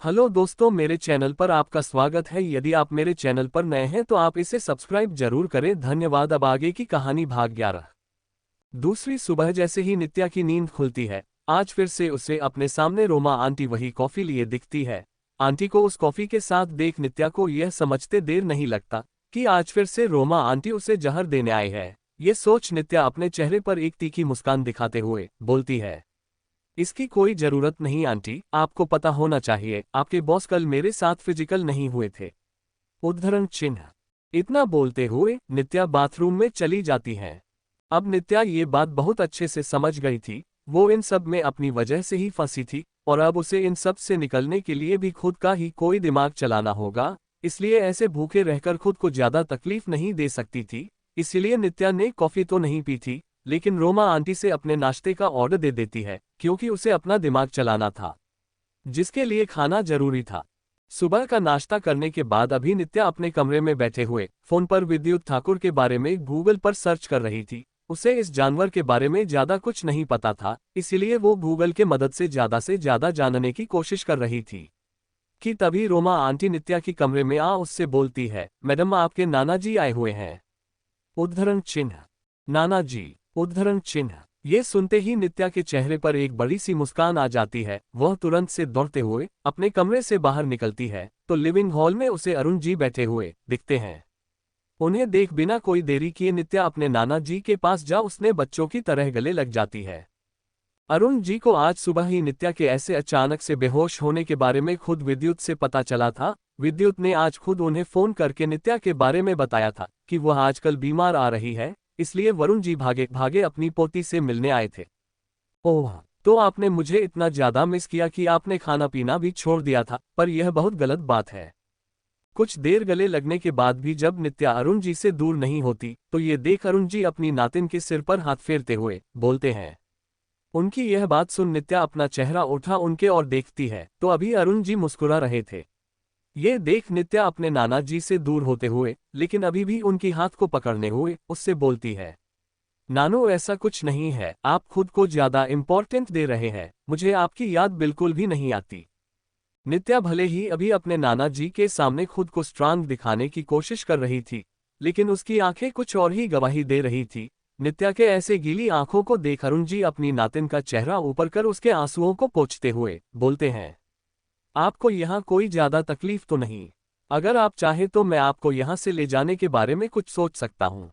Hello दोस्तों, मेरे channel पर आपका स्वागत है। यदि आप मेरे चैनल पर नए हैं तो आप इसे सब्सक्राइब जरूर करें। धन्यवाद। अब आगे की कहानी भाग 11। दूसरी सुबह जैसे ही नित्या की नींद खुलती है, आज फिर से उसे अपने सामने रोमा आंटी वही कॉफी लिए दिखती है। आंटी को उस कॉफी के साथ देख नित्या को यह समझते देर नहीं लगता कि आज फिर से रोमा आंटी उसे जहर देने आई है। ये सोच नित्या अपने चेहरे पर एक तीखी मुस्कान दिखाते हुए बोलती है, इसकी कोई जरूरत नहीं आंटी, आपको पता होना चाहिए आपके बॉस कल मेरे साथ फिजिकल नहीं हुए थे। उद्धरण चिन्ह। इतना बोलते हुए नित्या बाथरूम में चली जाती है। अब नित्या ये बात बहुत अच्छे से समझ गई थी, वो इन सब में अपनी वजह से ही फंसी थी और अब उसे इन सब से निकलने के लिए भी खुद का ही कोई दिमाग चलाना होगा। इसलिए ऐसे भूखे रहकर खुद को ज्यादा तकलीफ नहीं दे सकती थी। इसलिए नित्या ने कॉफी तो नहीं पी थी, लेकिन रोमा आंटी से अपने नाश्ते का ऑर्डर दे देती है, क्योंकि उसे अपना दिमाग चलाना था, जिसके लिए खाना जरूरी था। सुबह का नाश्ता करने के बाद अभी नित्या अपने कमरे में बैठे हुए फोन पर विद्युत ठाकुर के बारे में गूगल पर सर्च कर रही थी। उसे इस जानवर के बारे में ज्यादा कुछ नहीं पता था, इसलिए वो गूगल के मदद से ज्यादा जानने की कोशिश कर रही थी कि तभी रोमा आंटी नित्या की कमरे में आ उससे बोलती है, मैडम आपके नाना जी आए हुए हैं। उद्धरण चिन्ह। नाना जी। उद्धरण चिन्ह। ये सुनते ही नित्या के चेहरे पर एक बड़ी सी मुस्कान आ जाती है। वह तुरंत से दौड़ते हुए अपने कमरे से बाहर निकलती है तो लिविंग हॉल में उसे अरुण जी बैठे हुए दिखते हैं। उन्हें देख बिना कोई देरी किए नित्या अपने नाना जी के पास जा उसने बच्चों की तरह गले लग जाती है। अरुण जी को आज सुबह ही नित्या के ऐसे अचानक से बेहोश होने के बारे में खुद विद्युत से पता चला था। विद्युत ने आज खुद उन्हें फोन करके नित्या के बारे में बताया था कि वह आजकल बीमार आ रही है, इसलिए वरुण जी भागे भागे अपनी पोती से मिलने आए थे। ओह, तो आपने मुझे इतना ज्यादा मिस किया कि आपने खाना पीना भी छोड़ दिया था, पर यह बहुत गलत बात है। कुछ देर गले लगने के बाद भी जब नित्या अरुण जी से दूर नहीं होती तो ये देख अरुण जी अपनी नातिन के सिर पर हाथ फेरते हुए बोलते हैं। उनकी यह बात सुन नित्या अपना चेहरा उठा उनके और देखती है तो अभी अरुण जी मुस्कुरा रहे थे। ये देख नित्या अपने नाना जी से दूर होते हुए लेकिन अभी भी उनकी हाथ को पकड़ने हुए उससे बोलती है, नानो ऐसा कुछ नहीं है, आप खुद को ज्यादा इम्पोर्टेंट दे रहे हैं, मुझे आपकी याद बिल्कुल भी नहीं आती। नित्या भले ही अभी अपने नाना जी के सामने खुद को स्ट्रांग दिखाने की कोशिश कर रही थी, लेकिन उसकी आंखें कुछ और ही गवाही दे रही थी। नित्या के ऐसे गीली आंखों को देख अरुण जी अपनी नातिन का चेहरा ऊपर कर उसके आंसुओं को पोंछते हुए बोलते हैं, आपको यहाँ कोई ज्यादा तकलीफ तो नहीं? अगर आप चाहे तो मैं आपको यहाँ से ले जाने के बारे में कुछ सोच सकता हूँ।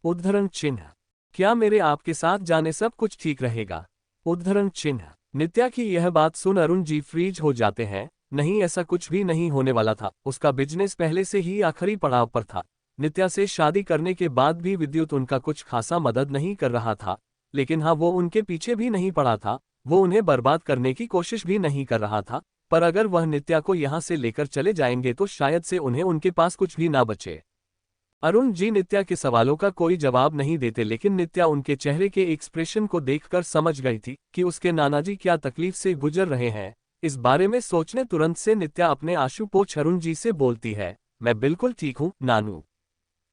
उद्धरण चिन्ह। क्या मेरे आपके साथ जाने सब कुछ ठीक रहेगा? उद्धरण चिन्ह। नित्या की यह बात सुन अरुण जी फ्रीज हो जाते हैं। नहीं, ऐसा कुछ भी नहीं होने वाला था। उसका बिजनेस पहले से ही आखिरी पड़ाव पर था। नित्या से शादी करने के बाद भी विद्युत उनका कुछ खासा मदद नहीं कर रहा था, लेकिन हाँ, वो उनके पीछे भी नहीं पड़ा था। वो उन्हें बर्बाद करने की कोशिश भी नहीं कर रहा था, पर अगर वह नित्या को यहाँ से लेकर चले जाएंगे तो शायद से उन्हें उनके पास कुछ भी ना बचे। अरुण जी नित्या के सवालों का कोई जवाब नहीं देते, लेकिन नित्या उनके चेहरे के एक्सप्रेशन को देखकर समझ गई थी कि उसके नाना जी क्या तकलीफ से गुजर रहे हैं। इस बारे में सोचने तुरंत से नित्या अपने आंसू पोंछ अरुण जी से बोलती है, मैं बिल्कुल ठीक हूँ नानू,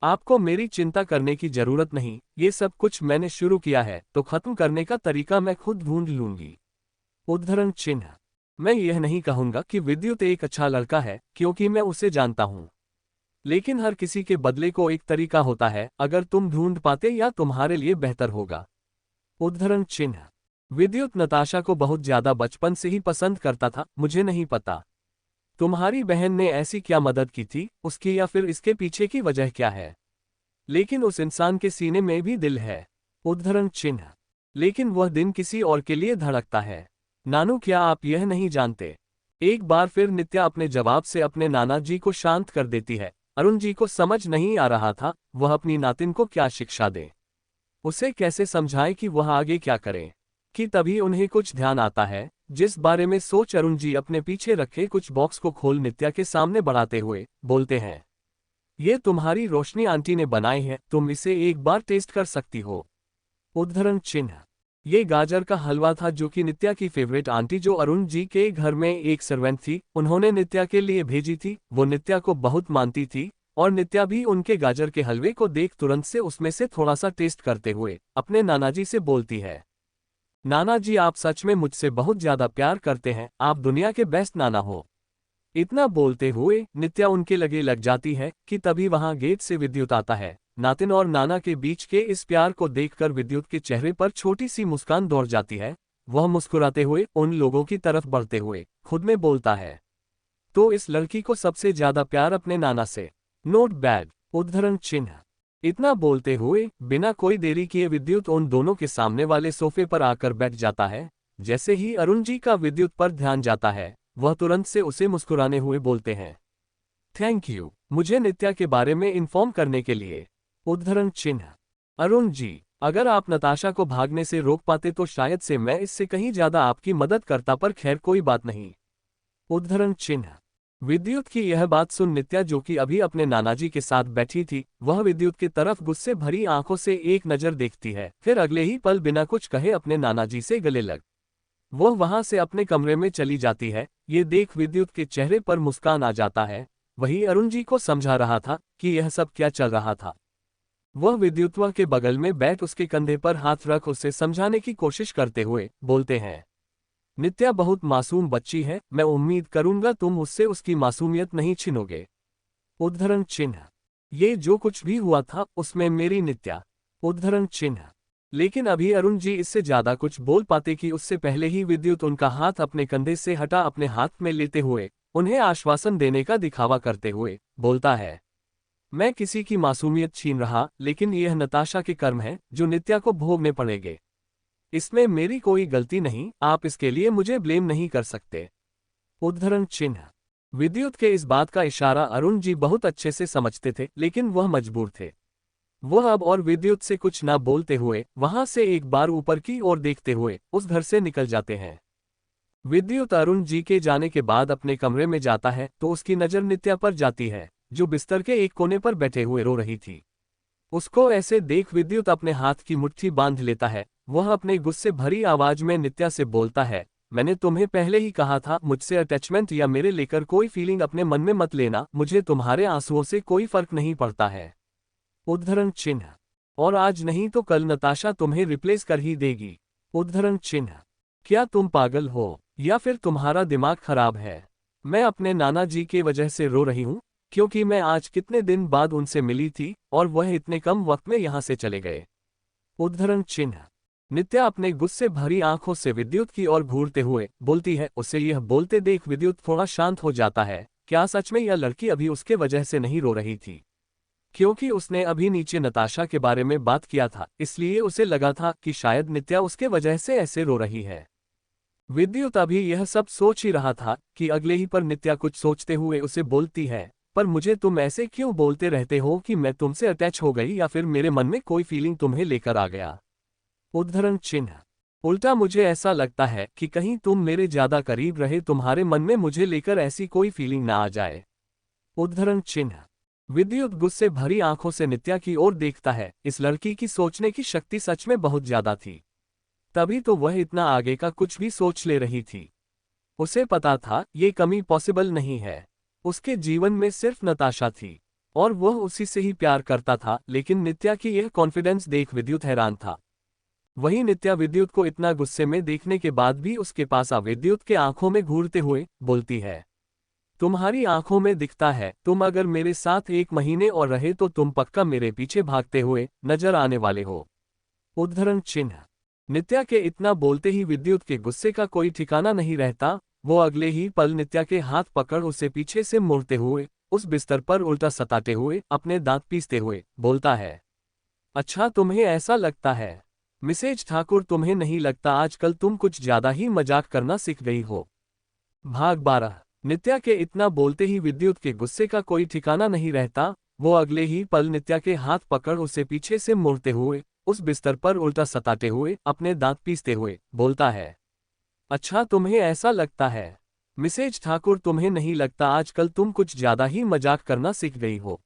आपको मेरी चिंता करने की जरूरत नहीं। ये सब कुछ मैंने शुरू किया है तो खत्म करने का तरीका मैं खुद ढूंढ लूंगी। उद्धरण चिन्ह। मैं यह नहीं कहूंगा कि विद्युत एक अच्छा लड़का है, क्योंकि मैं उसे जानता हूं, लेकिन हर किसी के बदले को एक तरीका होता है। अगर तुम ढूंढ पाते या तुम्हारे लिए बेहतर होगा। उद्धरण चिन्ह। विद्युत नताशा को बहुत ज्यादा बचपन से ही पसंद करता था। मुझे नहीं पता तुम्हारी बहन ने ऐसी क्या मदद की थी उसकी, या फिर इसके पीछे की वजह क्या है, लेकिन उस इंसान के सीने में भी दिल है। उद्धरण चिन्ह। लेकिन वह दिन किसी और के लिए धड़कता है। नानू, क्या आप यह नहीं जानते? एक बार फिर नित्या अपने जवाब से अपने नाना जी को शांत कर देती है। अरुण जी को समझ नहीं आ रहा था वह अपनी नातिन को क्या शिक्षा दे, उसे कैसे समझाए कि वह आगे क्या करे, कि तभी उन्हें कुछ ध्यान आता है, जिस बारे में सोच अरुण जी अपने पीछे रखे कुछ बॉक्स को खोल नित्या के सामने बढ़ाते हुए बोलते हैं, ये तुम्हारी रोशनी आंटी ने बनाई है, तुम इसे एक बार टेस्ट कर सकती हो। उद्धरण चिन्ह। ये गाजर का हलवा था जो कि नित्या की फेवरेट आंटी, जो अरुण जी के घर में एक सर्वेंट थी, उन्होंने नित्या के लिए भेजी थी। वो नित्या को बहुत मानती थी और नित्या भी उनके गाजर के हलवे को देख तुरंत से उसमें से थोड़ा सा टेस्ट करते हुए अपने नाना जी से बोलती है, नाना जी, आप सच में मुझसे बहुत ज्यादा प्यार करते हैं, आप दुनिया के बेस्ट नाना हो। इतना बोलते हुए नित्या उनके लगे लग जाती है कि तभी वहां गेट से विद्युत आता है। नातिन और नाना के बीच के इस प्यार को देखकर विद्युत के चेहरे पर छोटी सी मुस्कान दौड़ जाती है। वह मुस्कुराते हुए उन लोगों की तरफ बढ़ते हुए खुद में बोलता है, तो इस लड़की को सबसे ज्यादा प्यार अपने नाना से। नोट बैड उद्धरण चिन्ह। इतना बोलते हुए बिना कोई देरी किए विद्युत उन दोनों के सामने वाले सोफे पर आकर बैठ जाता है। जैसे ही अरुण जी का विद्युत पर ध्यान जाता है, वह तुरंत से उसे मुस्कुराने हुए बोलते हैं, थैंक यू मुझे नित्या के बारे में इन्फॉर्म करने के लिए। उद्धरण चिन्ह। अरुण जी, अगर आप नताशा को भागने से रोक पाते तो शायद से मैं इससे कहीं ज्यादा आपकी मदद करता, पर खैर कोई बात नहीं। उद्धरण चिन्ह। विद्युत की यह बात सुन नित्या, जो कि अभी अपने नानाजी के साथ बैठी थी, वह विद्युत की तरफ गुस्से भरी आंखों से एक नजर देखती है, फिर अगले ही पल बिना कुछ कहे अपने नानाजी से गले लग वह वहां से अपने कमरे में चली जाती है। ये देख विद्युत के चेहरे पर मुस्कान आ जाता है। वही अरुण जी को समझा रहा था कि यह सब क्या चल रहा था। वह विद्युतवा के बगल में बैठ उसके कंधे पर हाथ रख उसे समझाने की कोशिश करते हुए बोलते हैं, नित्या बहुत मासूम बच्ची है, मैं उम्मीद करूंगा तुम उससे उसकी मासूमियत नहीं छीनोगे। उद्धरण चिन्ह। ये जो कुछ भी हुआ था उसमें मेरी नित्या। उद्धरण चिन्ह। लेकिन अभी अरुण जी इससे ज्यादा कुछ बोल पाते कि उससे पहले ही विद्युत उनका हाथ अपने कंधे से हटा अपने हाथ में लेते हुए उन्हें आश्वासन देने का दिखावा करते हुए बोलता है, मैं किसी की मासूमियत छीन रहा, लेकिन यह नताशा के कर्म है जो नित्या को भोगने पड़ेंगे। इसमें मेरी कोई गलती नहीं, आप इसके लिए मुझे ब्लेम नहीं कर सकते। उद्धरण चिन्ह। विद्युत के इस बात का इशारा अरुण जी बहुत अच्छे से समझते थे, लेकिन वह मजबूर थे। वह अब और विद्युत से कुछ न बोलते हुए वहां से एक बार ऊपर की ओर देखते हुए उस घर से निकल जाते हैं। विद्युत अरुण जी के जाने के बाद अपने कमरे में जाता है तो उसकी नजर नित्या पर जाती है, जो बिस्तर के एक कोने पर बैठे हुए रो रही थी। उसको ऐसे देख विद्युत अपने हाथ की मुट्ठी बांध लेता है। वह अपने गुस्से भरी आवाज में नित्या से बोलता है, मैंने तुम्हें पहले ही कहा था, मुझसे अटैचमेंट या मेरे लेकर कोई फीलिंग अपने मन में मत लेना, मुझे तुम्हारे आंसुओं से कोई फर्क नहीं पड़ता है। उद्धरण चिन्ह। और आज नहीं तो कल नताशा तुम्हें रिप्लेस कर ही देगी। उद्धरण चिन्ह। क्या तुम पागल हो या फिर तुम्हारा दिमाग खराब है? मैं अपने नाना जी के वजह से रो रही हूँ, क्योंकि मैं आज कितने दिन बाद उनसे मिली थी और वह इतने कम वक्त में यहाँ से चले गए। उद्धरण चिन्ह। नित्या अपने गुस्से भरी आंखों से विद्युत की ओर घूरते हुए बोलती है। उसे यह बोलते देख विद्युत थोड़ा शांत हो जाता है। क्या सच में यह लड़की अभी उसके वजह से नहीं रो रही थी? क्योंकि उसने अभी नीचे नताशा के बारे में बात किया था, इसलिए उसे लगा था कि शायद नित्या उसके वजह से ऐसे रो रही है। विद्युत अभी यह सब सोच ही रहा था कि अगले ही पर नित्या कुछ सोचते हुए उसे बोलती है, पर मुझे तुम ऐसे क्यों बोलते रहते हो कि मैं तुमसे अटैच हो गई या फिर मेरे मन में कोई फीलिंग तुम्हें लेकर आ गया? उद्धरण चिन्ह। उल्टा मुझे ऐसा लगता है कि कहीं तुम मेरे ज्यादा करीब रहे, तुम्हारे मन में मुझे लेकर ऐसी कोई फीलिंग ना आ जाए। उद्धरण चिन्ह। विद्युत गुस्से भरी आंखों से नित्या की ओर देखता है। इस लड़की की सोचने की शक्ति सच में बहुत ज्यादा थी, तभी तो वह इतना आगे का कुछ भी सोच ले रही थी। उसे पता था ये कमी पॉसिबल नहीं है। उसके जीवन में सिर्फ नताशा थी और वह उसी से ही प्यार करता था, लेकिन नित्या की यह कॉन्फिडेंस देख विद्युत हैरान था। वहीं नित्या विद्युत को इतना गुस्से में देखने के बाद भी उसके पास आ विद्युत के आंखों में घूरते हुए बोलती है, तुम्हारी आंखों में दिखता है, तुम अगर मेरे साथ 1 महीने और रहे तो तुम पक्का मेरे पीछे भागते हुए नजर आने वाले हो। उद्धरण चिन्ह। नित्या के इतना बोलते ही विद्युत के गुस्से का कोई ठिकाना नहीं रहता। वो अगले ही पल नित्या के हाथ पकड़ उसे पीछे से मोड़ते हुए उस बिस्तर पर उल्टा सताते हुए अपने दांत पीसते हुए बोलता है, अच्छा तुम्हें ऐसा लगता है मिसेज ठाकुर, तुम्हें नहीं लगता आजकल तुम कुछ ज्यादा ही मजाक करना सीख गई हो? भाग 12। नित्या के इतना बोलते ही विद्युत के गुस्से का कोई ठिकाना नहीं रहता। वो अगले ही पल नित्या के हाथ पकड़ उसे पीछे से मोड़ते हुए उस बिस्तर पर उल्टा सताते हुए अपने दांत पीसते हुए बोलता है, अच्छा तुम्हें ऐसा लगता है मिसेज ठाकुर, तुम्हें नहीं लगता आजकल तुम कुछ ज्यादा ही मजाक करना सीख गई हो?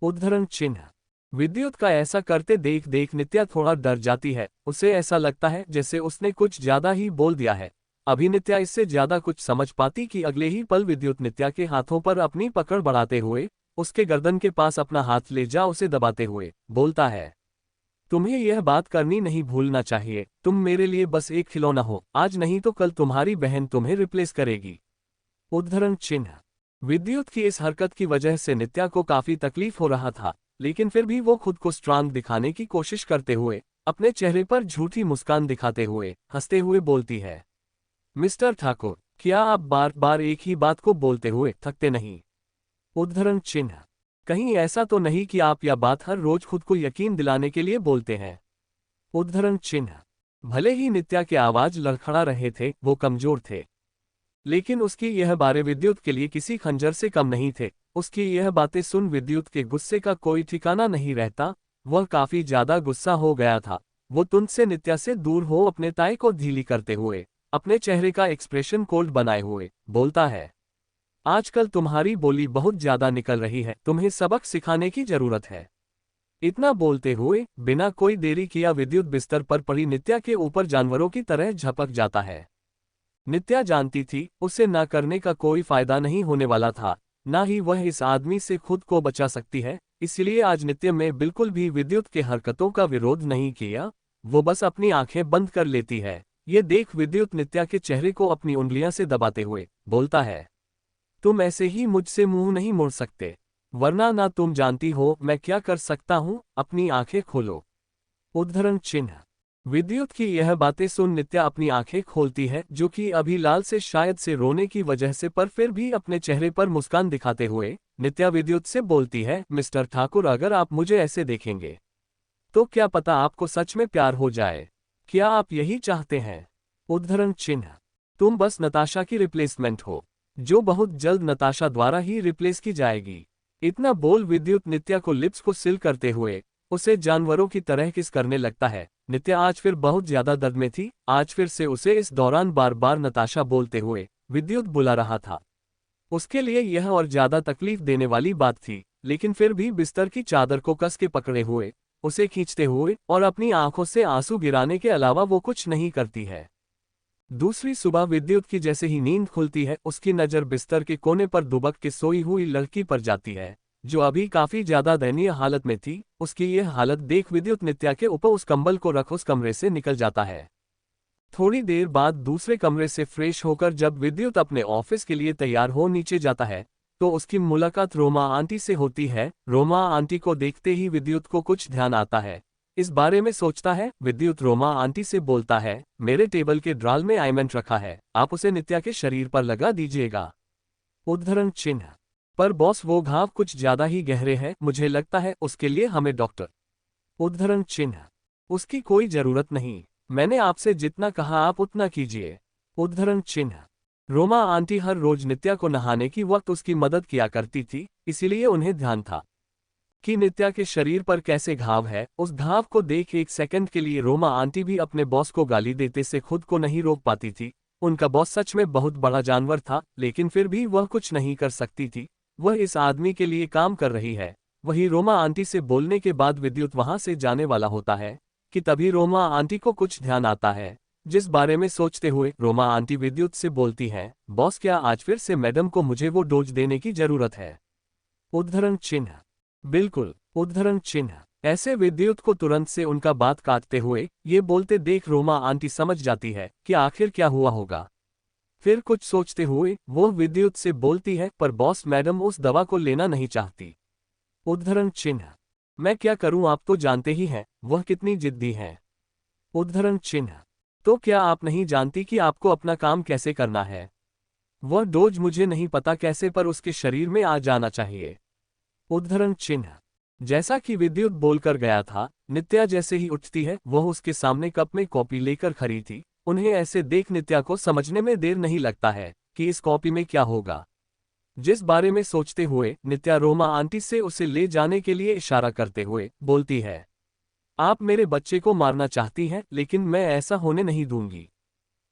उद्धरण चिन्ह। विद्युत का ऐसा करते देख देख नित्या थोड़ा डर जाती है। उसे ऐसा लगता है जैसे उसने कुछ ज्यादा ही बोल दिया है। अभी नित्या इससे ज्यादा कुछ समझ पाती कि अगले ही पल विद्युत नित्या के हाथों पर अपनी पकड़ बढ़ाते हुए उसके गर्दन के पास अपना हाथ ले जा उसे दबाते हुए बोलता है, तुम्हें यह बात करनी नहीं भूलना चाहिए, तुम मेरे लिए बस एक खिलौना हो, आज नहीं तो कल तुम्हारी बहन तुम्हें रिप्लेस करेगी। उद्धरण चिन्ह। विद्युत की इस हरकत की वजह से नित्या को काफी तकलीफ हो रहा था, लेकिन फिर भी वो खुद को स्ट्रांग दिखाने की कोशिश करते हुए अपने चेहरे पर झूठी मुस्कान दिखाते हुए हंसते हुए बोलती है, मिस्टर ठाकुर, क्या आप बार बार एक ही बात को बोलते हुए थकते नहीं? उद्धरण चिन्ह। कहीं ऐसा तो नहीं कि आप यह बात हर रोज खुद को यकीन दिलाने के लिए बोलते हैं? उद्धरण चिन्ह। भले ही नित्या के आवाज लड़खड़ा रहे थे, वो कमजोर थे, लेकिन उसकी यह बातें विद्युत के लिए किसी खंजर से कम नहीं थे। उसकी यह बातें सुन विद्युत के गुस्से का कोई ठिकाना नहीं रहता। वह काफी ज्यादा गुस्सा हो गया था। वो तुझसे नित्या से दूर हो अपने ताए को ढीली करते हुए अपने चेहरे का एक्सप्रेशन कोल्ड बनाए हुए बोलता है, आजकल तुम्हारी बोली बहुत ज्यादा निकल रही है, तुम्हें सबक सिखाने की जरूरत है। इतना बोलते हुए बिना कोई देरी किया विद्युत बिस्तर पर पड़ी नित्या के ऊपर जानवरों की तरह झपक जाता है। नित्या जानती थी उसे ना करने का कोई फायदा नहीं होने वाला था, ना ही वह इस आदमी से खुद को बचा सकती है। इसलिए आज नित्या में बिल्कुल भी विद्युत के हरकतों का विरोध नहीं किया, वो बस अपनी आंखें बंद कर लेती है। ये देख विद्युत नित्या के चेहरे को अपनी उंगलियां से दबाते हुए बोलता है, तुम ऐसे ही मुझसे मुंह नहीं मोड़ सकते, वरना ना तुम जानती हो मैं क्या कर सकता हूं, अपनी आंखें खोलो। उद्धरण चिन्ह। विद्युत की यह बातें सुन नित्या अपनी आंखें खोलती है, जो कि अभी लाल से शायद से रोने की वजह से, पर फिर भी अपने चेहरे पर मुस्कान दिखाते हुए नित्या विद्युत से बोलती है, मिस्टर ठाकुर, अगर आप मुझे ऐसे देखेंगे तो क्या पता आपको सच में प्यार हो जाए। क्या आप यही चाहते हैं? उद्धरण चिन्ह। तुम बस नताशा की रिप्लेसमेंट हो, जो बहुत जल्द नताशा द्वारा ही रिप्लेस की जाएगी। इतना बोल विद्युत नित्या को लिप्स को सिल करते हुए उसे जानवरों की तरह किस करने लगता है। नित्या आज फिर बहुत ज्यादा दर्द में थी। आज फिर से उसे इस दौरान बार बार नताशा बोलते हुए विद्युत बुला रहा था। उसके लिए यह और ज्यादा तकलीफ देने वाली बात थी, लेकिन फिर भी बिस्तर की चादर को कस के पकड़े हुए उसे खींचते हुए और अपनी आंखों से आंसू गिराने के अलावा वो कुछ नहीं करती है। दूसरी सुबह विद्युत की जैसे ही नींद खुलती है, उसकी नजर बिस्तर के कोने पर दुबक के सोई हुई लड़की पर जाती है, जो अभी काफी ज्यादा दयनीय हालत में थी। उसकी यह हालत देख विद्युत नित्या के ऊपर उस कंबल को रख उस कमरे से निकल जाता है। थोड़ी देर बाद दूसरे कमरे से फ्रेश होकर जब विद्युत अपने ऑफिस के लिए तैयार हो नीचे जाता है, तो उसकी मुलाकात रोमा आंटी से होती है। रोमा आंटी को देखते ही विद्युत को कुछ ध्यान आता है। इस बारे में सोचता है। विद्युत रोमा आंटी से बोलता है, मेरे टेबल के ड्रॉर में ऑइंटमेंट रखा है, आप उसे नित्या के शरीर पर लगा दीजिएगा। उद्धरण चिन्ह। पर बॉस, वो घाव कुछ ज्यादा ही गहरे हैं, मुझे लगता है उसके लिए हमें डॉक्टर। उद्धरण चिन्ह। उसकी कोई जरूरत नहीं, मैंने आपसे जितना कहा आप उतना कीजिए। उद्धरण चिन्ह। रोमा आंटी हर रोज नित्या को नहाने की वक्त उसकी मदद किया करती थी, इसीलिए उन्हें ध्यान था कि नित्या के शरीर पर कैसे घाव है। उस घाव को देख एक सेकंड के लिए रोमा आंटी भी अपने बॉस को गाली देते से खुद को नहीं रोक पाती थी। उनका बॉस सच में बहुत बड़ा जानवर था, लेकिन फिर भी वह कुछ नहीं कर सकती थी। वह इस आदमी के लिए काम कर रही है। वही रोमा आंटी से बोलने के बाद विद्युत वहां से जाने वाला होता है कि तभी रोमा आंटी को कुछ ध्यान आता है, जिस बारे में सोचते हुए रोमा आंटी विद्युत से बोलती है, बॉस, क्या आज फिर से मैडम को मुझे वो डोज देने की जरूरत है? उद्धरण चिन्ह। बिल्कुल। उद्धरण चिन्ह। ऐसे विद्युत को तुरंत से उनका बात काटते हुए ये बोलते देख रोमा आंटी समझ जाती है कि आखिर क्या हुआ होगा। फिर कुछ सोचते हुए वो विद्युत से बोलती है, पर बॉस, मैडम उस दवा को लेना नहीं चाहती। उद्धरण चिन्ह। मैं क्या करूं, आप तो जानते ही हैं वह कितनी जिद्दी है। उद्धरण चिन्ह। तो क्या आप नहीं जानती कि आपको अपना काम कैसे करना है? वह डोज मुझे नहीं पता कैसे, पर उसके शरीर में आ जाना चाहिए। उद्धरण चिन्ह। जैसा कि विद्युत बोलकर गया था, नित्या जैसे ही उठती है वह उसके सामने कप में कॉपी लेकर खड़ी थी। उन्हें ऐसे देख नित्या को समझने में देर नहीं लगता है कि इस कॉपी में क्या होगा, जिस बारे में सोचते हुए नित्या रोमा आंटी से उसे ले जाने के लिए इशारा करते हुए बोलती है, आप मेरे बच्चे को मारना चाहती हैं, लेकिन मैं ऐसा होने नहीं दूंगी।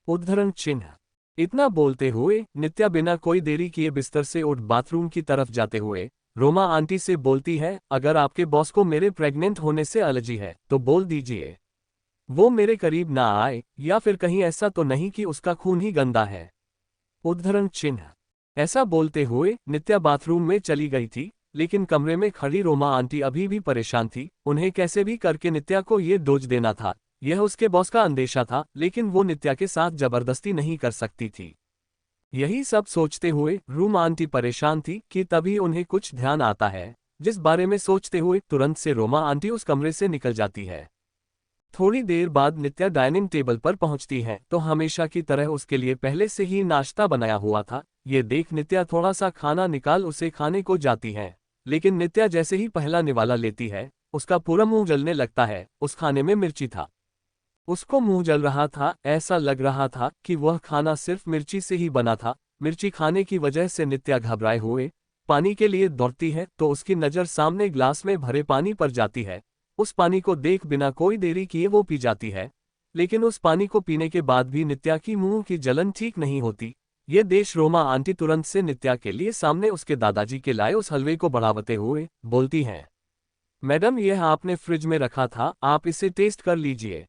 उद्धरण चिन्ह। इतना बोलते हुए नित्या बिना कोई देरी किए बिस्तर से उठ बाथरूम की तरफ जाते हुए रोमा आंटी से बोलती है, अगर आपके बॉस को मेरे प्रेग्नेंट होने से एलर्जी है तो बोल दीजिए, वो मेरे करीब ना आए, या फिर कहीं ऐसा तो नहीं कि उसका खून ही गंदा है। उद्धरण चिन्ह। ऐसा बोलते हुए नित्या बाथरूम में चली गई थी, लेकिन कमरे में खड़ी रोमा आंटी अभी भी परेशान थी। उन्हें कैसे भी करके नित्या को ये डोज देना था। यह उसके बॉस का अंदेशा था, लेकिन वो नित्या के साथ जबरदस्ती नहीं कर सकती थी। यही सब सोचते हुए रूमा आंटी परेशान थी कि तभी उन्हें कुछ ध्यान आता है, जिस बारे में सोचते हुए तुरंत से रोमा आंटी उस कमरे से निकल जाती है। थोड़ी देर बाद नित्या डाइनिंग टेबल पर पहुंचती है तो हमेशा की तरह उसके लिए पहले से ही नाश्ता बनाया हुआ था। ये देख नित्या थोड़ा सा खाना निकाल उसे खाने को जाती है, लेकिन नित्या जैसे ही पहला निवाला लेती है उसका पूरा मुंह जलने लगता है। उस खाने में मिर्ची था। उसको मुंह जल रहा था, ऐसा लग रहा था कि वह खाना सिर्फ मिर्ची से ही बना था। मिर्ची खाने की वजह से नित्या घबराए हुए पानी के लिए दौड़ती है तो उसकी नज़र सामने ग्लास में भरे पानी पर जाती है। उस पानी को देख बिना कोई देरी किए वो पी जाती है, लेकिन उस पानी को पीने के बाद भी नित्या की मुंह की जलन ठीक नहीं होती। ये देश रोमा आंटी तुरंत से नित्या के लिए सामने उसके दादाजी के लाए उस हलवे को बढ़ावते हुए बोलती हैं, मैडम यह आपने फ्रिज में रखा था, आप इसे टेस्ट कर लीजिए।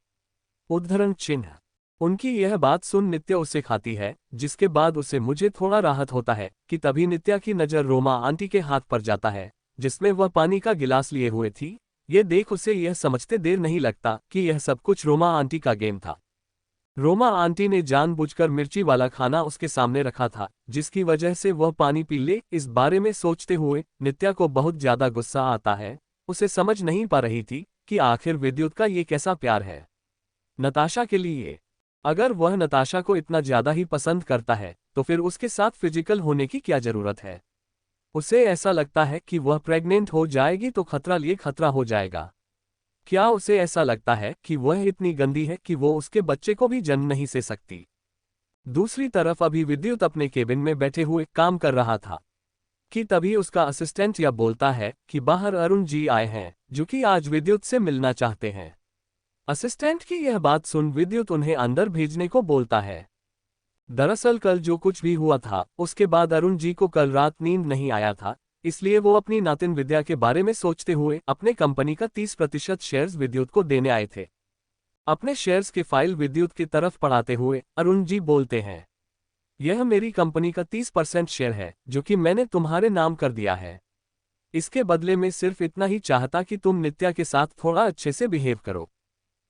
उद्धरण चिन्ह। उनकी यह बात सुन नित्या उसे खाती है, जिसके बाद उसे मुझे थोड़ा राहत होता है कि तभी नित्या की नज़र रोमा आंटी के हाथ पर जाता है जिसमें वह पानी का गिलास लिए हुए थी। ये देख उसे यह समझते देर नहीं लगता कि यह सब कुछ रोमा आंटी का गेम था। रोमा आंटी ने जानबूझकर मिर्ची वाला खाना उसके सामने रखा था, जिसकी वजह से वह पानी पी ले। इस बारे में सोचते हुए नित्या को बहुत ज्यादा गुस्सा आता है। उसे समझ नहीं पा रही थी कि आखिर विद्युत का ये कैसा प्यार है नताशा के लिए। अगर वह नताशा को इतना ज्यादा ही पसंद करता है तो फिर उसके साथ फिजिकल होने की क्या जरूरत है। उसे ऐसा लगता है कि वह प्रेग्नेंट हो जाएगी तो खतरा लिए खतरा हो जाएगा। क्या उसे ऐसा लगता है कि वह इतनी गंदी है कि वो उसके बच्चे को भी जन्म नहीं दे सकती। दूसरी तरफ अभी विद्युत अपने केबिन में बैठे हुए काम कर रहा था कि तभी उसका असिस्टेंट यह बोलता है कि बाहर अरुण जी आए हैं जो कि आज विद्युत से मिलना चाहते हैं। असिस्टेंट की यह बात सुन विद्युत उन्हें अंदर भेजने को बोलता है। दरअसल कल जो कुछ भी हुआ था उसके बाद अरुण जी को कल रात नींद नहीं आया था, इसलिए वो अपनी नातिन विद्या के बारे में सोचते हुए अपने कंपनी का 30% शेयर्स विद्युत को देने आए थे। अपने शेयर्स की फाइल विद्युत की तरफ पढ़ाते हुए अरुण जी बोलते हैं, यह मेरी कंपनी का 30% शेयर है जो कि मैंने तुम्हारे नाम कर दिया है। इसके बदले में सिर्फ इतना ही चाहता कि तुम नित्या के साथ थोड़ा अच्छे से बिहेव करो।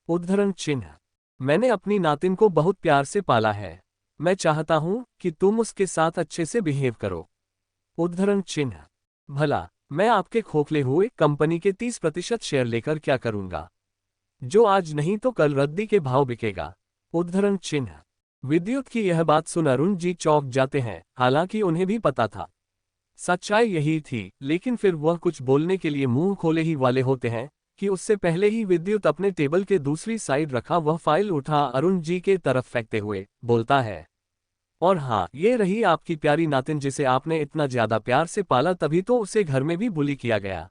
उद्धरण चिन्ह। मैंने अपनी नातिन को बहुत प्यार से पाला है, मैं चाहता हूं कि तुम उसके साथ अच्छे से बिहेव करो। उद्धरण चिन्ह। भला मैं आपके खोखले हुए कंपनी के 30% शेयर लेकर क्या करूंगा, जो आज नहीं तो कल रद्दी के भाव बिकेगा। उद्धरण चिन्ह। विद्युत की यह बात सुन अरुण जी चौंक जाते हैं, हालांकि उन्हें भी पता था सच्चाई यही थी, लेकिन फिर वह कुछ बोलने के लिए मुंह खोले ही वाले होते हैं कि उससे पहले ही विद्युत अपने टेबल के दूसरी साइड रखा वह फाइल उठा अरुण जी के तरफ फेंकते हुए बोलता है, और हाँ, ये रही आपकी प्यारी नातिन जिसे आपने इतना ज्यादा प्यार से पाला, तभी तो उसे घर में भी बुली किया गया।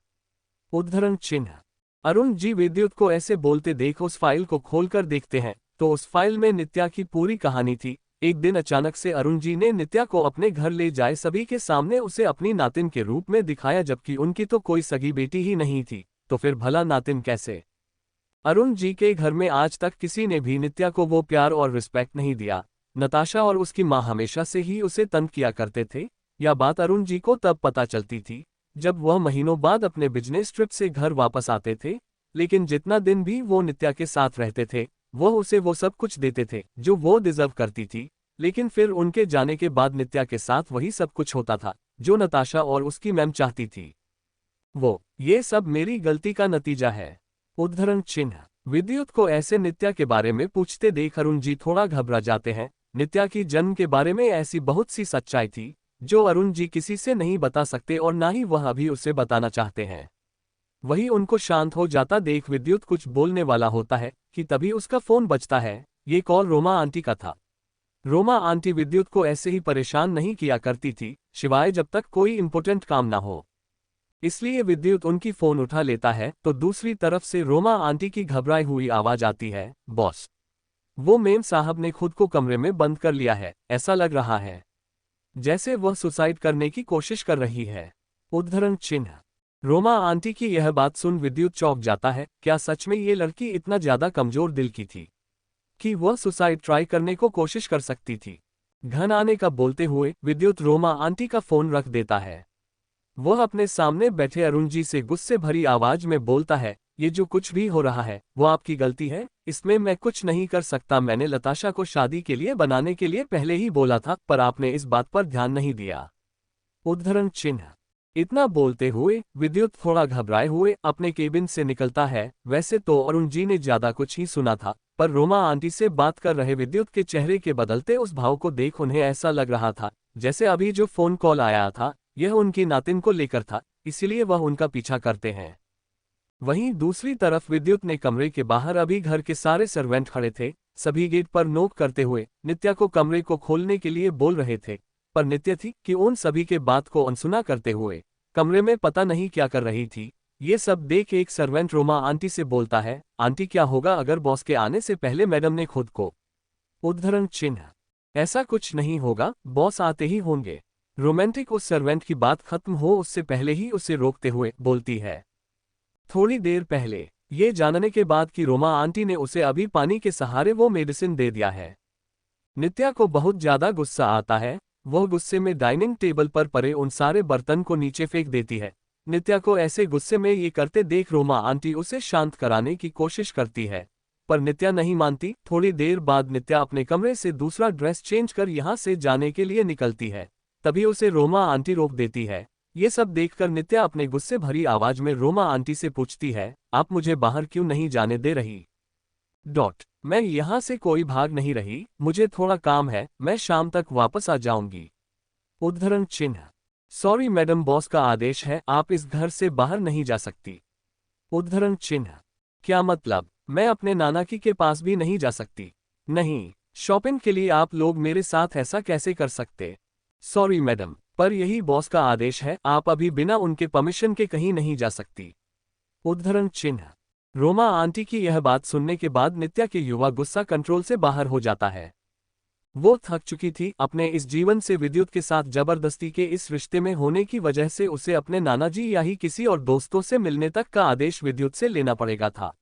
उद्धरण चिन्ह। अरुण जी विद्युत को ऐसे बोलते देख उस फाइल को खोलकर देखते हैं तो उस फाइल में नित्या की पूरी कहानी थी। एक दिन अचानक से अरुण जी ने नित्या को अपने घर ले जाए सभी के सामने उसे अपनी नातिन के रूप में दिखाया, जबकि उनकी तो कोई सगी बेटी ही नहीं थी, तो फिर भला नातिन कैसे। अरुण जी के घर में आज तक किसी ने भी नित्या को वो प्यार और रिस्पेक्ट नहीं दिया। नताशा और उसकी माँ हमेशा से ही उसे तंग किया करते थे। यह बात अरुण जी को तब पता चलती थी जब वह महीनों बाद अपने बिजनेस ट्रिप से घर वापस आते थे, लेकिन जितना दिन भी वो नित्या के साथ रहते थे वह उसे वो सब कुछ देते थे जो वो डिजर्व करती थी। लेकिन फिर उनके जाने के बाद नित्या के साथ वही सब कुछ होता था जो नताशा और उसकी मैम चाहती थी। ये सब मेरी गलती का नतीजा है। उद्धरण चिन्ह। विद्युत को ऐसे नित्या के बारे में पूछते देख अरुण जी थोड़ा घबरा जाते हैं। नित्या की जन्म के बारे में ऐसी बहुत सी सच्चाई थी जो अरुण जी किसी से नहीं बता सकते और ना ही वह अभी उसे बताना चाहते हैं। वही उनको शांत हो जाता देख विद्युत कुछ बोलने वाला होता है कि तभी उसका फोन बजता है। ये कॉल रोमा आंटी का था। रोमा आंटी विद्युत को ऐसे ही परेशान नहीं किया करती थी, सिवाय जब तक कोई इंपॉर्टेंट काम ना हो। इसलिए विद्युत उनकी फोन उठा लेता है तो दूसरी तरफ से रोमा आंटी की घबराई हुई आवाज आती है, बॉस, वो मेम साहब ने खुद को कमरे में बंद कर लिया है, ऐसा लग रहा है जैसे वह सुसाइड करने की कोशिश कर रही है। उद्धरण चिन्ह। रोमा आंटी की यह बात सुन विद्युत चौंक जाता है। क्या सच में ये लड़की इतना ज्यादा कमजोर दिल की थी कि वह सुसाइड ट्राई करने को कोशिश कर सकती थी। घन आने का बोलते हुए विद्युत रोमा आंटी का फोन रख देता है। वह अपने सामने बैठे अरुण जी से गुस्से भरी आवाज में बोलता है, ये जो कुछ भी हो रहा है वो आपकी गलती है, इसमें मैं कुछ नहीं कर सकता। मैंने लताशा को शादी के लिए बनाने के लिए पहले ही बोला था, पर आपने इस बात पर ध्यान नहीं दिया। उद्धरण चिन्ह। इतना बोलते हुए विद्युत थोड़ा घबराए हुए अपने केबिन से निकलता है। वैसे तो अरुण जी ने ज्यादा कुछ ही सुना था, पर रोमा आंटी से बात कर रहे विद्युत के चेहरे के बदलते उस भाव को देख उन्हें ऐसा लग रहा था जैसे अभी जो फोन कॉल आया था यह उनकी नातिन को लेकर था, इसीलिए वह उनका पीछा करते हैं। वहीं दूसरी तरफ विद्युत ने कमरे के बाहर अभी घर के सारे सर्वेंट खड़े थे, सभी गेट पर नोक करते हुए नित्या को कमरे को खोलने के लिए बोल रहे थे, पर नित्या थी कि उन सभी के बात को अनसुना करते हुए कमरे में पता नहीं क्या कर रही थी। ये सब देख एक सर्वेंट रोमा आंटी से बोलता है, आंटी क्या होगा अगर बॉस के आने से पहले मैडम ने खुद को। उद्धरण चिन्ह। ऐसा कुछ नहीं होगा, बॉस आते ही होंगे। रोमांटिक उस सर्वेंट की बात खत्म हो उससे पहले ही उसे रोकते हुए बोलती है। थोड़ी देर पहले ये जानने के बाद कि रोमा आंटी ने उसे अभी पानी के सहारे वो मेडिसिन दे दिया है, नित्या को बहुत ज्यादा गुस्सा आता है। वह गुस्से में डाइनिंग टेबल पर पड़े उन सारे बर्तन को नीचे फेंक देती है। नित्या को ऐसे गुस्से में ये करते देख रोमा आंटी उसे शांत कराने की कोशिश करती है, पर नित्या नहीं मानती। थोड़ी देर बाद नित्या अपने कमरे से दूसरा ड्रेस चेंज कर यहाँ से जाने के लिए निकलती है, तभी उसे रोमा आंटी रोक देती है। ये सब देखकर नित्या अपने गुस्से भरी आवाज में रोमा आंटी से पूछती है, आप मुझे बाहर क्यों नहीं जाने दे रही? मैं यहाँ से कोई भाग नहीं रही, मुझे थोड़ा काम है, मैं शाम तक वापस आ जाऊंगी। उद्धरण चिन्ह। सॉरी मैडम, बॉस का आदेश है, आप इस घर से बाहर नहीं जा सकती। उद्धरण चिन्ह। क्या मतलब? मैं अपने नाना की के पास भी नहीं जा सकती? नहीं, शॉपिंग के लिए आप लोग मेरे साथ ऐसा कैसे कर सकते? सॉरी मैडम, पर यही बॉस का आदेश है, आप अभी बिना उनके परमिशन के कहीं नहीं जा सकती। उद्धरण चिन्ह। रोमा आंटी की यह बात सुनने के बाद नित्या के युवा गुस्सा कंट्रोल से बाहर हो जाता है। वो थक चुकी थी अपने इस जीवन से। विद्युत के साथ जबरदस्ती के इस रिश्ते में होने की वजह से उसे अपने नाना जी या ही किसी और दोस्तों से मिलने तक का आदेश विद्युत से लेना पड़ेगा था।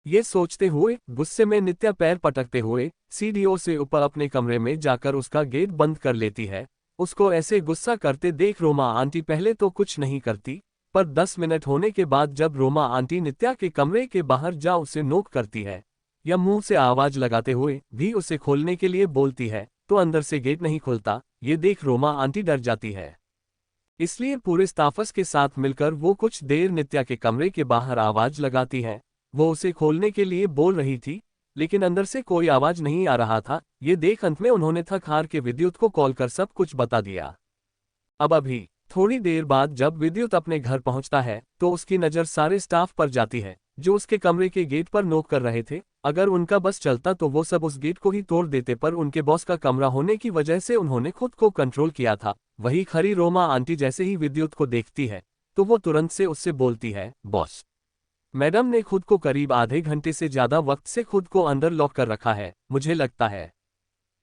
ये सोचते हुए गुस्से में नित्या पैर पटकते हुए सीढ़ियों से ऊपर अपने कमरे में जाकर उसका गेट बंद कर लेती है। उसको ऐसे गुस्सा करते देख रोमा आंटी पहले तो कुछ नहीं करती, पर 10 मिनट होने के बाद जब रोमा आंटी नित्या के कमरे के बाहर जा उसे नोक करती है या मुंह से आवाज लगाते हुए भी उसे खोलने के लिए बोलती है, तो अंदर से गेट नहीं खुलता। ये देख रोमा आंटी डर जाती है, इसलिए पूरे स्टाफस के साथ मिलकर वो कुछ देर नित्या के कमरे के बाहर आवाज लगाती है। वो उसे खोलने के लिए बोल रही थी, लेकिन अंदर से कोई आवाज नहीं आ रहा था। ये देख अंत में उन्होंने थक हार के विद्युत को कॉल कर सब कुछ बता दिया। अब अभी थोड़ी देर बाद जब विद्युत अपने घर पहुंचता है तो उसकी नज़र सारे स्टाफ पर जाती है जो उसके कमरे के गेट पर नोक कर रहे थे। अगर उनका बस चलता तो वो सब उस गेट को ही तोड़ देते, पर उनके बॉस का कमरा होने की वजह से उन्होंने खुद को कंट्रोल किया था। वही खरी रोमा आंटी जैसे ही विद्युत को देखती है तो वो तुरंत से उससे बोलती है, बॉस, मैडम ने खुद को करीब आधे घंटे से ज्यादा वक्त से खुद को अंदर लॉक कर रखा है, मुझे लगता है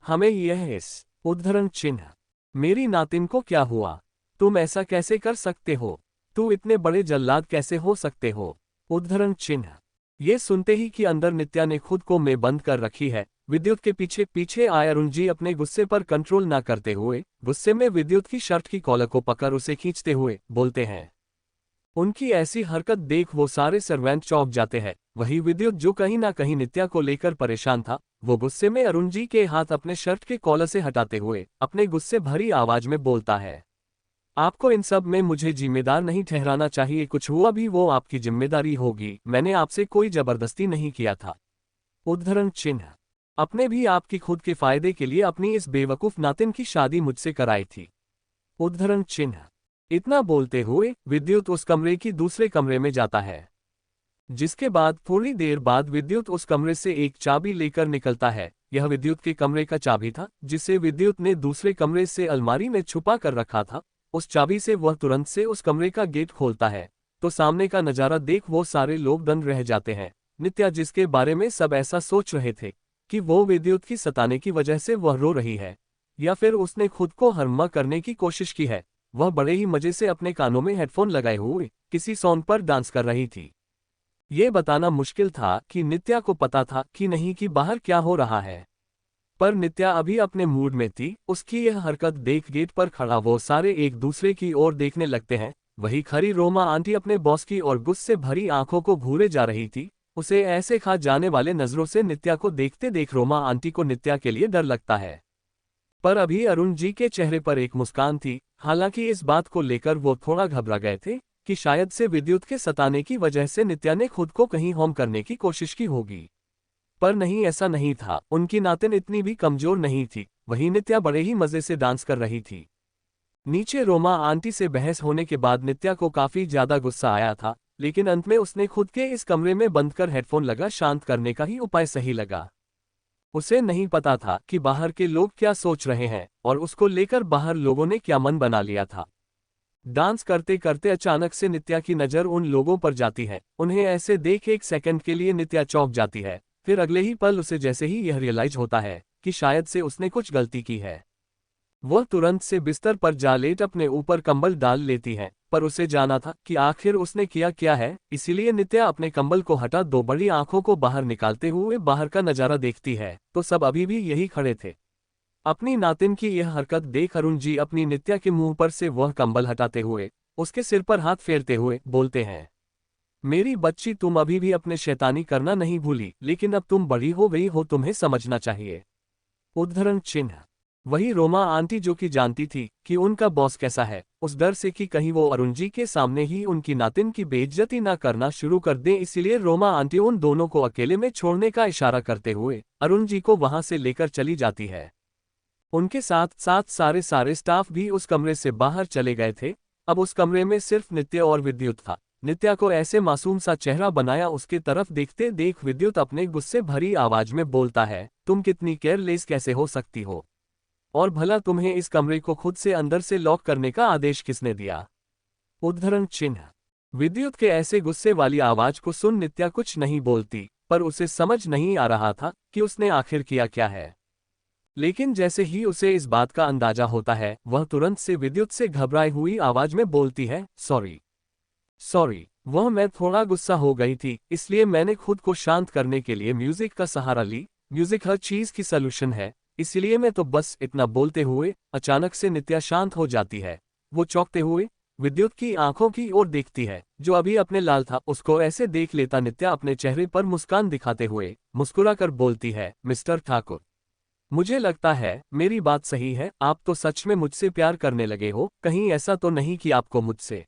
हमें यह इस। उद्धरण चिन्ह। मेरी नातिन को क्या हुआ? तुम ऐसा कैसे कर सकते हो? तू इतने बड़े जल्लाद कैसे हो सकते हो? उद्धरण चिन्ह। ये सुनते ही कि अंदर नित्या ने खुद को में बंद कर रखी है, विद्युत के पीछे पीछे आए अरुण जी अपने गुस्से पर कंट्रोल ना करते हुए गुस्से में विद्युत की शर्ट की कॉलर को पकड़ उसे खींचते हुए बोलते हैं। उनकी ऐसी हरकत देख वो सारे सर्वेंट चौंक जाते हैं। वही विद्युत जो कहीं ना कहीं नित्या को लेकर परेशान था, वो गुस्से में अरुण जी के हाथ अपने शर्ट के कॉलर से हटाते हुए अपने गुस्से भरी आवाज में बोलता है, आपको इन सब में मुझे जिम्मेदार नहीं ठहराना चाहिए, कुछ हुआ भी वो आपकी जिम्मेदारी होगी, मैंने आपसे कोई जबरदस्ती नहीं किया था। उद्धरण चिन्ह। अपने भी आपकी खुद के फायदे के लिए अपनी इस बेवकूफ नातिन की शादी मुझसे कराई थी। उद्धरण चिन्ह। इतना बोलते हुए विद्युत उस कमरे की दूसरे कमरे में जाता है, जिसके बाद थोड़ी देर बाद विद्युत उस कमरे से एक चाबी लेकर निकलता है। यह विद्युत के कमरे का चाबी था जिसे विद्युत ने दूसरे कमरे से अलमारी में छुपा कर रखा था। उस चाबी से वह तुरंत से उस कमरे का गेट खोलता है तो सामने का नजारा देख वो सारे लोग दंग रह जाते हैं। नित्या, जिसके बारे में सब ऐसा सोच रहे थे कि वो विद्युत की सताने की वजह से वह रो रही है या फिर उसने खुद को हरमा करने की कोशिश की है, वह बड़े ही मजे से अपने कानों में हेडफोन लगाए हुए किसी सॉन्ग पर डांस कर रही थी। ये बताना मुश्किल था कि नित्या को पता था कि नहीं कि बाहर क्या हो रहा है, पर नित्या अभी अपने मूड में थी। उसकी यह हरकत देख गेट पर खड़ा वो सारे एक दूसरे की ओर देखने लगते हैं। वही खरी रोमा आंटी अपने बॉस की और गुस्से भरी आंखों को घूरे जा रही थी। उसे ऐसे खा जाने वाले नजरों से नित्या को देखते देख रोमा आंटी को नित्या के लिए डर लगता है। पर अभी अरुण जी के चेहरे पर एक मुस्कान थी। हालांकि इस बात को लेकर वो थोड़ा घबरा गए थे कि शायद से विद्युत के सताने की वजह से नित्या ने खुद को कहीं होम करने की कोशिश की होगी। पर नहीं, ऐसा नहीं था। उनकी नातिन इतनी भी कमजोर नहीं थी। वही नित्या बड़े ही मजे से डांस कर रही थी। नीचे रोमा आंटी से बहस होने के बाद नित्या को काफी ज्यादा गुस्सा आया था, लेकिन अंत में उसने खुद के इस कमरे में बंद कर हेडफोन लगा शांत करने का ही उपाय सही लगा। उसे नहीं पता था कि बाहर के लोग क्या सोच रहे हैं और उसको लेकर बाहर लोगों ने क्या मन बना लिया था। डांस करते करते अचानक से नित्या की नजर उन लोगों पर जाती है। उन्हें ऐसे देख एक सेकंड के लिए नित्या चौंक जाती है। फिर अगले ही पल उसे जैसे ही यह रियलाइज होता है कि शायद से उसने कुछ गलती की है, वह तुरंत से बिस्तर पर जा लेट अपने ऊपर कंबल डाल लेती है। पर उसे जाना था कि आखिर उसने किया क्या है, इसीलिए नित्या अपने कंबल को हटा दो बड़ी आंखों को बाहर निकालते हुए बाहर का नजारा देखती है तो सब अभी भी यही खड़े थे। अपनी नातिन की यह हरकत देख अरुण जी अपनी नित्या के मुंह पर से वह कंबल हटाते हुए उसके सिर पर हाथ फेरते हुए बोलते हैं, मेरी बच्ची, तुम अभी भी अपने शैतानी करना नहीं भूली, लेकिन अब तुम बड़ी हो गई हो, तुम्हें समझना चाहिए। उद्धरण चिन्ह। वही रोमा आंटी जो कि जानती थी कि उनका बॉस कैसा है, उस डर से कि कहीं वो अरुण जी के सामने ही उनकी नातिन की बेइज्जती ना करना शुरू कर दे, इसीलिए रोमा आंटी उन दोनों को अकेले में छोड़ने का इशारा करते हुए अरुण जी को वहां से लेकर चली जाती है। उनके साथ साथ सारे स्टाफ भी उस कमरे से बाहर चले गए थे। अब उस कमरे में सिर्फ नित्य और विद्युत था। नित्या को ऐसे मासूम सा चेहरा बनाया उसके तरफ देखते देख विद्युत अपने गुस्से भरी आवाज में बोलता है, तुम कितनी केयरलेस कैसे हो सकती हो, और भला तुम्हें इस कमरे को खुद से अंदर से लॉक करने का आदेश किसने दिया। उद्धरण चिन्ह। विद्युत के ऐसे गुस्से वाली आवाज को सुन नित्या कुछ नहीं बोलती, पर उसे समझ नहीं आ रहा था कि उसने आखिर किया क्या है। लेकिन जैसे ही उसे इस बात का अंदाजा होता है, वह तुरंत से विद्युत से घबराई हुई आवाज में बोलती है, सॉरी सॉरी, वह मैं थोड़ा गुस्सा हो गई थी, इसलिए मैंने खुद को शांत करने के लिए म्यूजिक का सहारा ली। म्यूजिक हर चीज की सलूशन है, इसलिए मैं तो बस इतना बोलते हुए अचानक से नित्या शांत हो जाती है। वो चौंकते हुए विद्युत की आंखों की ओर देखती है जो अभी अपने लाल था। उसको ऐसे देख लेता नित्या अपने चेहरे पर मुस्कान दिखाते हुए मुस्कुराकर बोलती है, मिस्टर ठाकुर, मुझे लगता है मेरी बात सही है, आप तो सच में मुझसे प्यार करने लगे हो, कहीं ऐसा तो नहीं कि आपको मुझसे।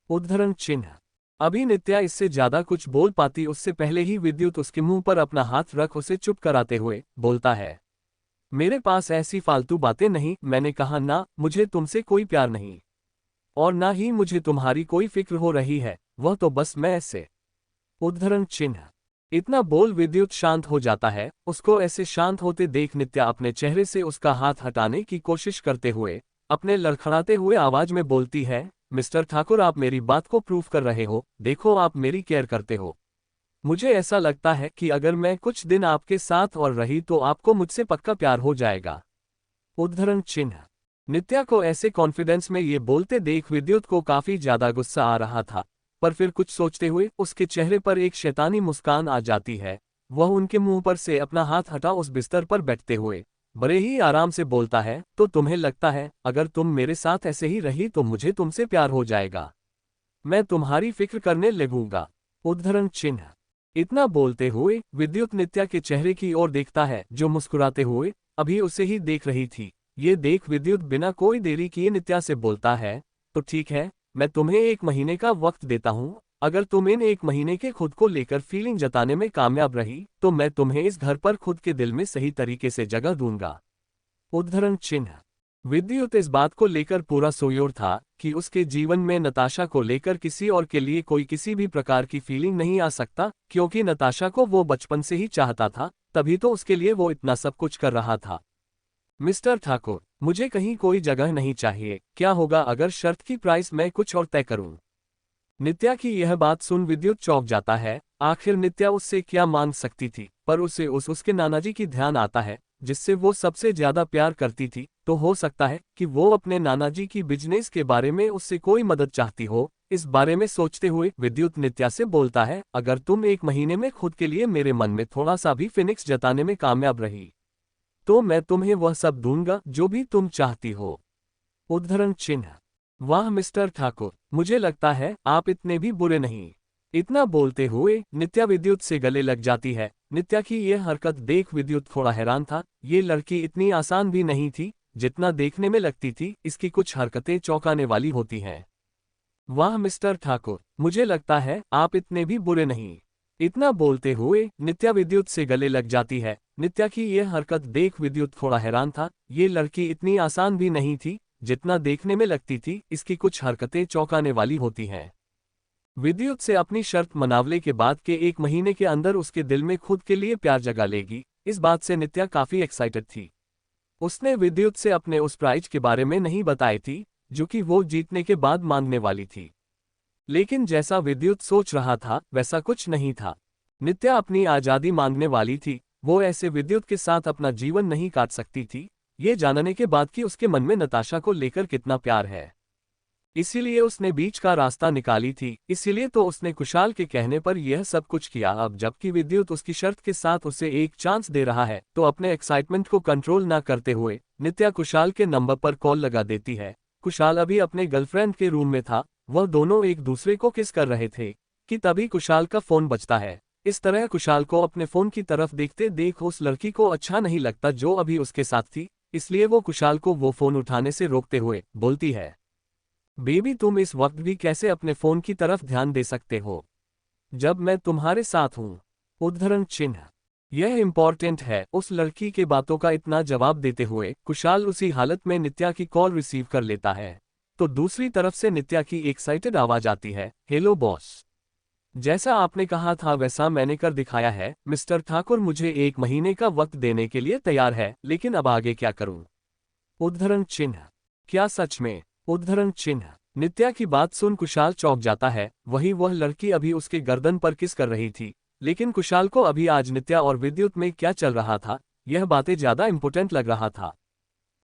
उद्धरण चिन्ह। अभी नित्या इससे ज्यादा कुछ बोल पाती उससे पहले ही विद्युत उसके मुंह पर अपना हाथ रख उसे चुप कराते हुए बोलता है, मेरे पास ऐसी फालतू बातें नहीं, मैंने कहा ना, मुझे तुमसे कोई प्यार नहीं और ना ही मुझे तुम्हारी कोई फिक्र हो रही है, वह तो बस मैं ऐसे। उद्धरण चिन्ह। इतना बोल विद्युत शांत हो जाता है। उसको ऐसे शांत होते देख नित्या अपने चेहरे से उसका हाथ हटाने की कोशिश करते हुए अपने लड़खड़ाते हुए आवाज में बोलती है, मिस्टर ठाकुर, आप मेरी बात को प्रूव कर रहे हो, देखो आप मेरी केयर करते हो। मुझे ऐसा लगता है कि अगर मैं कुछ दिन आपके साथ और रही तो आपको मुझसे पक्का प्यार हो जाएगा। उद्धरण चिन्ह। नित्या को ऐसे कॉन्फिडेंस में ये बोलते देख विद्युत को काफी ज्यादा गुस्सा आ रहा था, पर फिर कुछ सोचते हुए उसके चेहरे पर एक शैतानी मुस्कान आ जाती है। वह उनके मुंह पर से अपना हाथ हटा उस बिस्तर पर बैठते हुए बड़े ही आराम से बोलता है, तो तुम्हें लगता है अगर तुम मेरे साथ ऐसे ही रही तो मुझे तुमसे प्यार हो जाएगा, मैं तुम्हारी फिक्र करने लगूंगा। उद्धरण चिन्ह। इतना बोलते हुए विद्युत नित्या के चेहरे की ओर देखता है जो मुस्कुराते हुए अभी उसे ही देख रही थी। ये देख विद्युत बिना कोई देरी किए नित्या से बोलता है, तो ठीक है, मैं तुम्हें 1 महीने का वक्त देता हूँ, अगर तुम इन 1 महीने के खुद को लेकर फीलिंग जताने में कामयाब रही तो मैं तुम्हें इस घर पर खुद के दिल में सही तरीके से जगह दूंगा। उद्धरण चिन्ह। विद्युत इस बात को लेकर पूरा सोयोर था कि उसके जीवन में नताशा को लेकर किसी और के लिए कोई किसी भी प्रकार की फीलिंग नहीं आ सकता, क्योंकि नताशा को वो बचपन से ही चाहता था, तभी तो उसके लिए वो इतना सब कुछ कर रहा था। मिस्टर ठाकुर, मुझे कहीं कोई जगह नहीं चाहिए, क्या होगा अगर शर्त की प्राइस मैं कुछ और तय करूं। नित्या की यह बात सुन विद्युत चौंक जाता है। आखिर नित्या उससे क्या मांग सकती थी, पर उसे उसके नानाजी की ध्यान आता है जिससे वो सबसे ज्यादा प्यार करती थी, तो हो सकता है कि वो अपने नानाजी की बिजनेस के बारे में उससे कोई मदद चाहती हो। इस बारे में सोचते हुए विद्युत नित्या से बोलता है, अगर तुम 1 महीने में खुद के लिए मेरे मन में थोड़ा सा भी फिनिक्स जताने में कामयाब रही तो मैं तुम्हें वह सब दूंगा जो भी तुम चाहती हो। उद्धरण चिन्ह। वाह मिस्टर ठाकुर, मुझे लगता है आप इतने भी बुरे नहीं। इतना बोलते हुए नित्या विद्युत से गले लग जाती है। नित्या की यह हरकत देख विद्युत थोड़ा हैरान था। ये लड़की इतनी आसान भी नहीं थी जितना देखने में लगती थी। इसकी कुछ हरकतें चौंकाने वाली होती हैं। वाह मिस्टर ठाकुर, मुझे लगता है आप इतने भी बुरे नहीं। इतना बोलते हुए नित्या विद्युत से गले लग जाती है। नित्या की यह हरकत देख विद्युत थोड़ा हैरान था। ये लड़की इतनी आसान भी नहीं थी जितना देखने में लगती थी। इसकी कुछ हरकतें चौंकाने वाली होती हैं। विद्युत से अपनी शर्त मनावले के बाद के 1 महीने के अंदर उसके दिल में खुद के लिए प्यार जगा लेगी, इस बात से नित्या काफी एक्साइटेड थी। उसने विद्युत से अपने उस प्राइज के बारे में नहीं बताई थी जो कि वो जीतने के बाद मांगने वाली थी। लेकिन जैसा विद्युत सोच रहा था वैसा कुछ नहीं था। नित्या अपनी आजादी मांगने वाली थी। वो ऐसे विद्युत के साथ अपना जीवन नहीं काट सकती थी, ये जानने के बाद कि उसके मन में नताशा को लेकर कितना प्यार है। इसीलिए उसने बीच का रास्ता निकाली थी। इसीलिए तो उसने कुशाल के कहने पर यह सब कुछ किया। अब जबकि विद्युत उसकी शर्त के साथ उसे एक चांस दे रहा है तो अपने एक्साइटमेंट को कंट्रोल ना करते हुए नित्या कुशाल के नंबर पर कॉल लगा देती है। कुशाल अभी अपने गर्लफ्रेंड के रूम में था। वह दोनों एक दूसरे को किस कर रहे थे कि तभी कुशाल का फोन बजता है। इस तरह कुशाल को अपने फोन की तरफ देखते देख उस लड़की को अच्छा नहीं लगता जो अभी उसके साथ थी। इसलिए वो कुशाल को वो फोन उठाने से रोकते हुए बोलती है, बेबी तुम इस वक्त भी कैसे अपने फोन की तरफ ध्यान दे सकते हो जब मैं तुम्हारे साथ हूं। उद्धरण चिन्ह। यह इंपॉर्टेंट है। उस लड़की के बातों का इतना जवाब देते हुए कुशाल उसी हालत में नित्या की कॉल रिसीव कर लेता है। तो दूसरी तरफ से नित्या की एक्साइटेड आवाज आती है, हेलो बॉस। जैसा आपने कहा था वैसा मैंने कर दिखाया है। मिस्टर ठाकुर मुझे 1 महीने का वक्त देने के लिए तैयार है, लेकिन अब आगे क्या करूं। उद्धरण चिन्ह। क्या सच में। उद्धरण चिन्ह। नित्या की बात सुन कुशाल चौंक जाता है। वही वह लड़की अभी उसके गर्दन पर किस कर रही थी। लेकिन कुशाल को अभी आज नित्या और विद्युत में क्या चल रहा था यह बातें ज्यादा इंपॉर्टेंट लग रहा था।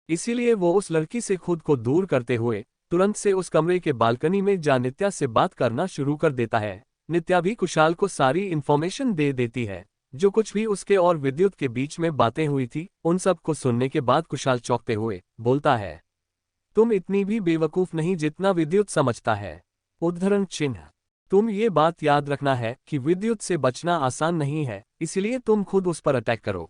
इसीलिए वो उस लड़की से खुद को दूर करते हुए तुरंत से उस कमरे के बालकनी में जा नित्या से बात करना शुरू कर देता है। नित्या भी कुशाल को सारी इन्फॉर्मेशन दे देती है। जो कुछ भी उसके और विद्युत के बीच में बातें हुई थी उन सब को सुनने के बाद कुशाल चौंकते हुए बोलता है, तुम इतनी भी बेवकूफ नहीं जितना विद्युत समझता है। उद्धरण चिन्ह। तुम ये बात याद रखना है कि विद्युत से बचना आसान नहीं है, इसलिए तुम खुद उस पर अटैक करो।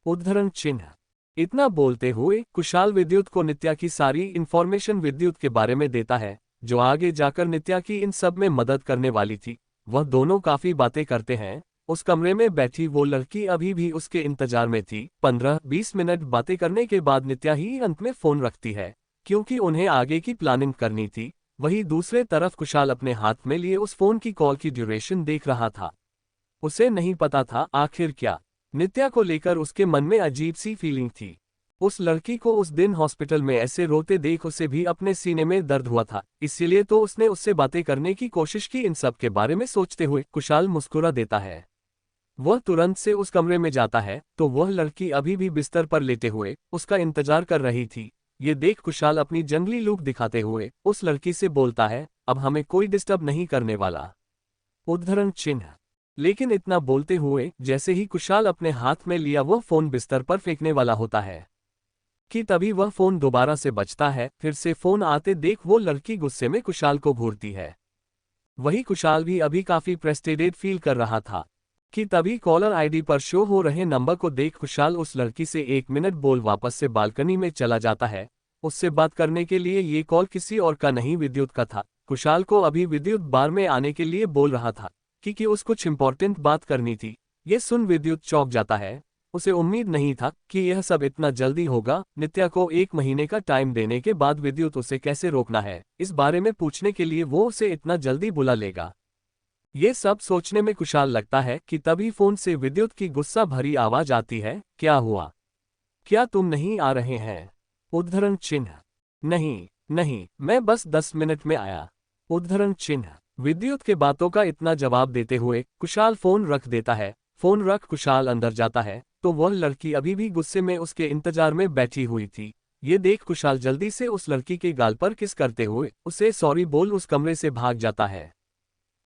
उद्धरण चिन्ह। इतना बोलते हुए कुशाल विद्युत को नित्या की सारी इंफॉर्मेशन विद्युत के बारे में देता है, जो आगे जाकर नित्या की इन सब में मदद करने वाली थी। वह दोनों काफी बातें करते हैं। उस कमरे में बैठी वो लड़की अभी भी उसके इंतजार में थी। 15-20 मिनट बातें करने के बाद नित्या ही अंत में फोन रखती है, क्योंकि उन्हें आगे की प्लानिंग करनी थी। वहीं दूसरे तरफ कुशाल अपने हाथ में लिए उस फोन की कॉल की ड्यूरेशन देख रहा था। उसे नहीं पता था आखिर क्या नित्या को लेकर उसके मन में अजीब सी फीलिंग थी। उस लड़की को उस दिन हॉस्पिटल में ऐसे रोते देख उसे भी अपने सीने में दर्द हुआ था। इसीलिए तो उसने उससे बातें करने की कोशिश की। इन सब के बारे में सोचते हुए कुशाल मुस्कुरा देता है। वह तुरंत से उस कमरे में जाता है तो वह लड़की अभी भी बिस्तर पर लेटे हुए उसका इंतजार कर रही थी। ये देख कुशाल अपनी जंगली लुक दिखाते हुए उस लड़की से बोलता है, अब हमें कोई डिस्टर्ब नहीं करने वाला। उद्धरण चिन्ह। लेकिन इतना बोलते हुए जैसे ही कुशाल अपने हाथ में लिया वह फोन बिस्तर पर फेंकने वाला होता है कि तभी वह फोन दोबारा से बजता है। फिर से फोन आते देख वो लड़की गुस्से में कुशाल को घूरती है। वही कुशाल भी अभी काफी फ्रस्ट्रेटेड फील कर रहा था कि तभी कॉलर आईडी पर शो हो रहे नंबर को देख कुशाल उस लड़की से 1 मिनट बोल वापस से बालकनी में चला जाता है। उससे बात करने के लिए ये कॉल किसी और का नहीं विद्युत का था। कुशाल को अभी विद्युत बार में आने के लिए बोल रहा था कि उस कुछ इंपॉर्टेंट बात करनी थी। ये सुन विद्युत चौंक जाता है। उसे उम्मीद नहीं था कि यह सब इतना जल्दी होगा। नित्या को 1 महीने का टाइम देने के बाद विद्युत उसे कैसे रोकना है इस बारे में पूछने के लिए वो उसे इतना जल्दी बुला लेगा। ये सब सोचने में कुशाल लगता है कि तभी फोन से विद्युत की गुस्सा भरी आवाज आती है, क्या हुआ, क्या तुम नहीं आ रहे हैं। उद्धरण चिन्ह। नहीं नहीं, मैं बस 10 मिनट में आया। उद्धरण चिन्ह। विद्युत के बातों का इतना जवाब देते हुए कुशाल फोन रख देता है। फोन रख कुशाल अंदर जाता है तो वह लड़की अभी भी गुस्से में उसके इंतजार में बैठी हुई थी। ये देख कुशाल जल्दी से उस लड़की के गाल पर किस करते हुए उसे सॉरी बोल उस कमरे से भाग जाता है।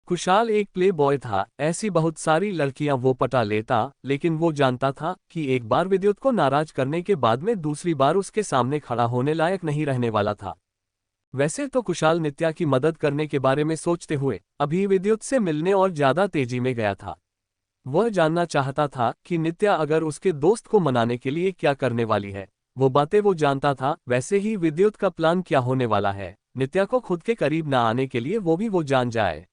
कुशाल एक प्ले बॉय था, ऐसी बहुत सारी लड़कियां वो पटा लेता, लेकिन वो जानता था कि एक बार विद्युत को नाराज करने के बाद में दूसरी बार उसके सामने खड़ा होने लायक नहीं रहने वाला था। वैसे तो कुशाल नित्या की मदद करने के बारे में सोचते हुए अभी विद्युत से मिलने और ज्यादा तेजी में गया था। वह जानना चाहता था कि नित्या अगर उसके दोस्त को मनाने के लिए क्या करने वाली है। वो बातें वो जानता था, वैसे ही विद्युत का प्लान क्या होने वाला है। नित्या को खुद के करीब न आने के लिए वो जान जाए।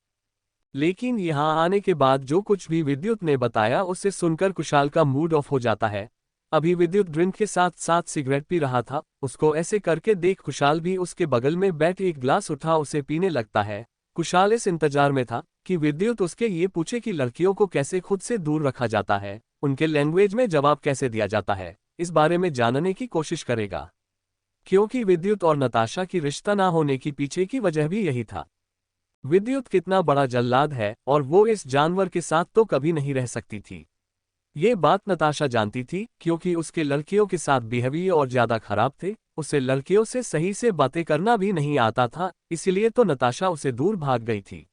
लेकिन यहाँ आने के बाद जो कुछ भी विद्युत ने बताया उसे सुनकर कुशाल का मूड ऑफ हो जाता है। अभी विद्युत ड्रिंक के साथ साथ सिगरेट पी रहा था। उसको ऐसे करके देख कुशाल भी उसके बगल में बैठ एक ग्लास उठा उसे पीने लगता है। कुशाल इस इंतजार में था कि विद्युत उसके ये पूछे कि लड़कियों को कैसे खुद से दूर रखा जाता है, उनके लैंग्वेज में जवाब कैसे दिया जाता है, इस बारे में जानने की कोशिश करेगा। क्योंकि विद्युत और नताशा की रिश्ता ना होने की पीछे की वजह भी यही था। विद्युत कितना बड़ा जल्लाद है और वो इस जानवर के साथ तो कभी नहीं रह सकती थी। ये बात नताशा जानती थी क्योंकि उसके लड़कियों के साथ बिहेवियर और ज्यादा खराब थे। उसे लड़कियों से सही से बातें करना भी नहीं आता था, इसलिए तो नताशा उसे दूर भाग गई थी।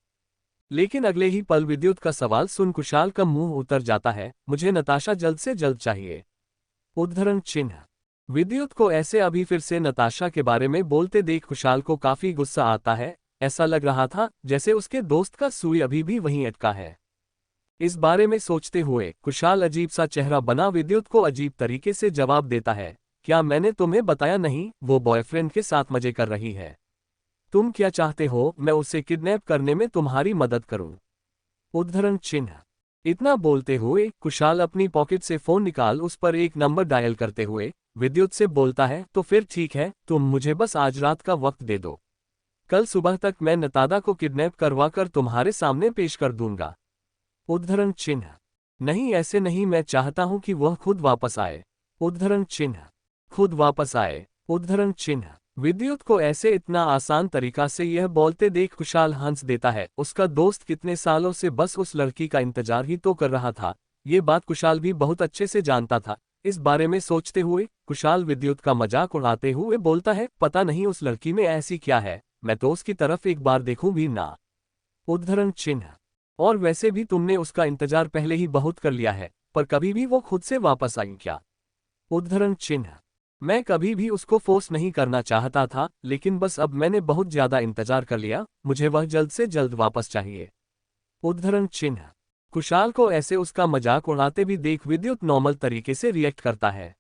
लेकिन अगले ही पल विद्युत का सवाल सुन कुशाल का मुंह उतर जाता है, मुझे नताशा जल्द से जल्द चाहिए। उद्धरण चिन्ह। विद्युत को ऐसे अभी फिर से नताशा के बारे में बोलते देख कुशाल को काफी गुस्सा आता है। ऐसा लग रहा था जैसे उसके दोस्त का सुई अभी भी वहीं अटका है। इस बारे में सोचते हुए कुशाल अजीब सा चेहरा बना विद्युत को अजीब तरीके से जवाब देता है, क्या मैंने तुम्हें बताया नहीं वो बॉयफ्रेंड के साथ मजे कर रही है? तुम क्या चाहते हो मैं उसे किडनैप करने में तुम्हारी मदद करूं? उद्धरण चिन्ह। इतना बोलते हुए कुशाल अपनी पॉकेट से फोन निकाल उस पर एक नंबर डायल करते हुए विद्युत से बोलता है, तो फिर ठीक है, तुम मुझे बस आज रात का वक्त दे दो। कल सुबह तक मैं नतादा को किडनैप करवा कर तुम्हारे सामने पेश कर दूंगा। उद्धरण चिन्ह। नहीं ऐसे नहीं, मैं चाहता हूं कि वह खुद वापस आए। उद्धरण चिन्ह। खुद वापस आए। उद्धरण चिन्ह। विद्युत को ऐसे इतना आसान तरीका से यह बोलते देख कुशाल हंस देता है। उसका दोस्त कितने सालों से बस उस लड़की का इंतजार ही तो कर रहा था। ये बात कुशाल भी बहुत अच्छे से जानता था। इस बारे में सोचते हुए कुशाल विद्युत का मजाक उड़ाते हुए बोलता है, पता नहीं उस लड़की में ऐसी क्या है, मैं तो उसकी तरफ एक बार देखूं भी ना। उद्धरण चिन्ह। और वैसे भी तुमने उसका इंतजार पहले ही बहुत कर लिया है, पर कभी भी वो खुद से वापस आई क्या? उद्धरण चिन्ह। मैं कभी भी उसको फोर्स नहीं करना चाहता था, लेकिन बस अब मैंने बहुत ज्यादा इंतजार कर लिया, मुझे वह जल्द से जल्द वापस चाहिए। उद्धरण चिन्ह। कुशाल को ऐसे उसका मजाक उड़ाते भी देख विद्युत नॉर्मल तरीके से रिएक्ट करता है।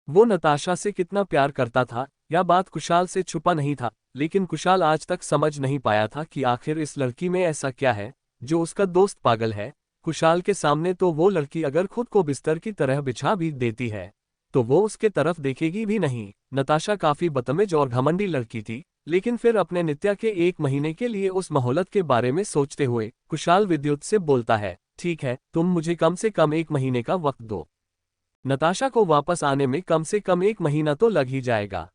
वो नताशा से कितना प्यार करता था, यह बात कुशाल से छुपा नहीं था, लेकिन कुशाल आज तक समझ नहीं पाया था कि आखिर इस लड़की में ऐसा क्या है जो उसका दोस्त पागल है। कुशाल के सामने तो वो लड़की अगर खुद को बिस्तर की तरह बिछा भी देती है तो वो उसके तरफ देखेगी भी नहीं। नताशा काफी बदतमीज और घमंडी लड़की थी, लेकिन फिर अपने नित्या के 1 महीने के लिए उस मोहलत के बारे में सोचते हुए कुशाल विद्युत से बोलता है, ठीक है, तुम मुझे कम से कम 1 महीने का वक्त दो। नताशा को वापस आने में कम से कम 1 महीना तो लग ही जाएगा,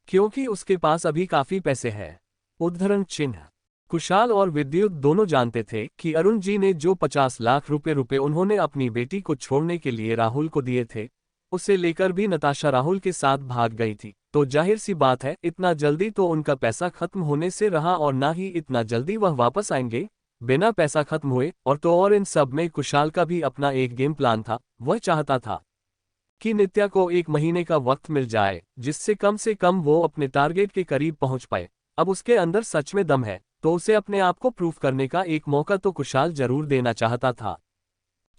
क्योंकि उसके पास अभी काफी पैसे हैं। उद्धरण चिन्ह। कुशाल और विद्युत दोनों जानते थे कि अरुण जी ने जो 50 लाख रुपए उन्होंने अपनी बेटी को छोड़ने के लिए राहुल को दिए थे, उसे लेकर भी नताशा राहुल के साथ भाग गई थी। तो जाहिर सी बात है इतना जल्दी तो उनका पैसा खत्म होने से रहा और ना ही इतना जल्दी वह वापस आएंगे बिना पैसा खत्म हुए। और तो और इन सब में कुशाल का भी अपना एक गेम प्लान था। वह चाहता था कि नित्या को 1 महीने का वक्त मिल जाए, जिससे कम वो अपने टारगेट के करीब पहुंच पाए। अब उसके अंदर सच में दम है तो उसे अपने आप को प्रूफ करने का एक मौका तो कुशाल जरूर देना चाहता था।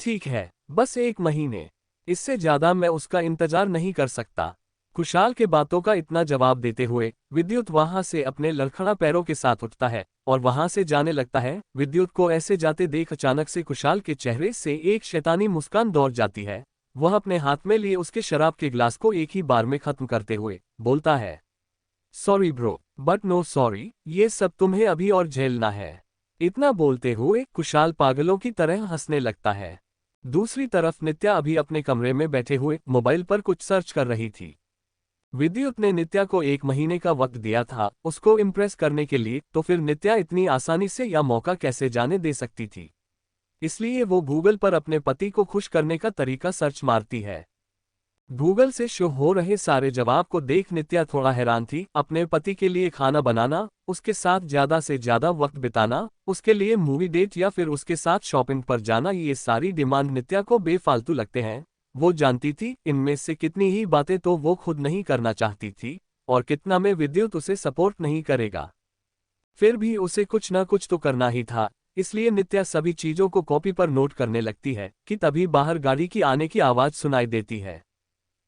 ठीक है, बस 1 महीने, इससे ज्यादा मैं उसका इंतजार नहीं कर सकता। कुशाल के बातों का इतना जवाब देते हुए विद्युत वहां से अपने लड़खड़ा पैरों के साथ उठता है और वहां से जाने लगता है। विद्युत को ऐसे जाते देख अचानक से कुशाल के चेहरे से एक शैतानी मुस्कान दौड़ जाती है। वह अपने हाथ में लिए उसके शराब के ग्लास को एक ही बार में खत्म करते हुए बोलता है, sorry bro, but no sorry, ये सब तुम्हें अभी और झेलना है। इतना बोलते हुए कुशाल पागलों की तरह हंसने लगता है। दूसरी तरफ नित्या अभी अपने कमरे में बैठे हुए मोबाइल पर कुछ सर्च कर रही थी। विद्युत ने नित्या को 1 महीने का वक्त दिया था उसको इम्प्रेस करने के लिए, तो फिर नित्या इतनी आसानी से यह मौका कैसे जाने दे सकती थी। इसलिए वो गूगल पर अपने पति को खुश करने का तरीका सर्च मारती है। गूगल से शो हो रहे सारे जवाब को देख नित्या थोड़ा हैरान थी। अपने पति के लिए खाना बनाना, उसके साथ ज्यादा से ज्यादा वक्त बिताना, उसके लिए मूवी डेट या फिर उसके साथ शॉपिंग पर जाना, ये सारी डिमांड नित्या को बेफालतू लगते हैं। वो जानती थी इनमें से कितनी ही बातें तो वो खुद नहीं करना चाहती थी, और कितना में विद्युत उसे सपोर्ट नहीं करेगा। फिर भी उसे कुछ ना कुछ तो करना ही था, इसलिए नित्या सभी चीजों को कॉपी पर नोट करने लगती है कि तभी बाहर गाड़ी की आने की आवाज सुनाई देती है।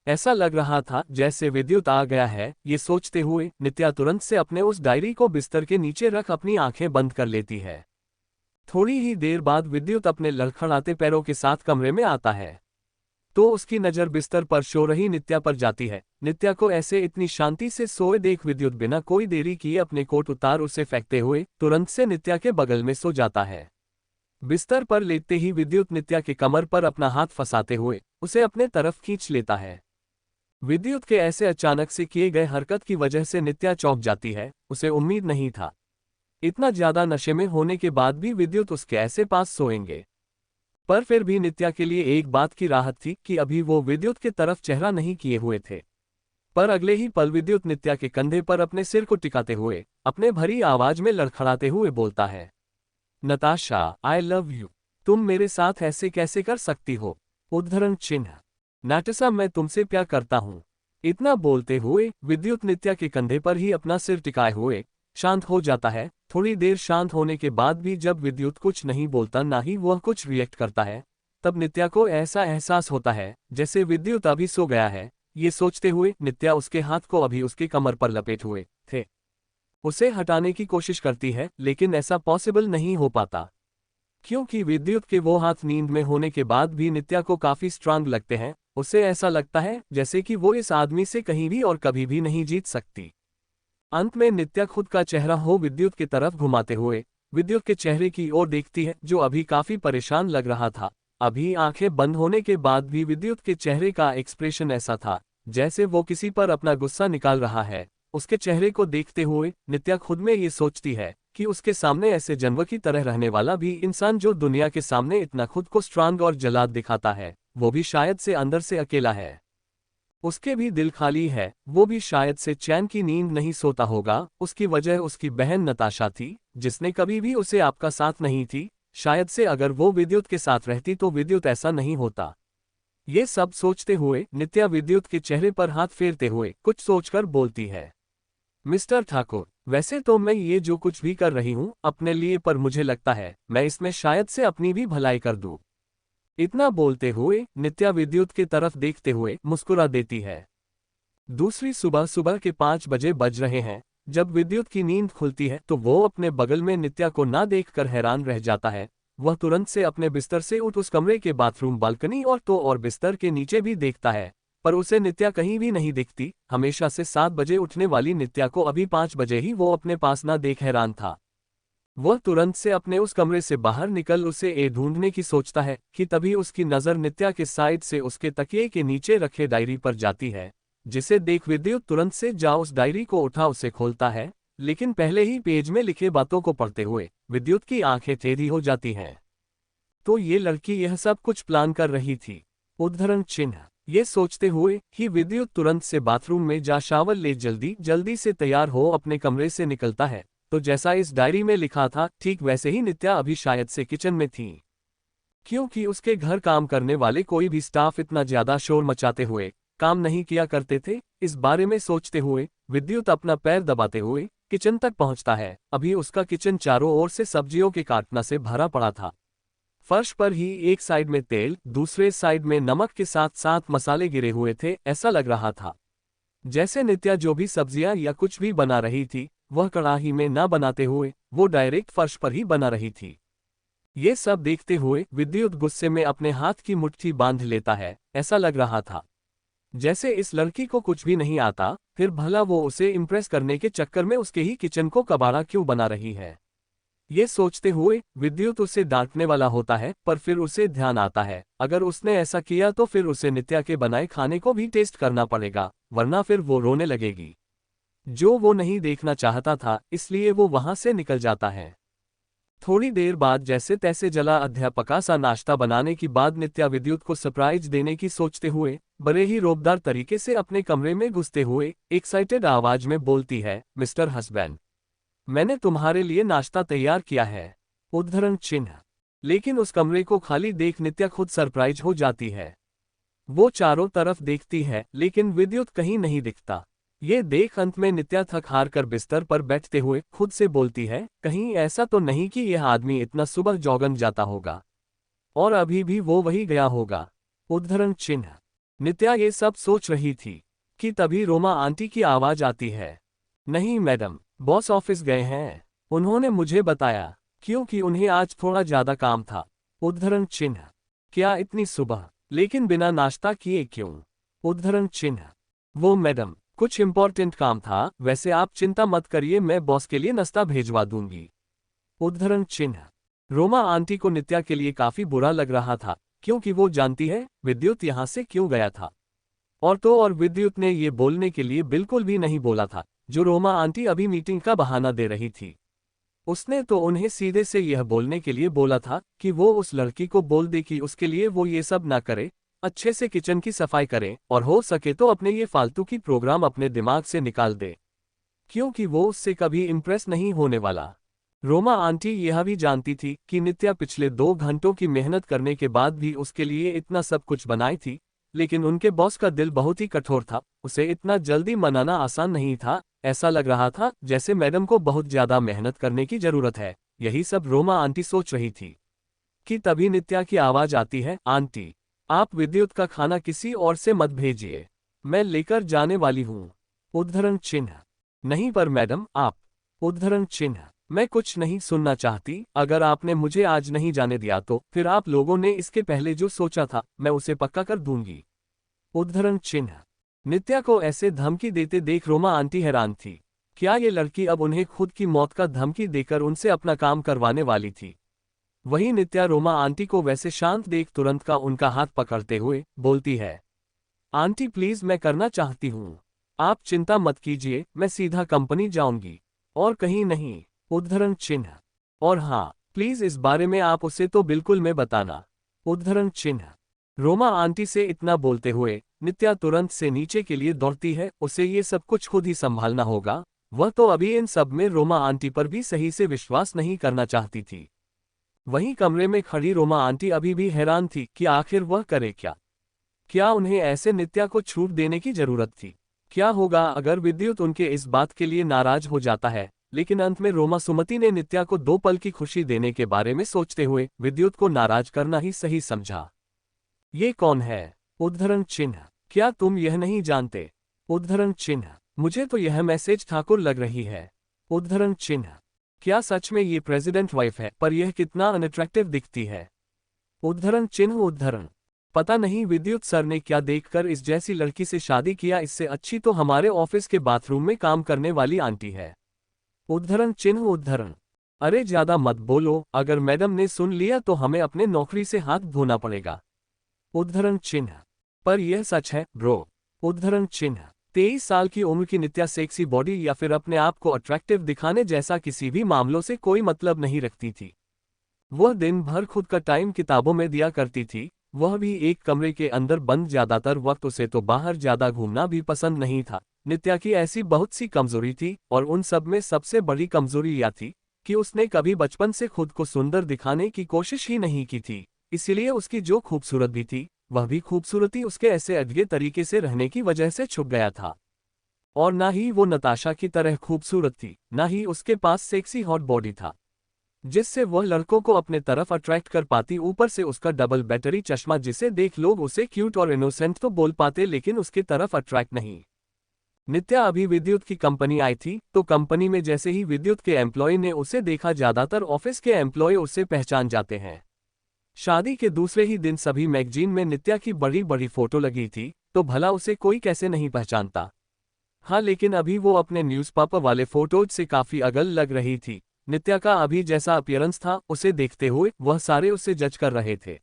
ऐसा लग रहा था जैसे विद्युत आ गया है। ये सोचते हुए नित्या तुरंत से अपने उस डायरी को बिस्तर के नीचे रख अपनी आंखें बंद कर लेती है। थोड़ी ही देर बाद विद्युत अपने लड़खड़ाते पैरों के साथ कमरे में आता है, तो उसकी नजर बिस्तर पर सो रही नित्या पर जाती है। नित्या को ऐसे इतनी शांति से सोए देख विद्युत बिना कोई देरी किए अपने कोट उतार उसे फेंकते हुए तुरंत से नित्या के बगल में सो जाता है। बिस्तर पर लेटते ही विद्युत नित्या के कमर पर अपना हाथ फंसाते हुए उसे अपने तरफ खींच लेता है। विद्युत के ऐसे अचानक से किए गए हरकत की वजह से नित्या चौंक जाती है। उसे उम्मीद नहीं था इतना ज्यादा नशे में होने के बाद भी विद्युत उसके ऐसे पास सोएंगे। पर फिर भी नित्या के लिए एक बात की राहत थी कि अभी वो विद्युत के तरफ चेहरा नहीं किए हुए थे। पर अगले ही पल विद्युत नित्या के कंधे पर अपने सिर को टिकाते हुए अपने भरी आवाज में लड़खड़ाते हुए बोलता है, नताशा, आई लव यू। तुम मेरे साथ ऐसे कैसे कर सकती हो? उद्धरण चिन्ह। नाटसा, मैं तुमसे प्यार करता हूं। इतना बोलते हुए विद्युत नित्या के कंधे पर ही अपना सिर टिकाए हुए शांत हो जाता है। थोड़ी देर शांत होने के बाद भी जब विद्युत कुछ नहीं बोलता ना ही वह कुछ रिएक्ट करता है, तब नित्या को ऐसा एहसास होता है जैसे विद्युत अभी सो गया है। ये सोचते हुए नित्या उसके हाथ को अभी उसके कमर पर लपेट हुए थे उसे हटाने की कोशिश करती है, लेकिन ऐसा पॉसिबल नहीं हो पाता, क्योंकि विद्युत के वो हाथ नींद में होने के बाद भी नित्या को काफी स्ट्रांग लगते हैं। उसे ऐसा लगता है जैसे कि वो इस आदमी से कहीं भी और कभी भी नहीं जीत सकती। अंत में नित्या खुद का चेहरा हो विद्युत की तरफ घुमाते हुए विद्युत के चेहरे की ओर देखती है, जो अभी काफी परेशान लग रहा था। अभी आंखें बंद होने के बाद भी विद्युत के चेहरे का एक्सप्रेशन ऐसा था जैसे वो किसी पर अपना गुस्सा निकाल रहा है। उसके चेहरे को देखते हुए नित्या खुद में ये सोचती है कि उसके सामने ऐसे जानवर की तरह रहने वाला भी इंसान जो दुनिया के सामने इतना खुद को स्ट्रांग और जलाद दिखाता है, वो भी शायद से अंदर से अकेला है। उसके भी दिल खाली है, वो भी शायद से चैन की नींद नहीं सोता होगा। उसकी वजह उसकी बहन नताशा थी, जिसने कभी भी उसे आपका साथ नहीं थी। शायद से अगर वो विद्युत के साथ रहती तो विद्युत ऐसा नहीं होता। ये सब सोचते हुए नित्या विद्युत के चेहरे पर हाथ फेरते हुए कुछ सोचकर बोलती है, मिस्टर ठाकुर, वैसे तो मैं ये जो कुछ भी कर रही हूँ अपने लिए, पर मुझे लगता है मैं इसमें शायद से अपनी भी भलाई कर दूँ। इतना बोलते हुए नित्या विद्युत की तरफ देखते हुए मुस्कुरा देती है। दूसरी सुबह सुबह के 5 बजे बज रहे हैं। जब विद्युत की नींद खुलती है तो वो अपने बगल में नित्या को ना देखकर हैरान रह जाता है। वह तुरंत से अपने बिस्तर से उठ उस कमरे के बाथरूम, बालकनी और बिस्तर के नीचे भी देखता है, पर उसे नित्या कहीं भी नहीं दिखती। हमेशा से 7 बजे उठने वाली नित्या को अभी 5 बजे ही वो अपने पास ना देख हैरान था। वह तुरंत से अपने उस कमरे से बाहर निकल उसे ढूंढने की सोचता है कि तभी उसकी नज़र नित्या के साइड से उसके तकिए के नीचे रखे डायरी पर जाती है, जिसे देख विद्युत तुरंत से जा उस डायरी को उठा उसे खोलता है। लेकिन पहले ही पेज में लिखे बातों को पढ़ते हुए विद्युत की आंखें टेढ़ी हो जाती हैं। तो ये लड़की यह सब कुछ प्लान कर रही थी। उद्धरण चिन्ह। ये सोचते हुए ही विद्युत तुरंत से बाथरूम में जा शावर ले जल्दी जल्दी से तैयार हो अपने कमरे से निकलता है। तो जैसा इस डायरी में लिखा था ठीक वैसे ही नित्या अभी शायद से किचन में थी, क्योंकि उसके घर काम करने वाले कोई भी स्टाफ इतना ज्यादा शोर मचाते हुए काम नहीं किया करते थे। इस बारे में सोचते हुए विद्युत अपना पैर दबाते हुए किचन तक पहुंचता है। अभी उसका किचन चारों ओर से सब्जियों के काटना से भरा पड़ा था। फर्श पर ही एक साइड में तेल, दूसरे साइड में नमक के साथ साथ मसाले गिरे हुए थे। ऐसा लग रहा था जैसे नित्या जो भी सब्जियां या कुछ भी बना रही थी वह कड़ाही में ना बनाते हुए वो डायरेक्ट फर्श पर ही बना रही थी। ये सब देखते हुए विद्युत गुस्से में अपने हाथ की मुट्ठी बांध लेता है। ऐसा लग रहा था जैसे इस लड़की को कुछ भी नहीं आता, फिर भला वो उसे इम्प्रेस करने के चक्कर में उसके ही किचन को कबाड़ा क्यों बना रही है। ये सोचते हुए विद्युत उसे डांटने वाला होता है, पर फिर उसे ध्यान आता है अगर उसने ऐसा किया तो फिर उसे नित्या के बनाए खाने को भी टेस्ट करना पड़ेगा, वरना फिर वो रोने लगेगी, जो वो नहीं देखना चाहता था। इसलिए वो वहां से निकल जाता है। थोड़ी देर बाद जैसे तैसे जला अध्यापका सा नाश्ता बनाने की बाद नित्या विद्युत को सरप्राइज देने की सोचते हुए बड़े ही रोबदार तरीके से अपने कमरे में घुसते हुए एक्साइटेड आवाज में बोलती है, मिस्टर हस्बैंड, मैंने तुम्हारे लिए नाश्ता तैयार किया है। उद्धरण चिन्ह। लेकिन उस कमरे को खाली देख नित्या खुद सरप्राइज हो जाती है। वो चारों तरफ देखती है लेकिन विद्युत कहीं नहीं दिखता। ये देख अंत में नित्या थक हार कर बिस्तर पर बैठते हुए खुद से बोलती है, कहीं ऐसा तो नहीं कि यह आदमी इतना सुबह जॉगन जाता होगा और अभी भी वो वही गया होगा। उद्धरण चिन्ह। नित्या ये सब सोच रही थी कि तभी रोमा आंटी की आवाज आती है। नहीं मैडम, बॉस ऑफिस गए हैं, उन्होंने मुझे बताया, क्योंकि उन्हें आज थोड़ा ज्यादा काम था। उद्धरण चिन्ह। क्या इतनी सुबह, लेकिन बिना नाश्ता किए क्यों? उद्धरण चिन्ह। वो मैडम, कुछ इम्पोर्टेंट काम था, वैसे आप चिंता मत करिए, मैं बॉस के लिए नाश्ता भेजवा दूंगी। उद्धरण चिन्ह। रोमा आंटी को नित्या के लिए काफी बुरा लग रहा था, क्योंकि वो जानती है विद्युत यहाँ से क्यों गया था। और विद्युत ने ये बोलने के लिए बिल्कुल भी नहीं बोला था, जो रोमा आंटी अभी मीटिंग का बहाना दे रही थी। उसने तो उन्हें सीधे से यह बोलने के लिए बोला था कि वो उस लड़की को बोल दे कि उसके लिए वो ये सब ना करे, अच्छे से किचन की सफाई करे और हो सके तो अपने ये फालतू की प्रोग्राम अपने दिमाग से निकाल दे, क्योंकि वो उससे कभी इम्प्रेस नहीं होने वाला। रोमा आंटी यह भी जानती थी कि नित्या पिछले 2 घंटों की मेहनत करने के बाद भी उसके लिए इतना सब कुछ बनाई थी, लेकिन उनके बॉस का दिल बहुत ही कठोर था, उसे इतना जल्दी मनाना आसान नहीं था। ऐसा लग रहा था जैसे मैडम को बहुत ज्यादा मेहनत करने की जरूरत है। यही सब रोमा आंटी सोच रही थी कि तभी नित्या की आवाज आती है, आंटी, आप विद्युत का खाना किसी और से मत भेजिए, मैं लेकर जाने वाली हूँ। उद्धरण चिन्ह। नहीं पर मैडम आप। उद्धरण चिन्ह। मैं कुछ नहीं सुनना चाहती, अगर आपने मुझे आज नहीं जाने दिया तो फिर आप लोगों ने इसके पहले जो सोचा था मैं उसे पक्का कर दूंगी। उद्धरण चिन्ह। नित्या को ऐसे धमकी देते देख रोमा आंटी हैरान थी। क्या ये लड़की अब उन्हें खुद की मौत का धमकी देकर उनसे अपना काम करवाने वाली थी? वहीं नित्या रोमा आंटी को वैसे शांत देख तुरंत का उनका हाथ पकड़ते हुए बोलती है, आंटी प्लीज मैं करना चाहती हूँ, आप चिंता मत कीजिए, मैं सीधा कंपनी जाऊंगी और कहीं नहीं। उद्धरण चिन्ह। और हाँ, प्लीज इस बारे में आप उसे तो बिल्कुल मैं बताना। उद्धरण चिन्ह। रोमा आंटी से इतना बोलते हुए नित्या तुरंत से नीचे के लिए दौड़ती है, उसे ये सब कुछ खुद ही संभालना होगा। वह तो अभी इन सब में रोमा आंटी पर भी सही से विश्वास नहीं करना चाहती थी। वहीं कमरे में खड़ी रोमा आंटी अभी भी हैरान थी कि आखिर वह करे क्या। क्या उन्हें ऐसे नित्या को छूट देने की जरूरत थी? क्या होगा अगर विद्युत उनके इस बात के लिए नाराज हो जाता है? लेकिन अंत में रोमा सुमति ने नित्या को 2 पल की खुशी देने के बारे में सोचते हुए विद्युत को नाराज करना ही सही समझा। ये कौन है? उद्धरण चिन्ह। क्या तुम यह नहीं जानते? उद्धरण चिन्ह। मुझे तो यह मैसेज ठाकुर लग रही है। उद्धरण चिन्ह। क्या सच में ये प्रेसिडेंट वाइफ है? पर यह कितना अनअट्रैक्टिव दिखती है। उद्धरण चिन्ह। उद्धरण। पता नहीं विद्युत सर ने क्या देखकर इस जैसी लड़की से शादी किया, इससे अच्छी तो हमारे ऑफिस के बाथरूम में काम करने वाली आंटी है। उद्धरण चिन्ह। उद्धरण। अरे ज्यादा मत बोलो, अगर मैडम ने सुन लिया तो हमें अपने नौकरी से हाथ धोना पड़ेगा। उद्धरण चिन्ह। पर यह सच है ब्रो। उद्धरण चिन्ह। 23 साल की उम्र की नित्या सेक्सी बॉडी या फिर अपने आप को अट्रैक्टिव दिखाने जैसा किसी भी मामलों से कोई मतलब नहीं रखती थी। वह दिन भर खुद का टाइम किताबों में दिया करती थी, वह भी एक कमरे के अंदर बंद। ज्यादातर वक्त उसे तो बाहर ज्यादा घूमना भी पसंद नहीं था। नित्या की ऐसी बहुत सी कमजोरी थी और उन सब में सबसे बड़ी कमजोरी यह थी कि उसने कभी बचपन से खुद को सुंदर दिखाने की कोशिश ही नहीं की थी। इसीलिए उसकी जो खूबसूरत भी थी, वह भी खूबसूरती उसके ऐसे अधगे तरीके से रहने की वजह से छुप गया था। और ना ही वो नताशा की तरह खूबसूरत थी, ना ही उसके पास सेक्सी हॉट बॉडी था जिससे वह लड़कों को अपने तरफ अट्रैक्ट कर पाती। ऊपर से उसका डबल बैटरी चश्मा, जिसे देख लोग उसे क्यूट और इनोसेंट तो बोल पाते लेकिन उसके तरफ अट्रैक्ट नहीं। नित्या अभी विद्युत की कंपनी आई थी, तो कंपनी में जैसे ही विद्युत के एम्प्लॉय ने उसे देखा, ज्यादातर ऑफिस के एम्प्लॉय उसे पहचान जाते हैं। शादी के दूसरे ही दिन सभी मैगजीन में नित्या की बड़ी बड़ी फोटो लगी थी, तो भला उसे कोई कैसे नहीं पहचानता। हाँ, लेकिन अभी वो अपने न्यूज़पेपर वाले फोटोज से काफी अलग लग रही थी। नित्या का अभी जैसा अपीयरेंस था, उसे देखते हुए वह सारे उसे जज कर रहे थे,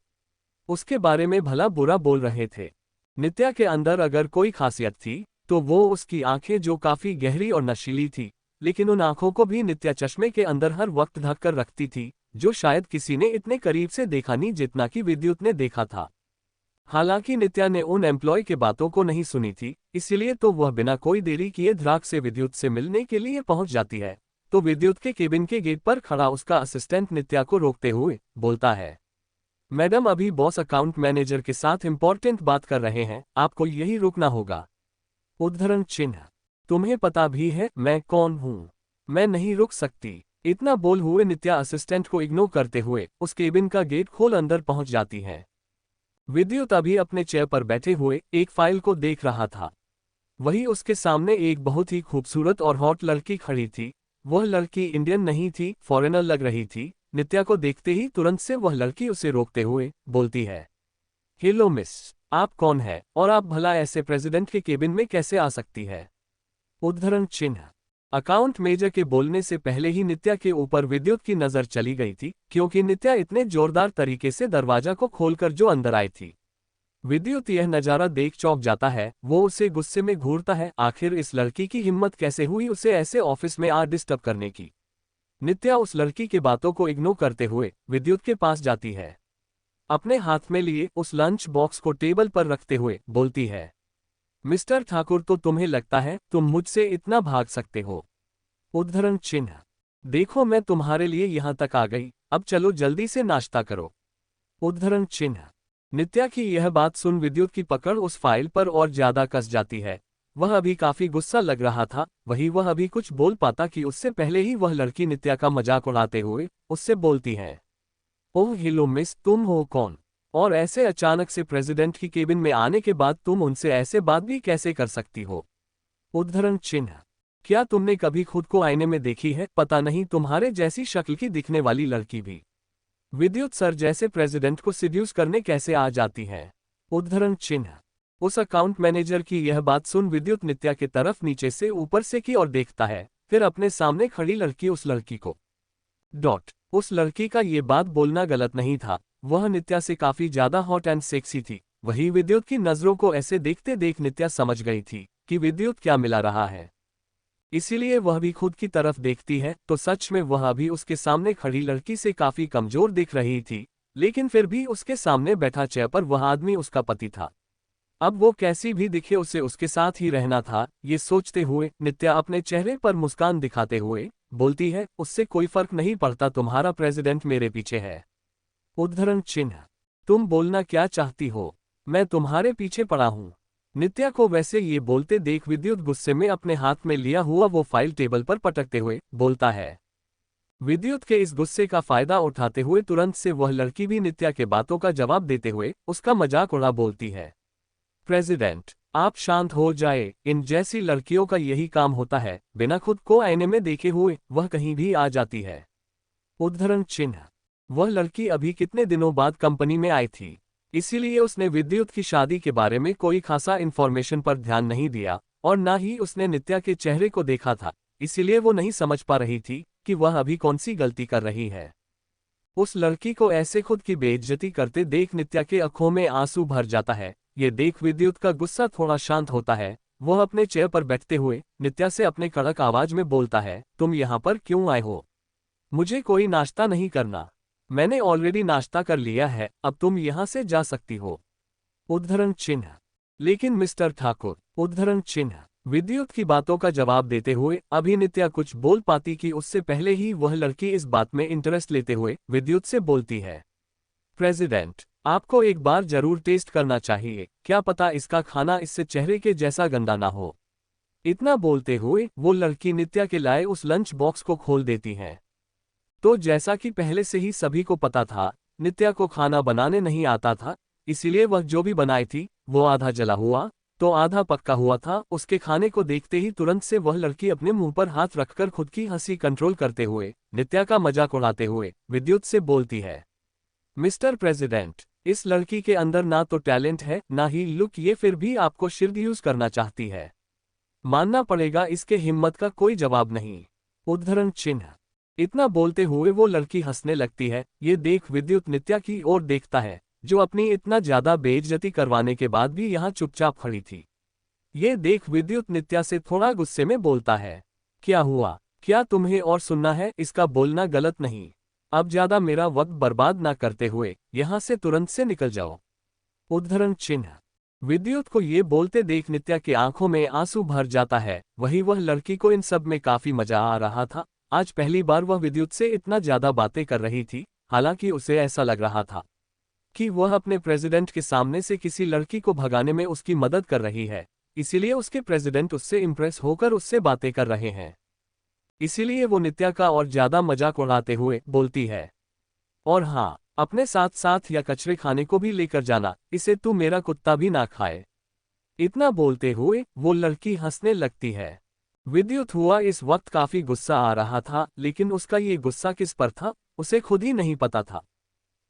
उसके बारे में भला बुरा बोल रहे थे। नित्या के अंदर अगर कोई खासियत थी तो वो उसकी आंखें, जो काफी गहरी और नशीली थी, लेकिन उन आंखों को भी नित्या चश्मे के अंदर हर वक्त ढक कर रखती थी, जो शायद किसी ने इतने करीब से देखा नहीं जितना कि विद्युत ने देखा था। हालांकि नित्या ने उन एम्प्लॉय के बातों को नहीं सुनी थी, इसलिए तो वह बिना कोई देरी किए धड़ाक से विद्युत से मिलने के लिए पहुंच जाती है। तो विद्युत के केबिन के गेट पर खड़ा उसका असिस्टेंट नित्या को रोकते हुए बोलता है, मैडम अभी बॉस अकाउंट मैनेजर के साथ इंपॉर्टेंट बात कर रहे हैं, आपको यही रुकना होगा। उद्धरण चिन्ह। तुम्हें पता भी है मैं कौन हूँ। मैं नहीं रुक सकती। इतना बोल हुए नित्या असिस्टेंट को इग्नोर करते हुए उस केबिन का गेट खोल अंदर पहुंच जाती है। विद्युत अभी अपने चेयर पर बैठे हुए एक फाइल को देख रहा था। वही उसके सामने एक बहुत ही खूबसूरत और हॉट लड़की खड़ी थी। वह लड़की इंडियन नहीं थी, फॉरेनर लग रही थी। नित्या को देखते ही तुरंत से वह लड़की उसे रोकते हुए बोलती है, हेलो मिस, आप कौन है और आप भला ऐसे प्रेसिडेंट के केबिन में कैसे आ सकती है? उद्धरण चिन्ह। अकाउंट मेजर के बोलने से पहले ही नित्या के ऊपर विद्युत की नजर चली गई थी, क्योंकि नित्या इतने जोरदार तरीके से दरवाजा को खोलकर जो अंदर आई थी। विद्युत यह नजारा देख चौंक जाता है। वो उसे गुस्से में घूरता है, आखिर इस लड़की की हिम्मत कैसे हुई उसे ऐसे ऑफिस में आ डिस्टर्ब करने की। नित्या उस लड़की की बातों को इग्नोर करते हुए विद्युत के पास जाती है। अपने हाथ में लिए उस लंच बॉक्स को टेबल पर रखते हुए बोलती है, मिस्टर ठाकुर, तो तुम्हें लगता है तुम मुझसे इतना भाग सकते हो? उद्धरण चिन्ह। देखो मैं तुम्हारे लिए यहां तक आ गई, अब चलो जल्दी से नाश्ता करो। उद्धरण चिन्ह। नित्या की यह बात सुन विद्युत की पकड़ उस फाइल पर और ज्यादा कस जाती है। वह अभी काफी गुस्सा लग रहा था, वही वह अभी कुछ बोल पाता कि उससे पहले ही वह लड़की नित्या का मजाक उड़ाते हुए उससे बोलती है, ओह हेलो मिस, तुम हो कौन? और ऐसे अचानक से प्रेसिडेंट की केबिन में आने के बाद तुम उनसे ऐसे बात भी कैसे कर सकती हो? उद्धरण चिन्ह। क्या तुमने कभी खुद को आईने में देखी है? पता नहीं तुम्हारे जैसी शक्ल की दिखने वाली लड़की भी विद्युत सर जैसे प्रेसिडेंट को सिड्यूस करने कैसे आ जाती है? उद्धरण चिन्ह। उस अकाउंट मैनेजर की यह बात सुन विद्युत नित्या के तरफ नीचे से ऊपर से की ओर देखता है, फिर अपने सामने खड़ी लड़की उस लड़की को उस लड़की का ये बात बोलना गलत नहीं था। वह नित्या से काफी ज्यादा हॉट एंड सेक्सी थी। वही विद्युत की नजरों को ऐसे देखते देख नित्या समझ गई थी कि विद्युत क्या मिला रहा है। इसीलिए वह भी खुद की तरफ देखती है तो सच में वह अभी उसके सामने खड़ी लड़की से काफी कमजोर दिख रही थी, लेकिन फिर भी उसके सामने बैठा चेयर पर वह आदमी उसका पति था। अब वो कैसी भी दिखे उसे उसके साथ ही रहना था। ये सोचते हुए नित्या अपने चेहरे पर मुस्कान दिखाते हुए बोलती है, उससे कोई फर्क नहीं पड़ता, तुम्हारा प्रेसिडेंट मेरे पीछे है। उद्धरण चिन्ह। तुम बोलना क्या चाहती हो? मैं तुम्हारे पीछे पड़ा हूं। नित्या को वैसे ये बोलते देख विद्युत गुस्से में अपने हाथ में लिया हुआ वो फाइल टेबल पर पटकते हुए बोलता है। विद्युत के इस गुस्से का फायदा उठाते हुए तुरंत से वह लड़की भी नित्या के बातों का जवाब देते हुए उसका मजाक उड़ा बोलती है, प्रेसिडेंट आप शांत हो जाए, इन जैसी लड़कियों का यही काम होता है, बिना खुद को आईने में देखे हुए वह कहीं भी आ जाती है। उद्धरण चिन्ह। वह लड़की अभी कितने दिनों बाद कंपनी में आई थी, इसीलिए उसने विद्युत की शादी के बारे में कोई खासा इन्फॉर्मेशन पर ध्यान नहीं दिया और ना ही उसने नित्या के चेहरे को देखा था, इसीलिए वो नहीं समझ पा रही थी कि वह अभी कौन सी गलती कर रही है। उस लड़की को ऐसे खुद की बेइज्जती करते देख नित्या के आंखों में आंसू भर जाता है। ये देख विद्युत का गुस्सा थोड़ा शांत होता है। वह अपने चेयर पर बैठते हुए नित्या से अपने कड़क आवाज में बोलता है, तुम यहाँ पर क्यों आए हो? मुझे कोई नाश्ता नहीं करना, मैंने ऑलरेडी नाश्ता कर लिया है, अब तुम यहाँ से जा सकती हो। उद्धरण चिन्ह। लेकिन मिस्टर ठाकुर। उद्धरण चिन्ह। विद्युत की बातों का जवाब देते हुए अभी नित्या कुछ बोल पाती कि उससे पहले ही वह लड़की इस बात में इंटरेस्ट लेते हुए विद्युत से बोलती है, प्रेसिडेंट आपको एक बार जरूर टेस्ट करना चाहिए, क्या पता इसका खाना इससे चेहरे के जैसा गंदा ना हो। इतना बोलते हुए वो लड़की नित्या के लाए उस लंच बॉक्स को खोल देती है। तो जैसा कि पहले से ही सभी को पता था, नित्या को खाना बनाने नहीं आता था, इसीलिए वह जो भी बनाई थी वो आधा जला हुआ तो आधा पक्का हुआ था। उसके खाने को देखते ही तुरंत से वह लड़की अपने मुंह पर हाथ रखकर खुद की हंसी कंट्रोल करते हुए नित्या का मजाक उड़ाते हुए विद्युत से बोलती है, मिस्टर प्रेसिडेंट इस लड़की के अंदर ना तो टैलेंट है ना ही लुक, ये फिर भी आपको शिर्द यूज करना चाहती है। मानना पड़ेगा इसके हिम्मत का कोई जवाब नहीं। उद्धरण चिन्ह। इतना बोलते हुए वो लड़की हंसने लगती है। ये देख विद्युत नित्या की ओर देखता है, जो अपनी इतना ज्यादा बेइज्जती करवाने के बाद भी यहाँ चुपचाप खड़ी थी। ये देख विद्युत नित्या से थोड़ा गुस्से में बोलता है, क्या हुआ, क्या तुम्हें और सुनना है? इसका बोलना गलत नहीं, अब ज्यादा मेरा वक्त बर्बाद ना करते हुए यहाँ से तुरंत से निकल जाओ। उद्धरण चिन्ह। विद्युत को ये बोलते देख नित्या की आंखों में आंसू भर जाता है। वही वह लड़की को इन सब में काफी मजा आ रहा था। आज पहली बार वह विद्युत से इतना ज्यादा बातें कर रही थी। हालांकि उसे ऐसा लग रहा था कि वह अपने प्रेसिडेंट के सामने से किसी लड़की को भगाने में उसकी मदद कर रही है, इसीलिए उसके प्रेसिडेंट उससे इम्प्रेस होकर उससे बातें कर रहे हैं। इसीलिए वो नित्या का और ज्यादा मजाक उड़ाते हुए बोलती है, और हाँ, अपने साथ साथ या कचरे खाने को भी लेकर जाना, इसे तू मेरा कुत्ता भी ना खाए। इतना बोलते हुए वो लड़की हंसने लगती है। विद्युत हुआ इस वक्त काफी गुस्सा आ रहा था, लेकिन उसका ये गुस्सा किस पर था उसे खुद ही नहीं पता था।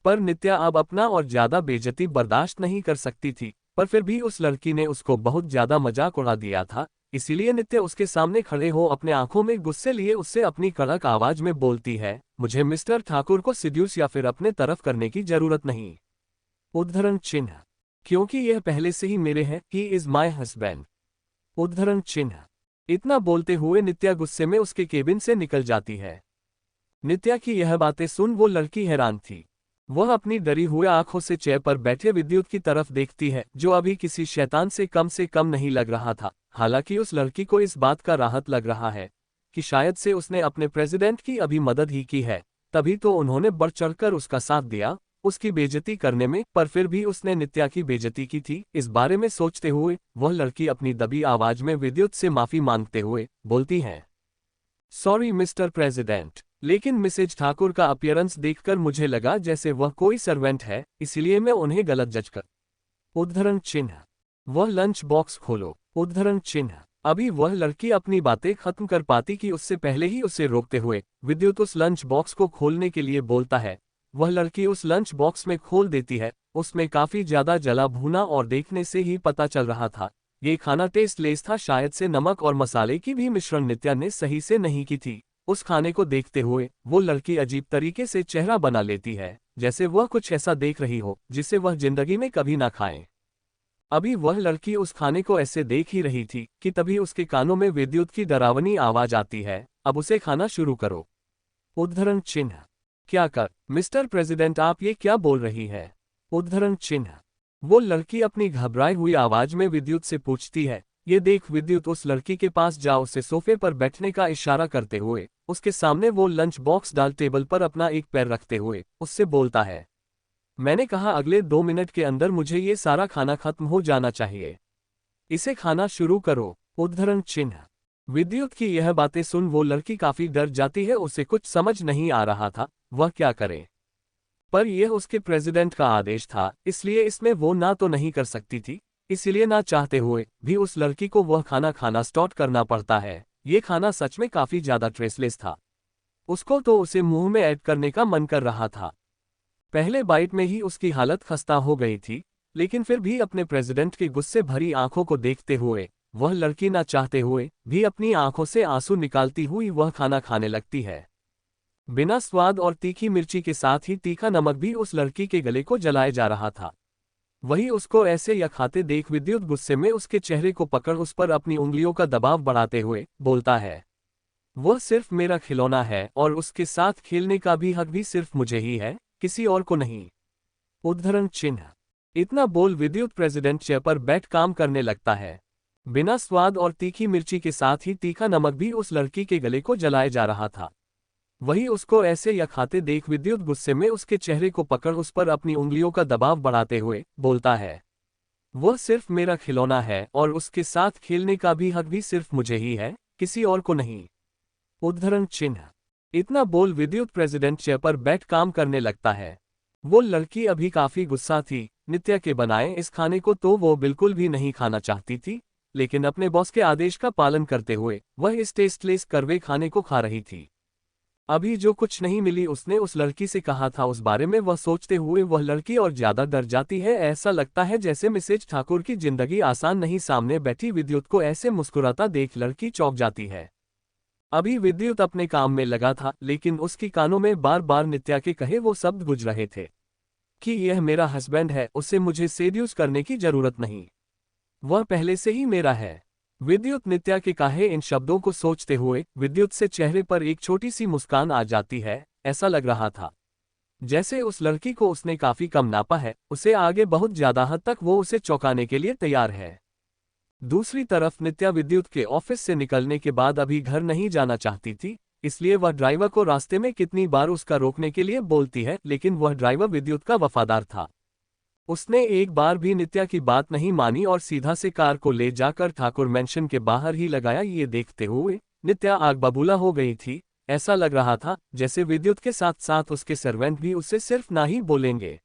पर नित्या अब अपना और ज्यादा बेइज्जती बर्दाश्त नहीं कर सकती थी, पर फिर भी उस लड़की ने उसको बहुत ज्यादा मजाक उड़ा दिया था। इसीलिए नित्या उसके सामने खड़े हो अपने आंखों में गुस्से लिए उससे अपनी कड़क आवाज में बोलती है, मुझे मिस्टर ठाकुर को सिड्यूस या फिर अपने तरफ करने की जरूरत नहीं। उद्धरण चिन्ह, क्योंकि यह पहले से ही मेरे है, ही इज माई हस्बैंड। उद्धरण चिन्ह। इतना बोलते हुए नित्या गुस्से में उसके केबिन से निकल जाती है। नित्या की यह बातें सुन वो लड़की हैरान थी। वह अपनी डरी हुए आंखों से चेयर पर बैठे विद्युत की तरफ देखती है, जो अभी किसी शैतान से कम नहीं लग रहा था। हालांकि उस लड़की को इस बात का राहत लग रहा है कि शायद से उसने अपने प्रेसिडेंट की अभी मदद ही की है, तभी तो उन्होंने बढ़ चढ़कर उसका साथ दिया उसकी बेइज्जती करने में। पर फिर भी उसने नित्या की बेइज्जती की थी। इस बारे में सोचते हुए वह लड़की अपनी दबी आवाज में विद्युत से माफी मांगते हुए बोलती है, सॉरी मिस्टर प्रेसिडेंट, लेकिन मिसेज ठाकुर का अपीयरेंस देखकर मुझे लगा जैसे वह कोई सर्वेंट है, इसलिए मैं उन्हें गलत जज कर। उद्धरण चिन्ह। वह लंच बॉक्स खोलो। उद्धरण चिन्ह। अभी वह लड़की अपनी बातें खत्म कर पाती कि उससे पहले ही उसे रोकते हुए विद्युत उस लंच बॉक्स को खोलने के लिए बोलता है। वह लड़की उस लंच बॉक्स में खोल देती है। उसमें काफी ज्यादा जला भुना और देखने से ही पता चल रहा था ये खाना टेस्टलेस था। शायद से नमक और मसाले की भी मिश्रण नित्या ने सही से नहीं की थी। उस खाने को देखते हुए वो लड़की अजीब तरीके से चेहरा बना लेती है, जैसे वह कुछ ऐसा देख रही हो जिसे वह जिंदगी में कभी ना खाए। अभी वह लड़की उस खाने को ऐसे देख ही रही थी कि तभी उसके कानों में विद्युत की डरावनी आवाज आती है, अब उसे खाना शुरू करो। उद्धरण चिन्ह। क्या कर, मिस्टर प्रेसिडेंट, आप ये क्या बोल रही है? उद्धरण चिन्ह। वो लड़की अपनी घबराई हुई आवाज में विद्युत से पूछती है। ये देख विद्युत उस लड़की के पास जा उसे सोफे पर बैठने का इशारा करते हुए उसके सामने वो लंच बॉक्स डाल टेबल पर अपना एक पैर रखते हुए उससे बोलता है, मैंने कहा अगले 2 मिनट के अंदर मुझे ये सारा खाना खत्म हो जाना चाहिए। इसे खाना शुरू करो। उद्धरण चिन्ह। विद्युत की यह बातें सुन वो लड़की काफी डर जाती है। उसे कुछ समझ नहीं आ रहा था वह क्या करे, पर यह उसके प्रेसिडेंट का आदेश था, इसलिए इसमें वो ना तो नहीं कर सकती थी। इसलिए ना चाहते हुए भी उस लड़की को वह खाना खाना स्टार्ट करना पड़ता है। ये खाना सच में काफी ज्यादा टेस्टलेस था। उसको तो उसे मुंह में ऐड करने का मन कर रहा था। पहले बाइट में ही उसकी हालत खस्ता हो गई थी, लेकिन फिर भी अपने प्रेसिडेंट की गुस्से भरी आंखों को देखते हुए वह लड़की ना चाहते हुए भी अपनी आंखों से आंसू निकालती हुई वह खाना खाने लगती है। बिना स्वाद और तीखी मिर्ची के साथ ही तीखा नमक भी उस लड़की के गले को जलाए जा रहा था। वही उसको ऐसे या खाते देख विद्युत गुस्से में उसके चेहरे को पकड़ उस पर अपनी उंगलियों का दबाव बढ़ाते हुए बोलता है, वह सिर्फ मेरा खिलौना है और उसके साथ खेलने का भी हक भी सिर्फ मुझे ही है, किसी और को नहीं। उद्धरण चिन्ह। इतना बोल विद्युत प्रेसिडेंट चेयर पर बैठ काम करने लगता है। बिना स्वाद और तीखी मिर्ची के साथ ही तीखा नमक भी उस लड़की के गले को जलाए जा रहा था। वही उसको ऐसे या खाते देख विद्युत गुस्से में उसके चेहरे को पकड़ उस पर अपनी उंगलियों का दबाव बढ़ाते हुए बोलता है, वह सिर्फ मेरा खिलौना है और उसके साथ खेलने का भी हक भी सिर्फ मुझे ही है, किसी और को नहीं। उद्धरण चिन्ह। इतना बोल विद्युत प्रेसिडेंट चेयर पर बैठ काम करने लगता है। वो लड़की अभी काफी गुस्सा थी। नित्या के बनाए इस खाने को तो वो बिल्कुल भी नहीं खाना चाहती थी, लेकिन अपने बॉस के आदेश का पालन करते हुए वह इस टेस्टलेस करवे खाने को खा रही थी। अभी जो कुछ नहीं मिली उसने उस लड़की से कहा था उस बारे में वह सोचते हुए वह लड़की और ज्यादा डर जाती है। ऐसा लगता है जैसे मिसेज ठाकुर की जिंदगी आसान नहीं। सामने बैठी विद्युत को ऐसे मुस्कुराता देख लड़की चौंक जाती है। अभी विद्युत अपने काम में लगा था, लेकिन उसकी कानों में बार बार नित्या के कहे वो शब्द गुज रहे थे कि यह मेरा हस्बैंड है, उसे मुझे सेड्यूस करने की जरूरत नहीं, वह पहले से ही मेरा है। विद्युत नित्या के कहे इन शब्दों को सोचते हुए विद्युत से चेहरे पर एक छोटी सी मुस्कान आ जाती है। ऐसा लग रहा था जैसे उस लड़की को उसने काफी कम नापा है, उसे आगे बहुत ज्यादा हद तक वो उसे चौंकाने के लिए तैयार है। दूसरी तरफ नित्या विद्युत के ऑफिस से निकलने के बाद अभी घर नहीं जाना चाहती थी, इसलिए वह ड्राइवर को रास्ते में कितनी बार उसका रोकने के लिए बोलती है, लेकिन वह ड्राइवर विद्युत का वफादार था। उसने एक बार भी नित्या की बात नहीं मानी और सीधा से कार को ले जाकर ठाकुर मैंशन के बाहर ही लगाया। ये देखते हुए नित्या आग बबूला हो गई थी। ऐसा लग रहा था जैसे विद्युत के साथ साथ उसके सर्वेंट भी उससे सिर्फ ना ही बोलेंगे।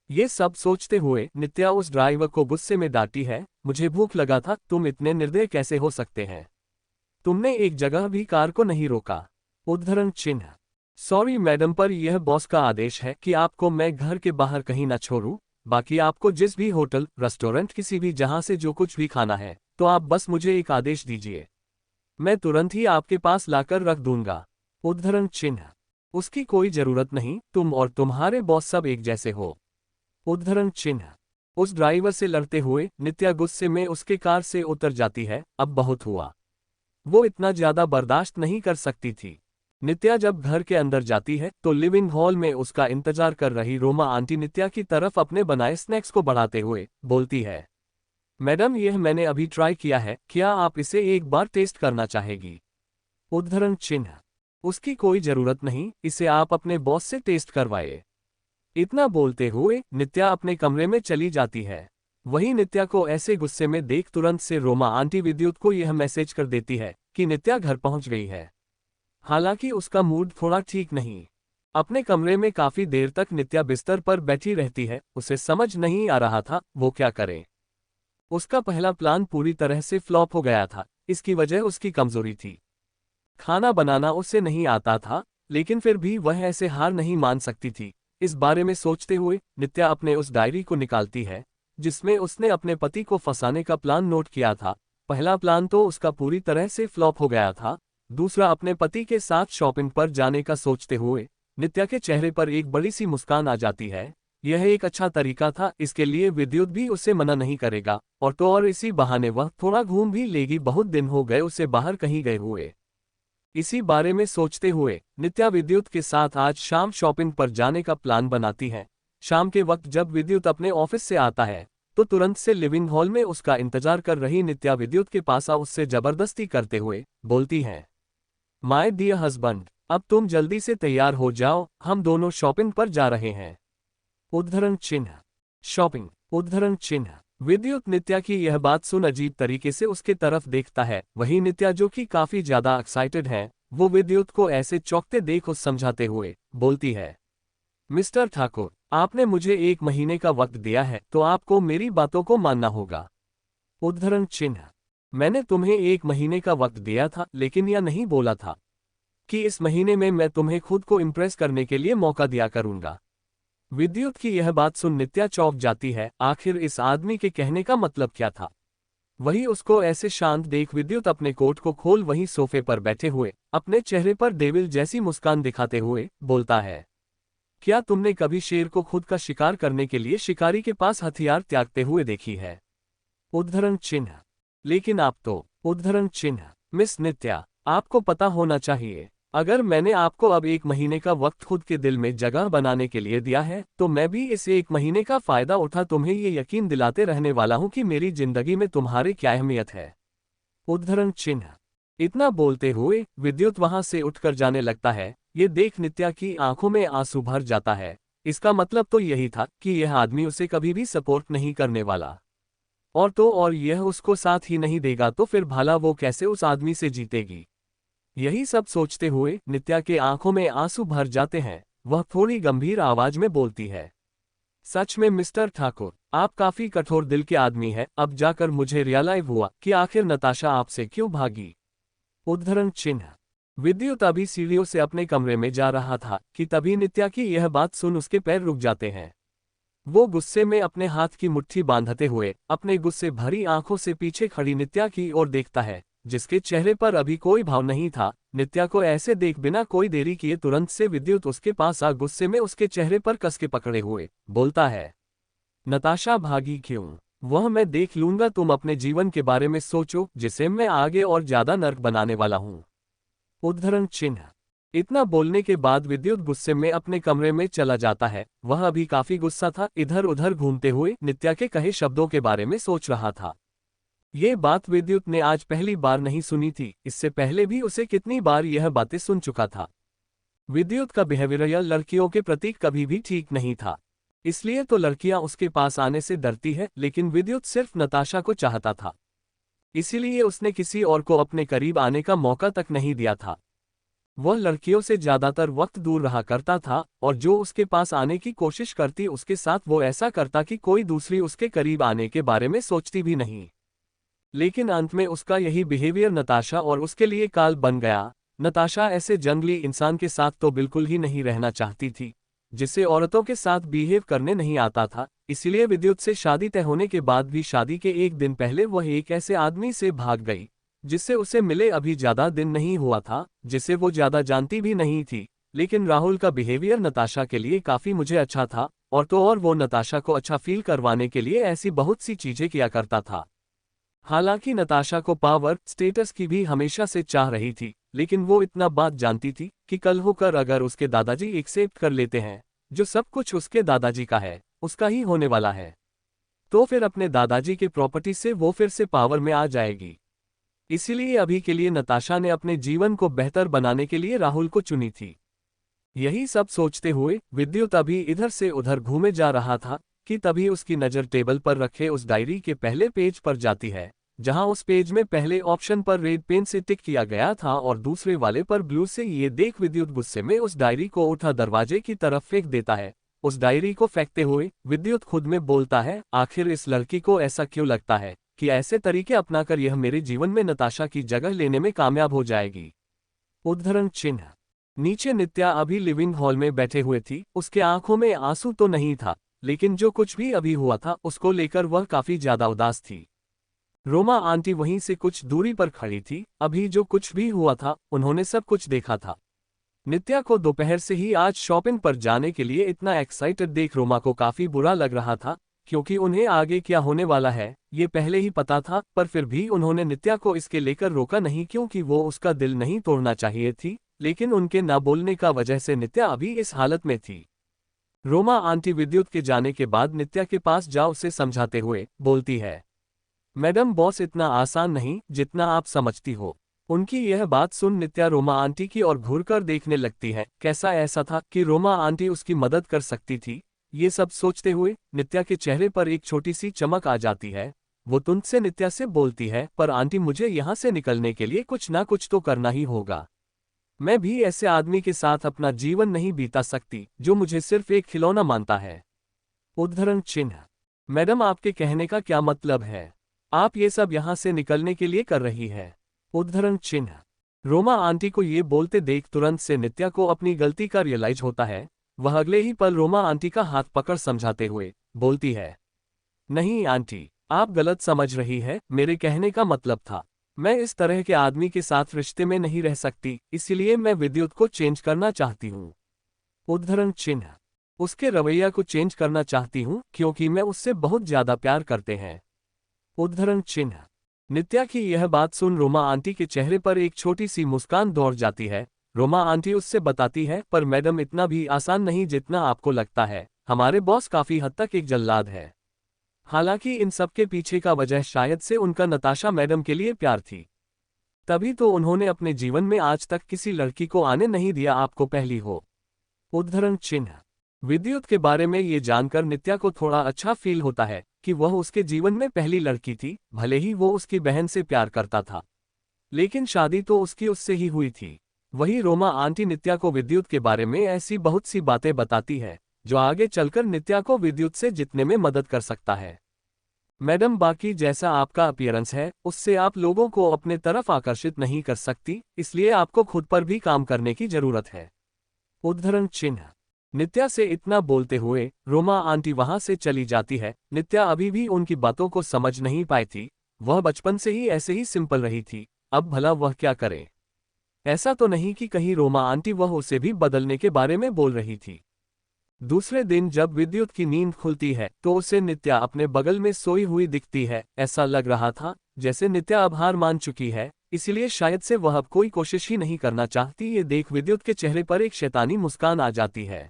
ये सब सोचते हुए नित्या उस ड्राइवर को गुस्से में डांटी है, मुझे भूख लगा था, तुम इतने निर्दयी कैसे हो सकते हैं? तुमने एक जगह भी कार को नहीं रोका। उद्धरण चिन्ह। सॉरी मैडम, पर यह बॉस का आदेश है कि आपको मैं घर के बाहर कहीं ना छोड़ूं। बाकी आपको जिस भी होटल, रेस्टोरेंट, किसी भी जहां से जो कुछ भी खाना है तो आप बस मुझे एक आदेश दीजिए, मैं तुरंत ही आपके पास लाकर रख दूंगा। उद्धरण चिन्ह। उसकी कोई जरूरत नहीं, तुम और तुम्हारे बॉस सब एक जैसे हो। उद्धरण चिन्ह। उस ड्राइवर से लड़ते हुए नित्या गुस्से में उसके कार से उतर जाती है। अब बहुत हुआ, वो इतना ज्यादा बर्दाश्त नहीं कर सकती थी। नित्या जब घर के अंदर जाती है तो लिविंग हॉल में उसका इंतजार कर रही रोमा आंटी नित्या की तरफ अपने बनाए स्नैक्स को बढ़ाते हुए बोलती है, मैडम यह मैंने अभी ट्राई किया है, क्या आप इसे एक बार टेस्ट करना चाहेगी? उद्धरण चिन्ह। उसकी कोई जरूरत नहीं, इसे आप अपने बॉस से टेस्ट करवाए। इतना बोलते हुए नित्या अपने कमरे में चली जाती है। वहीं नित्या को ऐसे गुस्से में देख तुरंत से रोमा आंटी विद्युत को यह मैसेज कर देती है कि नित्या घर पहुंच गई है। हालांकि उसका मूड थोड़ा ठीक नहीं। अपने कमरे में काफी देर तक नित्या बिस्तर पर बैठी रहती है। उसे समझ नहीं आ रहा था वो क्या करे। उसका पहला प्लान पूरी तरह से फ्लॉप हो गया था। इसकी वजह उसकी कमजोरी थी। खाना बनाना उसे नहीं आता था, लेकिन फिर भी वह ऐसे हार नहीं मान सकती थी। इस बारे में सोचते हुए नित्या अपने उस डायरी को निकालती है जिसमें उसने अपने पति को फंसाने का प्लान नोट किया था। पहला प्लान तो उसका पूरी तरह से फ्लॉप हो गया था। दूसरा, अपने पति के साथ शॉपिंग पर जाने का सोचते हुए नित्या के चेहरे पर एक बड़ी सी मुस्कान आ जाती है। यह एक अच्छा तरीका था, इसके लिए विद्युत भी उसे मना नहीं करेगा। और तो और इसी बहाने वह थोड़ा घूम भी लेगी, बहुत दिन हो गए उसे बाहर कहीं गए हुए। इसी बारे में सोचते हुए नित्या विद्युत के साथ आज शाम शॉपिंग पर जाने का प्लान बनाती है। शाम के वक्त जब विद्युत अपने ऑफिस से आता है तो तुरंत से लिविंग हॉल में उसका इंतजार कर रही नित्या विद्युत के पास उससे जबरदस्ती करते हुए बोलती है, माय डियर हस्बैंड, अब तुम जल्दी से तैयार हो जाओ, हम दोनों शॉपिंग पर जा रहे हैं। उद्धरण चिन्ह। शॉपिंग। उद्धरण चिन्ह। विद्युत नित्या की यह बात सुन अजीब तरीके से उसके तरफ देखता है। वहीं नित्या जो कि काफी ज्यादा एक्साइटेड है, वो विद्युत को ऐसे चौंकते देख उस समझाते हुए बोलती है, मिस्टर ठाकुर, आपने मुझे 1 महीने का वक्त दिया है तो आपको मेरी बातों को मानना होगा। उद्धरण चिन्ह। मैंने तुम्हें 1 महीने का वक्त दिया था, लेकिन यह नहीं बोला था कि इस महीने में मैं तुम्हें खुद को इम्प्रेस करने के लिए मौका दिया करूंगा। विद्युत की यह बात सुन नित्या चौंक जाती है। आखिर इस आदमी के कहने का मतलब क्या था? वही उसको ऐसे शांत देख विद्युत अपने कोट को खोल वहीं सोफे पर बैठे हुए अपने चेहरे पर डेविल जैसी मुस्कान दिखाते हुए बोलता है, क्या तुमने कभी शेर को खुद का शिकार करने के लिए शिकारी के पास हथियार त्यागते हुए देखी है? उद्धरण चिन्ह। लेकिन आप तो। उद्धरण चिन्ह। मिस नित्या, आपको पता होना चाहिए, अगर मैंने आपको अब 1 महीने का वक्त खुद के दिल में जगह बनाने के लिए दिया है तो मैं भी इस 1 महीने का फायदा उठा तुम्हें ये यकीन दिलाते रहने वाला हूं कि मेरी जिंदगी में तुम्हारी क्या अहमियत है। उद्धरण चिन्ह। इतना बोलते हुए विद्युत वहां से उठकर जाने लगता है। ये देख नित्या की आंखों में आंसू भर जाता है। इसका मतलब तो यही था कि यह आदमी उसे कभी भी सपोर्ट नहीं करने वाला। और तो और यह उसको साथ ही नहीं देगा तो फिर भला वो कैसे उस आदमी से जीतेगी? यही सब सोचते हुए नित्या के आंखों में आंसू भर जाते हैं। वह थोड़ी गंभीर आवाज में बोलती है, सच में मिस्टर ठाकुर, आप काफी कठोर दिल के आदमी हैं। अब जाकर मुझे रियलाइज हुआ कि आखिर नताशा आपसे क्यों भागी। उद्धरण चिन्ह। विद्युत अभी सीढ़ियों से अपने कमरे में जा रहा था कि तभी नित्या की यह बात सुन उसके पैर रुक जाते हैं। वो गुस्से में अपने हाथ की मुट्ठी बांधते हुए अपने गुस्से भरी आंखों से पीछे खड़ी नित्या की ओर देखता है, जिसके चेहरे पर अभी कोई भाव नहीं था। नित्या को ऐसे देख बिना कोई देरी किए तुरंत से विद्युत उसके पास आ गुस्से में उसके चेहरे पर कस के पकड़े हुए बोलता है, नताशा भागी क्यों? वह मैं देख लूंगा, तुम अपने जीवन के बारे में सोचो जिसे मैं आगे और ज्यादा नर्क बनाने वाला हूं। उद्धरण चिन्ह। इतना बोलने के बाद विद्युत गुस्से में अपने कमरे में चला जाता है। वह अभी काफी गुस्सा था, इधर उधर घूमते हुए नित्या के कहे शब्दों के बारे में सोच रहा था। ये बात विद्युत ने आज पहली बार नहीं सुनी थी, इससे पहले भी उसे कितनी बार यह बातें सुन चुका था। विद्युत का बिहेवियर लड़कियों के प्रति कभी भी ठीक नहीं था। इसलिए तो लड़कियां उसके पास आने से डरती है, लेकिन विद्युत सिर्फ नताशा को चाहता था। इसीलिए उसने किसी और को अपने करीब आने का मौका तक नहीं दिया था। वह लड़कियों से ज्यादातर वक्त दूर रहा करता था, और जो उसके पास आने की कोशिश करती उसके साथ वो ऐसा करता कि कोई दूसरी उसके करीब आने के बारे में सोचती भी नहीं। लेकिन अंत में उसका यही बिहेवियर नताशा और उसके लिए काल बन गया। नताशा ऐसे जंगली इंसान के साथ तो बिल्कुल ही नहीं रहना चाहती थी, जिसे औरतों के साथ बिहेव करने नहीं आता था। इसलिए विद्युत से शादी तय होने के बाद भी शादी के एक दिन पहले वह एक ऐसे आदमी से भाग गई, जिससे उसे मिले अभी ज्यादा दिन नहीं हुआ था, जिसे वो ज्यादा जानती भी नहीं थी। लेकिन राहुल का बिहेवियर नताशा के लिए काफी मुझे अच्छा था, और तो और वो नताशा को अच्छा फील करवाने के लिए ऐसी बहुत सी चीजें किया करता था। हालांकि नताशा को पावर स्टेटस की भी हमेशा से चाह रही थी, लेकिन वो इतना बात जानती थी कि कल होकर अगर उसके दादाजी एक्सेप्ट कर लेते हैं, जो सब कुछ उसके दादाजी का है उसका ही होने वाला है, तो फिर अपने दादाजी के प्रॉपर्टी से वो फिर से पावर में आ जाएगी। इसीलिए अभी के लिए नताशा ने अपने जीवन को बेहतर बनाने के लिए राहुल को चुनी थी। यही सब सोचते हुए विद्युत अभी इधर से उधर घूमे जा रहा था कि तभी उसकी नज़र टेबल पर रखे उस डायरी के पहले पेज पर जाती है, जहां उस पेज में पहले ऑप्शन पर रेड पेन से टिक किया गया था और दूसरे वाले पर ब्लू से। ये देख विद्युत गुस्से में उस डायरी को उठा दरवाजे की तरफ फेंक देता है। उस डायरी को फेंकते हुए विद्युत खुद में बोलता है, आखिर इस लड़की को ऐसा क्यों लगता है कि ऐसे तरीके अपनाकर यह मेरे जीवन में नताशा की जगह लेने में कामयाब हो जाएगी। उद्धरण चिन्ह। नीचे नित्या अभी लिविंग हॉल में बैठे हुए थी। उसके आंखों में आंसू तो नहीं था, लेकिन जो कुछ भी अभी हुआ था उसको लेकर वह काफी ज्यादा उदास थी। रोमा आंटी वहीं से कुछ दूरी पर खड़ी थी। अभी जो कुछ भी हुआ था उन्होंने सब कुछ देखा था। नित्या को दोपहर से ही आज शॉपिंग पर जाने के लिए इतना एक्साइटेड देख रोमा को काफी बुरा लग रहा था, क्योंकि उन्हें आगे क्या होने वाला है ये पहले ही पता था। पर फिर भी उन्होंने नित्या को इसके लेकर रोका नहीं, क्योंकि वो उसका दिल नहीं तोड़ना चाहिए थी। लेकिन उनके ना बोलने का वजह से नित्या अभी इस हालत में थी। रोमा आंटी विद्युत के जाने के बाद नित्या के पास जा उसे समझाते हुए बोलती है, मैडम बॉस इतना आसान नहीं जितना आप समझती हो। उनकी यह बात सुन नित्या रोमा आंटी की ओर घूरकर देखने लगती है। कैसा ऐसा था कि रोमा आंटी उसकी मदद कर सकती थी? ये सब सोचते हुए नित्या के चेहरे पर एक छोटी सी चमक आ जाती है। वो तुरंत से नित्या से बोलती है, पर आंटी मुझे यहाँ से निकलने के लिए कुछ ना कुछ तो करना ही होगा। मैं भी ऐसे आदमी के साथ अपना जीवन नहीं बिता सकती जो मुझे सिर्फ एक खिलौना मानता है। उद्धरण चिन्ह। मैडम आपके कहने का क्या मतलब है? आप ये सब यहाँ से निकलने के लिए कर रही है? उद्धरण चिन्ह। रोमा आंटी को ये बोलते देख तुरंत से नित्या को अपनी गलती का रियलाइज होता है। वह अगले ही पल रोमा आंटी का हाथ पकड़ समझाते हुए बोलती है, नहीं आंटी, आप गलत समझ रही है। मेरे कहने का मतलब था, मैं इस तरह के आदमी के साथ रिश्ते में नहीं रह सकती, इसलिए मैं विद्युत को चेंज करना चाहती हूँ। उद्धरण चिन्ह। उसके रवैया को चेंज करना चाहती हूँ क्योंकि मैं उससे बहुत ज्यादा प्यार करते हैं। उद्धरण चिन्ह। नित्या की यह बात सुन रोमा आंटी के चेहरे पर एक छोटी सी मुस्कान दौड़ जाती है। रोमा आंटी उससे बताती है, पर मैडम इतना भी आसान नहीं जितना आपको लगता है। हमारे बॉस काफी हद तक एक जल्लाद है। हालांकि इन सब के पीछे का वजह शायद से उनका नताशा मैडम के लिए प्यार थी। तभी तो उन्होंने अपने जीवन में आज तक किसी लड़की को आने नहीं दिया, आपको पहली हो। उद्धरण चिन्ह। विद्युत के बारे में ये जानकर नित्या को थोड़ा अच्छा फील होता है कि वह उसके जीवन में पहली लड़की थी। भले ही वो उसकी बहन से प्यार करता था, लेकिन शादी तो उसकी उससे ही हुई थी। वही रोमा आंटी नित्या को विद्युत के बारे में ऐसी बहुत सी बातें बताती है जो आगे चलकर नित्या को विद्युत से जीतने में मदद कर सकता है। मैडम, बाकी जैसा आपका अपीयरेंस है उससे आप लोगों को अपने तरफ आकर्षित नहीं कर सकती, इसलिए आपको खुद पर भी काम करने की जरूरत है। उद्धरण चिन्ह। नित्या से इतना बोलते हुए रोमा आंटी वहां से चली जाती है। नित्या अभी भी उनकी बातों को समझ नहीं पाई थी। वह बचपन से ही ऐसे ही सिंपल रही थी, अब भला वह क्या करे? ऐसा तो नहीं कि कहीं रोमा आंटी वह उसे भी बदलने के बारे में बोल रही थी। दूसरे दिन जब विद्युत की नींद खुलती है तो उसे नित्या अपने बगल में सोई हुई दिखती है। ऐसा लग रहा था जैसे नित्या अब हार मान चुकी है, इसलिए शायद से वह अब कोई कोशिश ही नहीं करना चाहती। ये देख विद्युत के चेहरे पर एक शैतानी मुस्कान आ जाती है।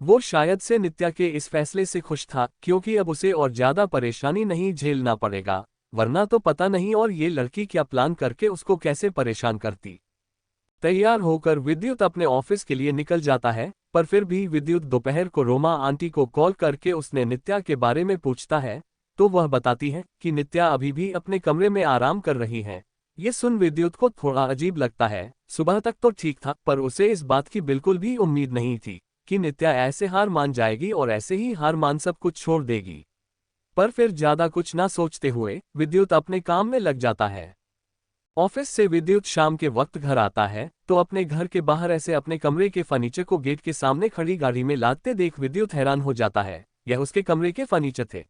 वो शायद से नित्या के इस फैसले से खुश था, क्योंकि अब उसे और ज्यादा परेशानी नहीं झेलना पड़ेगा, वरना तो पता नहीं और ये लड़की क्या प्लान करके उसको कैसे परेशान करती। तैयार होकर विद्युत अपने ऑफिस के लिए निकल जाता है। पर फिर भी विद्युत दोपहर को रोमा आंटी को कॉल करके उसने नित्या के बारे में पूछता है, तो वह बताती है कि नित्या अभी भी अपने कमरे में आराम कर रही है। ये सुन विद्युत को थोड़ा अजीब लगता है। सुबह तक तो ठीक था, पर उसे इस बात की बिल्कुल भी उम्मीद नहीं थी कि नित्या ऐसे हार मान जाएगी और ऐसे ही हार मान सब कुछ छोड़ देगी। पर फिर ज्यादा कुछ ना सोचते हुए विद्युत अपने काम में लग जाता है। ऑफिस से विद्युत शाम के वक्त घर आता है तो अपने घर के बाहर ऐसे अपने कमरे के फर्नीचर को गेट के सामने खड़ी गाड़ी में लादते देख विद्युत हैरान हो जाता है। यह उसके कमरे के फर्नीचर थे।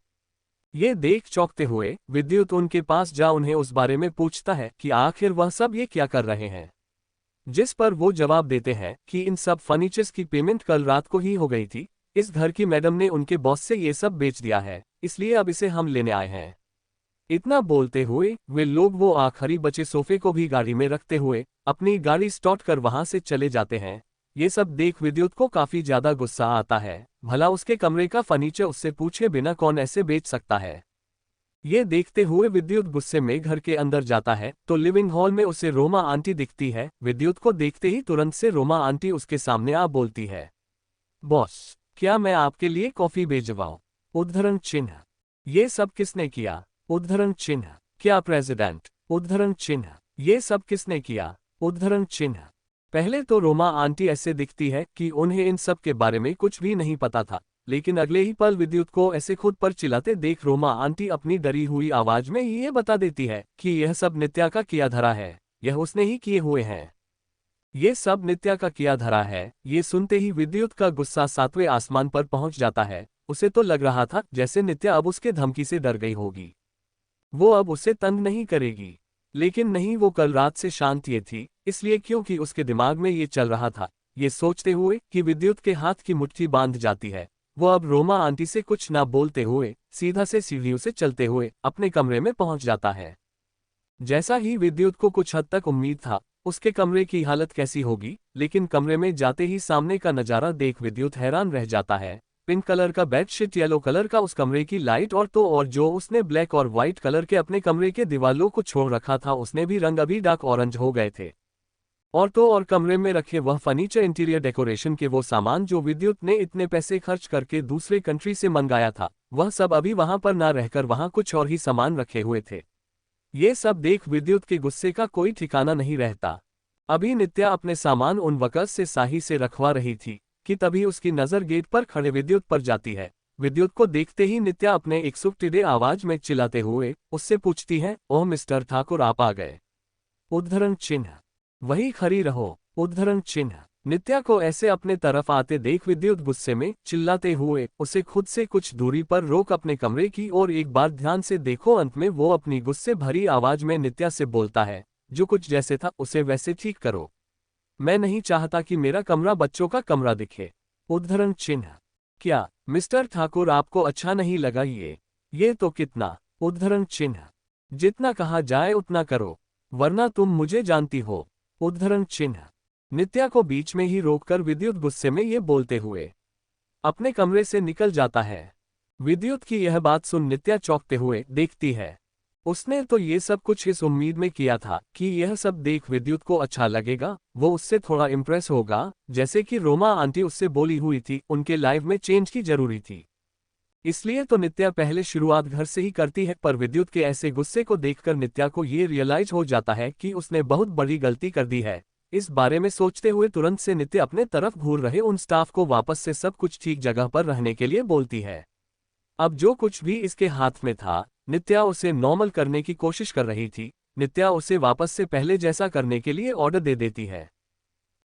ये देख चौंकते हुए विद्युत उनके पास जा उन्हें उस बारे में पूछता है कि आखिर वह सब ये क्या कर रहे हैं। जिस पर वो जवाब देते हैं कि इन सब फर्नीचर्स की पेमेंट कल रात को ही हो गई थी। इस घर की मैडम ने उनके बॉस से ये सब बेच दिया है, इसलिए अब इसे हम लेने आए हैं। इतना बोलते हुए वे लोग वो आखिरी बचे सोफे को भी गाड़ी में रखते हुए अपनी गाड़ी स्टार्ट कर वहां से चले जाते हैं। ये सब देख विद्युत को काफी ज्यादा गुस्सा आता है। भला उसके कमरे का फर्नीचर उससे पूछे बिना कौन ऐसे बेच सकता है। ये देखते हुए विद्युत गुस्से में घर के अंदर जाता है तो लिविंग हॉल में उसे रोमा आंटी दिखती है। विद्युत को देखते ही तुरंत से रोमा आंटी उसके सामने आ बोलती है, बॉस, क्या मैं आपके लिए कॉफी भेजवाऊं? उद्धरण चिन्ह। ये सब किसने किया? उद्धरण चिन्ह। क्या प्रेसिडेंट? उद्धरण चिन्ह। ये सब किसने किया? उद्धरण चिन्ह। पहले तो रोमा आंटी ऐसे दिखती है कि उन्हें इन सब के बारे में कुछ भी नहीं पता था, लेकिन अगले ही पल विद्युत को ऐसे खुद पर चिल्लाते देख रोमा आंटी अपनी डरी हुई आवाज में ये बता देती है कि यह सब नित्या का किया धरा है, यह उसने ही किए हुए हैं। ये सब नित्या का किया धरा है। ये सुनते ही विद्युत का गुस्सा 7वें आसमान पर पहुंच जाता है। उसे तो लग रहा था जैसे नित्या अब उसके धमकी से डर गई होगी, वो अब उसे तंग नहीं करेगी। लेकिन नहीं, वो कल रात से शांत ये थी, इसलिए क्योंकि उसके दिमाग में ये चल रहा था। ये सोचते हुए कि विद्युत के हाथ की मुट्ठी बांध जाती है, वो अब रोमा आंटी से कुछ ना बोलते हुए सीधा से सीढ़ियों से चलते हुए अपने कमरे में पहुंच जाता है। जैसा ही विद्युत को कुछ हद तक उम्मीद था उसके कमरे की हालत कैसी होगी, लेकिन कमरे में जाते ही सामने का नजारा देख विद्युत हैरान रह जाता है। पिंक कलर का बेडशीट, येलो कलर का उस कमरे की लाइट, और जो उसने ब्लैक और व्हाइट कलर के अपने कमरे के दीवालों को छोड़ रखा था उसने भी रंग अभी डार्क ऑरेंज हो गए थे। और कमरे में रखे वह फर्नीचर, इंटीरियर डेकोरेशन के वो सामान जो विद्युत ने इतने पैसे खर्च करके दूसरे कंट्री से मंगाया था, वह सब अभी वहां पर ना रहकर वहां कुछ और ही सामान रखे हुए थे। ये सब देख विद्युत के गुस्से का कोई ठिकाना नहीं रहता। अभी नित्या अपने सामान उन वर्कर्स से साही से रखवा रही थी कि तभी उसकी नजर गेट पर खड़े विद्युत पर जाती है। विद्युत को देखते ही नित्या अपने एक सुकटिडे आवाज में चिल्लाते हुए उससे पूछती है, ओह मिस्टर ठाकुर, आप आ गए? उद्धरण चिन्ह। वही खड़ी रहो। उद्धरण चिन्ह। नित्या को ऐसे अपने तरफ आते देख विद्युत गुस्से में चिल्लाते हुए उसे खुद से कुछ दूरी पर रोक अपने कमरे की ओर एक बार ध्यान से देखो। अंत में वो अपनी गुस्से भरी आवाज में नित्या से बोलता है, जो कुछ जैसे था उसे वैसे ठीक करो। मैं नहीं चाहता कि मेरा कमरा बच्चों का कमरा दिखे। उद्धरण चिन्ह। क्या मिस्टर ठाकुर, आपको अच्छा नहीं लगा ये तो कितना? उद्धरण चिन्ह। जितना कहा जाए उतना करो, वरना तुम मुझे जानती हो। उद्धरण चिन्ह। नित्या को बीच में ही रोककर विद्युत गुस्से में ये बोलते हुए अपने कमरे से निकल जाता है। विद्युत की यह बात सुन नित्या चौंकते हुए देखती है। उसने तो ये सब कुछ इस उम्मीद में किया था कि यह सब देख विद्युत को अच्छा लगेगा, वो उससे थोड़ा इम्प्रेस होगा, जैसे कि रोमा आंटी उससे बोली हुई थी उनके लाइफ में चेंज की जरूरी थी। इसलिए तो नित्या पहले शुरुआत घर से ही करती है। पर विद्युत के ऐसे गुस्से को देखकर नित्या को ये रियलाइज हो जाता है कि उसने बहुत बड़ी गलती कर दी है। इस बारे में सोचते हुए तुरंत से नित्या अपने तरफ घूर रहे उन स्टाफ को वापस से सब कुछ ठीक जगह पर रहने के लिए बोलती है। अब जो कुछ भी इसके हाथ में था, नित्या उसे नॉर्मल करने की कोशिश कर रही थी। नित्या उसे वापस से पहले जैसा करने के लिए ऑर्डर दे देती है।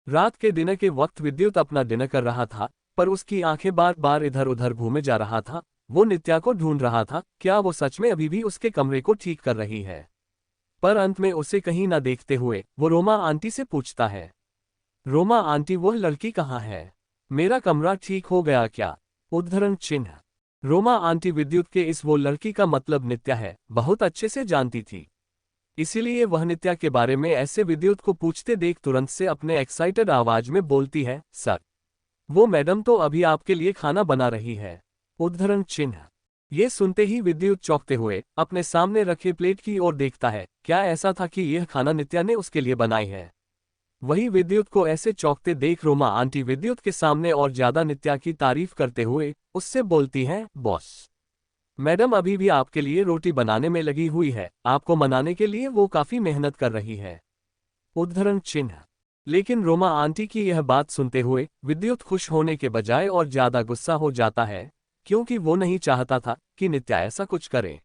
रात के डिनर के वक्त विद्युत अपना डिनर कर रहा था, पर उसकी आंखें बार बार इधर उधर घूमे जा रहा था। वो नित्या को ढूंढ रहा था, क्या वो सच में अभी भी उसके कमरे को ठीक कर रही है। पर अंत में उसे कहीं ना देखते हुए वो रोमा आंटी से पूछता है, रोमा आंटी, वह लड़की कहाँ है? मेरा कमरा ठीक हो गया क्या? उद्धरण चिन्ह। रोमा आंटी विद्युत के इस वो लड़की का मतलब नित्या है बहुत अच्छे से जानती थी, इसीलिए वह नित्या के बारे में ऐसे विद्युत को पूछते देख तुरंत से अपने एक्साइटेड आवाज में बोलती है, सर, वो मैडम तो अभी आपके लिए खाना बना रही है। उद्धरण चिन्ह। ये सुनते ही विद्युत चौंकते हुए अपने सामने रखे प्लेट की ओर देखता है। क्या ऐसा था कि यह खाना नित्या ने उसके लिए बनाई है? वही विद्युत को ऐसे चौंकते देख रोमा आंटी विद्युत के सामने और ज्यादा नित्या की तारीफ करते हुए उससे बोलती हैं, बॉस मैडम अभी भी आपके लिए रोटी बनाने में लगी हुई है, आपको मनाने के लिए वो काफी मेहनत कर रही है। उद्धरण चिन्ह। लेकिन रोमा आंटी की यह बात सुनते हुए विद्युत खुश होने के बजाय और ज्यादा गुस्सा हो जाता है, क्योंकि वो नहीं चाहता था कि नित्या ऐसा कुछ करे।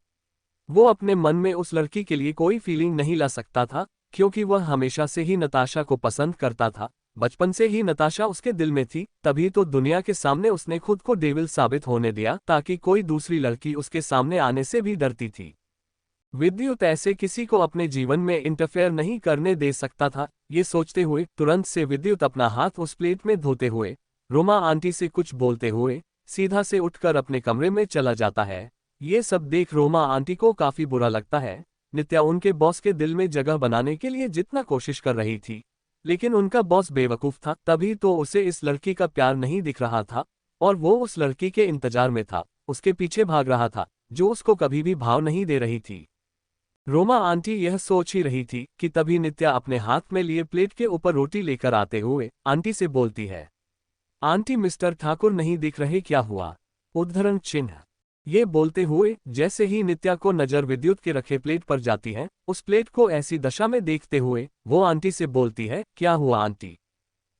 वो अपने मन में उस लड़की के लिए कोई फीलिंग नहीं ला सकता था, क्योंकि वह हमेशा से ही नताशा को पसंद करता था। बचपन से ही नताशा उसके दिल में थी, तभी तो दुनिया के सामने उसने खुद को डेविल साबित होने दिया ताकि कोई दूसरी लड़की उसके सामने आने से भी डरती थी। विद्युत ऐसे किसी को अपने जीवन में इंटरफेयर नहीं करने दे सकता था। ये सोचते हुए तुरंत से विद्युत अपना हाथ उस प्लेट में धोते हुए रोमा आंटी से कुछ बोलते हुए सीधा से उठकर अपने कमरे में चला जाता है। ये सब देख रोमा आंटी को काफी बुरा लगता है। नित्या उनके बॉस के दिल में जगह बनाने के लिए जितना कोशिश कर रही थी, लेकिन उनका बॉस बेवकूफ था, तभी तो उसे इस लड़की का प्यार नहीं दिख रहा था और वो उस लड़की के इंतजार में था, उसके पीछे भाग रहा था, जो उसको कभी भी भाव नहीं दे रही थी। रोमा आंटी यह सोच ही रही थी कि तभी नित्या अपने हाथ में लिए प्लेट के ऊपर रोटी लेकर आते हुए आंटी से बोलती है, आंटी मिस्टर ठाकुर नहीं दिख रहे, क्या हुआ? उद्धरण चिन्ह। ये बोलते हुए जैसे ही नित्या को नजर विद्युत के रखे प्लेट पर जाती है, उस प्लेट को ऐसी दशा में देखते हुए वो आंटी से बोलती है, क्या हुआ आंटी?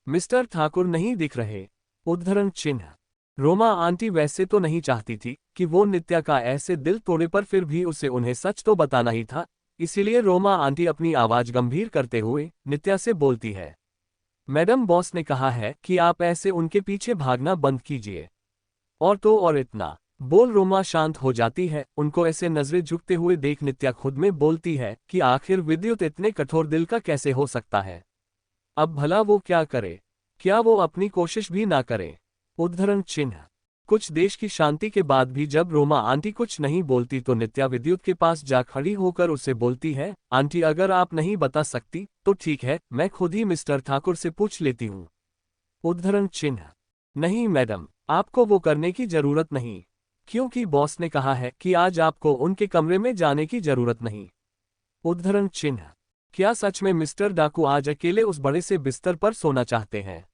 मिस्टर ठाकुर नहीं दिख रहे। उद्धरण चिन्ह। रोमा आंटी वैसे तो नहीं चाहती थी कि वो नित्या का ऐसे दिल तोड़े, पर फिर भी उसे उन्हें सच तो बताना ही था। इसीलिए रोमा आंटी अपनी आवाज गंभीर करते हुए नित्या से बोलती है, मैडम बॉस ने कहा है कि आप ऐसे उनके पीछे भागना बंद कीजिए। और तो और इतना बोल रोमा शांत हो जाती है। उनको ऐसे नजरें झुकते हुए देख नित्या खुद में बोलती है कि आखिर विद्युत इतने कठोर दिल का कैसे हो सकता है। अब भला वो क्या करे? क्या वो अपनी कोशिश भी ना करे? उद्धरण चिन्ह। कुछ देश की शांति के बाद भी जब रोमा आंटी कुछ नहीं बोलती तो नित्या विद्युत के पास जा खड़ी होकर उसे बोलती है, आंटी अगर आप नहीं बता सकती तो ठीक है, मैं खुद ही मिस्टर ठाकुर से पूछ लेती हूँ। उद्धरण चिन्ह। नहीं मैडम, आपको वो करने की जरूरत नहीं, क्योंकि बॉस ने कहा है कि आज आपको उनके कमरे में जाने की जरूरत नहीं। उद्धरण चिन्ह। क्या सच में मिस्टर डाकू आज अकेले उस बड़े से बिस्तर पर सोना चाहते हैं?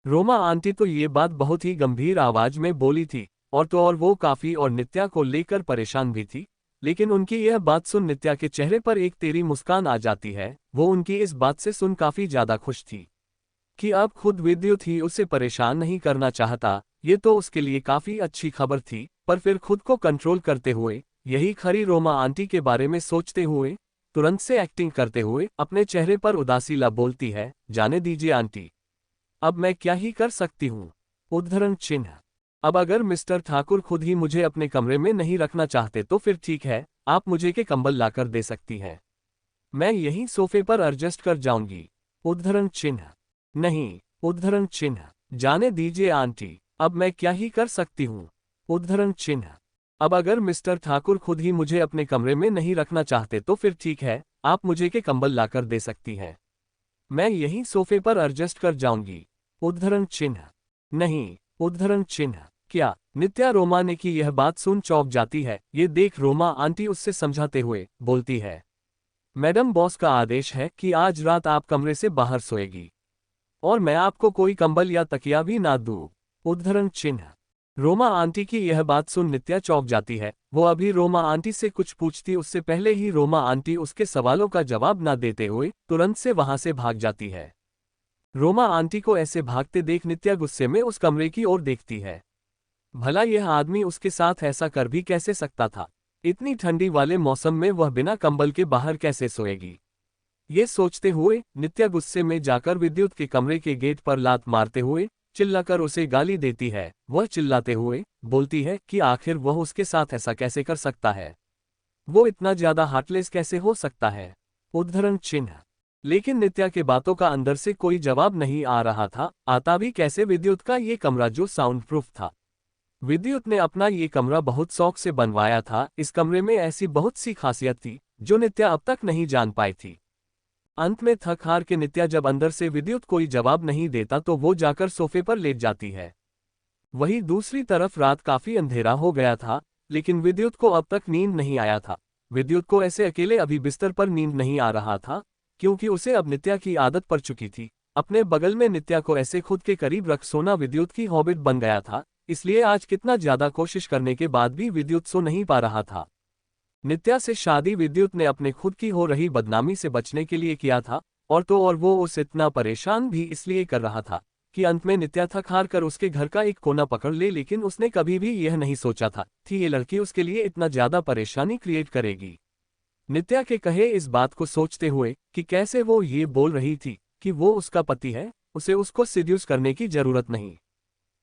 रोमा आंटी तो ये बात बहुत ही गंभीर आवाज में बोली थी, और तो और वो काफी और नित्या को लेकर परेशान भी थी। लेकिन उनकी यह बात सुन नित्या के चेहरे पर एक तेरी मुस्कान आ जाती है। वो उनकी इस बात से सुन काफी ज्यादा खुश थी कि अब खुद विद्युत ही उसे परेशान नहीं करना चाहता। ये तो उसके लिए काफी अच्छी खबर थी, पर फिर खुद को कंट्रोल करते हुए यही खरी रोमा आंटी के बारे में सोचते हुए तुरंत से एक्टिंग करते हुए अपने चेहरे पर उदासी ला बोलती है, जाने दीजिए आंटी, अब मैं क्या ही कर सकती हूँ। उद्धरण चिन्ह। अब अगर मिस्टर ठाकुर खुद ही मुझे अपने कमरे में नहीं रखना चाहते तो फिर ठीक है, आप मुझे के कंबल लाकर दे सकती हैं, मैं यहीं सोफे पर एडजस्ट कर जाऊंगी। उद्धरण चिन्ह। नहीं। उद्धरण चिन्ह। जाने दीजिए आंटी, अब मैं क्या ही कर सकती हूँ। उद्धरण चिन्ह। अब अगर मिस्टर ठाकुर खुद ही मुझे अपने कमरे में नहीं रखना चाहते तो फिर ठीक है, आप मुझे के कंबल लाकर दे सकती हैं, मैं यहीं सोफे पर एडजस्ट कर जाऊंगी। उद्धरण चिन्ह। नहीं। उद्धरण चिन्ह। क्या? नित्या रोमा ने की यह बात सुन चौंक जाती है। ये देख रोमा आंटी उससे समझाते हुए बोलती है, मैडम बॉस का आदेश है कि आज रात आप कमरे से बाहर सोएगी, और मैं आपको कोई कंबल या तकिया भी ना दूं। उद्धरण चिन्ह। रोमा आंटी की यह बात सुन नित्या चौंक जाती है। वो अभी रोमा आंटी से कुछ पूछती उससे पहले ही रोमा आंटी उसके सवालों का जवाब ना देते हुए तुरंत से वहां से भाग जाती है। रोमा आंटी को ऐसे भागते देख नित्या गुस्से में उस कमरे की ओर देखती है। भला यह आदमी उसके साथ ऐसा कर भी कैसे सकता था? इतनी ठंडी वाले मौसम में वह बिना कंबल के बाहर कैसे सोएगी? ये सोचते हुए नित्या गुस्से में जाकर विद्युत के कमरे के गेट पर लात मारते हुए चिल्लाकर उसे गाली देती है। वह चिल्लाते हुए बोलती है कि आखिर वह उसके साथ ऐसा कैसे कर सकता है, वो इतना ज्यादा हार्टलेस कैसे हो सकता है। उद्धरण चिन्ह। लेकिन नित्या के बातों का अंदर से कोई जवाब नहीं आ रहा था। आता भी कैसे विद्युत का ये कमरा जो साउंड प्रूफ था। विद्युत ने अपना ये कमरा बहुत शौक से बनवाया था। इस कमरे में ऐसी बहुत सी खासियत थी जो नित्या अब तक नहीं जान पाई थी। अंत में थक हार के नित्या जब अंदर से विद्युत कोई जवाब नहीं देता तो वो जाकर सोफे पर लेट जाती है। वहीं दूसरी तरफ रात काफी अंधेरा हो गया था, लेकिन विद्युत को अब तक नींद नहीं आया था। विद्युत को ऐसे अकेले अभी बिस्तर पर नींद नहीं आ रहा था। क्योंकि उसे अब नित्या की आदत पड़ चुकी थी। अपने बगल में नित्या को ऐसे खुद के करीब रख सोना विद्युत की हॉबिट बन गया था, इसलिए आज कितना ज्यादा कोशिश करने के बाद भी विद्युत सो नहीं पा रहा था। नित्या से शादी विद्युत ने अपने खुद की हो रही बदनामी से बचने के लिए किया था, और तो और वो उसे इतना परेशान भी इसलिए कर रहा था कि अंत में नित्या थक हार कर उसके घर का एक कोना पकड़ ले। लेकिन उसने कभी भी यह नहीं सोचा था कि ये लड़की उसके लिए इतना ज्यादा परेशानी क्रिएट करेगी। नित्या के कहे इस बात को सोचते हुए कि कैसे वो ये बोल रही थी कि वो उसका पति है, उसे उसको सिड्यूस करने की जरूरत नहीं।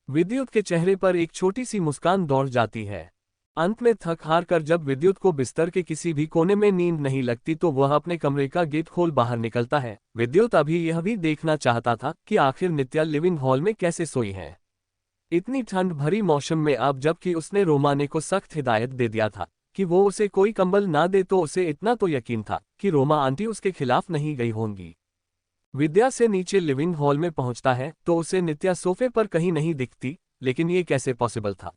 विद्युत के चेहरे पर एक छोटी सी मुस्कान दौड़ जाती है। अंत में थक हार कर जब विद्युत को बिस्तर के किसी भी कोने में नींद नहीं लगती तो वह अपने कमरे का गेट खोल बाहर निकलता है। विद्युत अभी यह भी देखना चाहता था कि आखिर नित्या लिविंग हॉल में कैसे सोई है इतनी ठंड भरी मौसम में। अब जबकि उसने रोमाने को सख्त हिदायत दे दिया था कि वो उसे कोई कंबल ना दे, तो उसे इतना तो यकीन था कि रोमा आंटी उसके खिलाफ नहीं गई होंगी। विद्या से नीचे लिविंग हॉल में पहुंचता है तो उसे नित्या सोफे पर कहीं नहीं दिखती। लेकिन ये कैसे पॉसिबल था?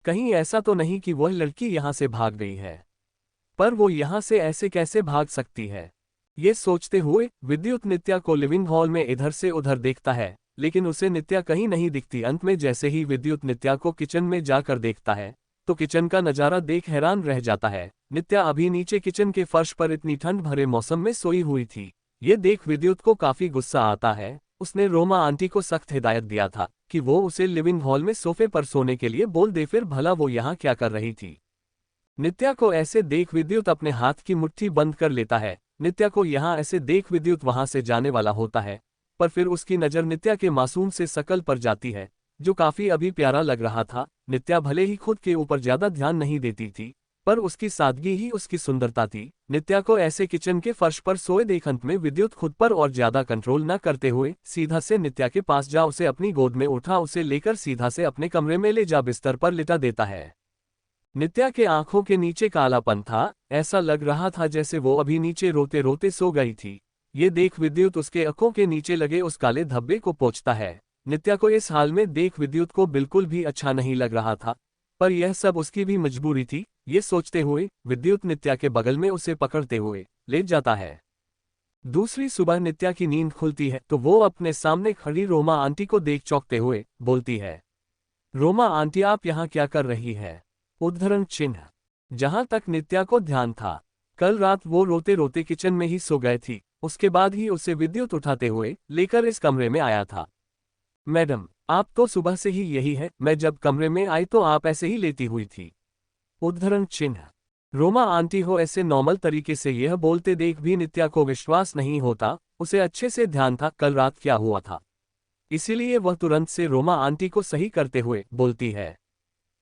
कहीं ऐसा तो नहीं कि वह लड़की यहां से भाग गई है? पर वो यहां से ऐसे कैसे भाग सकती है? ये सोचते हुए विद्युत नित्या को लिविंग हॉल में इधर से उधर देखता है, लेकिन उसे नित्या कहीं नहीं दिखती। अंत में जैसे ही विद्युत नित्या को किचन में जाकर देखता है तो किचन का नजारा देख हैरान रह जाता है। नित्या अभी नीचे किचन के फर्श पर इतनी ठंड भरे मौसम में सोई हुई थी। ये देख विद्युत को काफी गुस्सा आता है। उसने रोमा आंटी को सख्त हिदायत दिया था कि वो उसे लिविंग हॉल में सोफे पर सोने के लिए बोल दे, फिर भला वो यहाँ क्या कर रही थी। नित्या को ऐसे देख विद्युत अपने हाथ की मुट्ठी बंद कर लेता है। नित्या को यहाँ ऐसे देख विद्युत वहां से जाने वाला होता है, पर फिर उसकी नज़र नित्या के मासूम से शकल पर जाती है जो काफी अभी प्यारा लग रहा था। नित्या भले ही खुद के ऊपर ज्यादा ध्यान नहीं देती थी, पर उसकी सादगी ही उसकी सुंदरता थी। नित्या को ऐसे किचन के फर्श पर सोए देख अंत में विद्युत खुद पर और ज्यादा कंट्रोल न करते हुए सीधा से नित्या के पास जा उसे अपनी गोद में उठा, उसे लेकर सीधा से अपने कमरे में ले जा बिस्तर पर लिटा देता है। नित्या के आंखों के नीचे कालापन था, ऐसा लग रहा था जैसे वो अभी नीचे रोते रोते सो गई थी। ये देख विद्युत उसके आंखों के नीचे लगे उस काले धब्बे को पोंछता है। नित्या को इस हाल में देख विद्युत को बिल्कुल भी अच्छा नहीं लग रहा था, पर यह सब उसकी भी मजबूरी थी। ये सोचते हुए विद्युत नित्या के बगल में उसे पकड़ते हुए लेट जाता है। दूसरी सुबह नित्या की नींद खुलती है तो वो अपने सामने खड़ी रोमा आंटी को देख चौंकते हुए बोलती है, रोमा आंटी आप यहाँ क्या कर रही है? उद्धरण चिन्ह। जहां तक नित्या को ध्यान था, कल रात वो रोते रोते किचन में ही सो गए थी। उसके बाद ही उसे विद्युत उठाते हुए लेकर इस कमरे में आया था। मैडम, आप तो सुबह से ही यही है, मैं जब कमरे में आई तो आप ऐसे ही लेटी हुई थी। उद्धरण चिन्ह। रोमा आंटी हो ऐसे नॉर्मल तरीके से यह बोलते देख भी नित्या को विश्वास नहीं होता। उसे अच्छे से ध्यान था कल रात क्या हुआ था, इसीलिए वह तुरंत से रोमा आंटी को सही करते हुए बोलती है,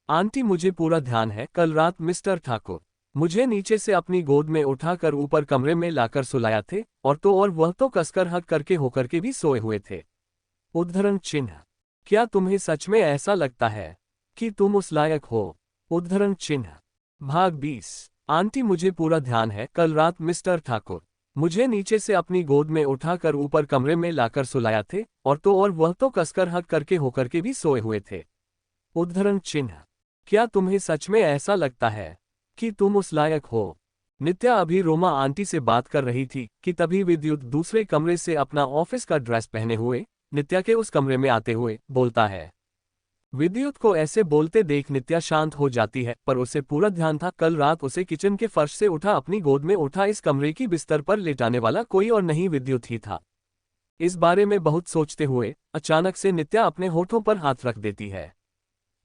आंटी मुझे पूरा ध्यान है, कल रात मिस्टर ठाकुर मुझे नीचे से अपनी गोद में उठाकर ऊपर कमरे में लाकर सुलाया थे, और तो और वह तो कसकर हक करके होकर के भी सोए हुए थे। उद्धरण चिन्ह। क्या तुम्हें सच में ऐसा लगता है कि तुम उस लायक हो? उद्धरण चिन्ह। भाग 20। आंटी मुझे पूरा ध्यान है, कल रात मिस्टर ठाकुर मुझे नीचे से अपनी गोद में उठाकर ऊपर कमरे में लाकर सुलाया थे, और तो और वह तो कसकर हक करके होकर के भी सोए हुए थे। उद्धरण चिन्ह। क्या तुम्हें सच में ऐसा लगता है कि तुम उस लायक हो? नित्या अभी रोमा आंटी से बात कर रही थी कि तभी विद्युत दूसरे कमरे से अपना ऑफिस का ड्रेस पहने हुए नित्या के उस कमरे में आते हुए बोलता है। विद्युत को ऐसे बोलते देख नित्या शांत हो जाती है, पर उसे पूरा ध्यान था कल रात उसे किचन के फर्श से उठा अपनी गोद में उठा इस कमरे की बिस्तर पर लेटाने वाला कोई और नहीं विद्युत ही था। इस बारे में बहुत सोचते हुए अचानक से नित्या अपने होठों पर हाथ रख देती है।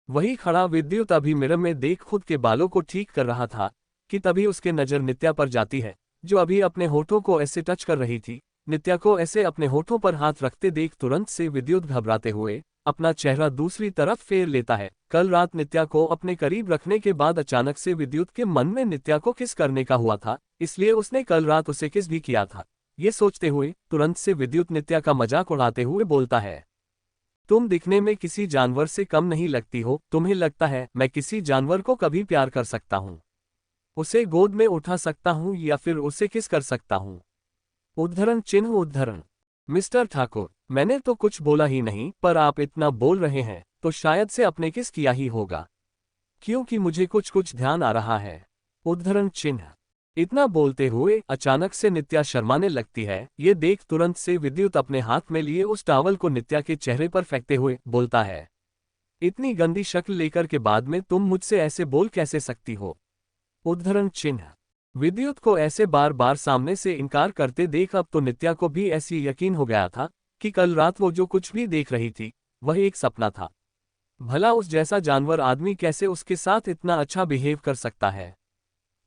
वही खड़ा विद्युत अभी मिरर में देख खुद के बालों को ठीक कर रहा था कि तभी उसके नजर नित्या पर जाती है जो अभी अपने होठों को ऐसे टच कर रही थी। नित्या को ऐसे अपने होठों पर हाथ रखते देख तुरंत से विद्युत घबराते हुए अपना चेहरा दूसरी तरफ फेर लेता है। कल रात नित्या को अपने करीब रखने के बाद अचानक से विद्युत के मन में नित्या को किस करने का हुआ था, इसलिए उसने कल रात उसे किस भी किया था। ये सोचते हुए तुरंत से विद्युत नित्या का मजाक उड़ाते हुए बोलता है, तुम दिखने में किसी जानवर से कम नहीं लगती हो, तुम्हें लगता है मैं किसी जानवर को कभी प्यार कर सकता हूँ, उसे गोद में उठा सकता हूँ या फिर उसे किस कर सकता हूँ? उद्धरण चिन्ह। उद्धरण। मिस्टर ठाकुर, मैंने तो कुछ बोला ही नहीं, पर आप इतना बोल रहे हैं तो शायद से अपने किस किया ही होगा, क्योंकि मुझे कुछ ध्यान आ रहा है। उद्धरण चिन्ह। इतना बोलते हुए अचानक से नित्या शर्माने लगती है। ये देख तुरंत से विद्युत अपने हाथ में लिए उस टॉवल को नित्या के चेहरे पर फेंकते हुए बोलता है, इतनी गंदी शक्ल लेकर के बाद में तुम मुझसे ऐसे बोल कैसे सकती हो। उद्धरण चिन्ह। विद्युत को ऐसे बार बार सामने से इनकार करते देख अब तो नित्या को भी ऐसी यकीन हो गया था कि कल रात वो जो कुछ भी देख रही थी वह एक सपना था। भला उस जैसा जानवर आदमी कैसे उसके साथ इतना अच्छा बिहेव कर सकता है।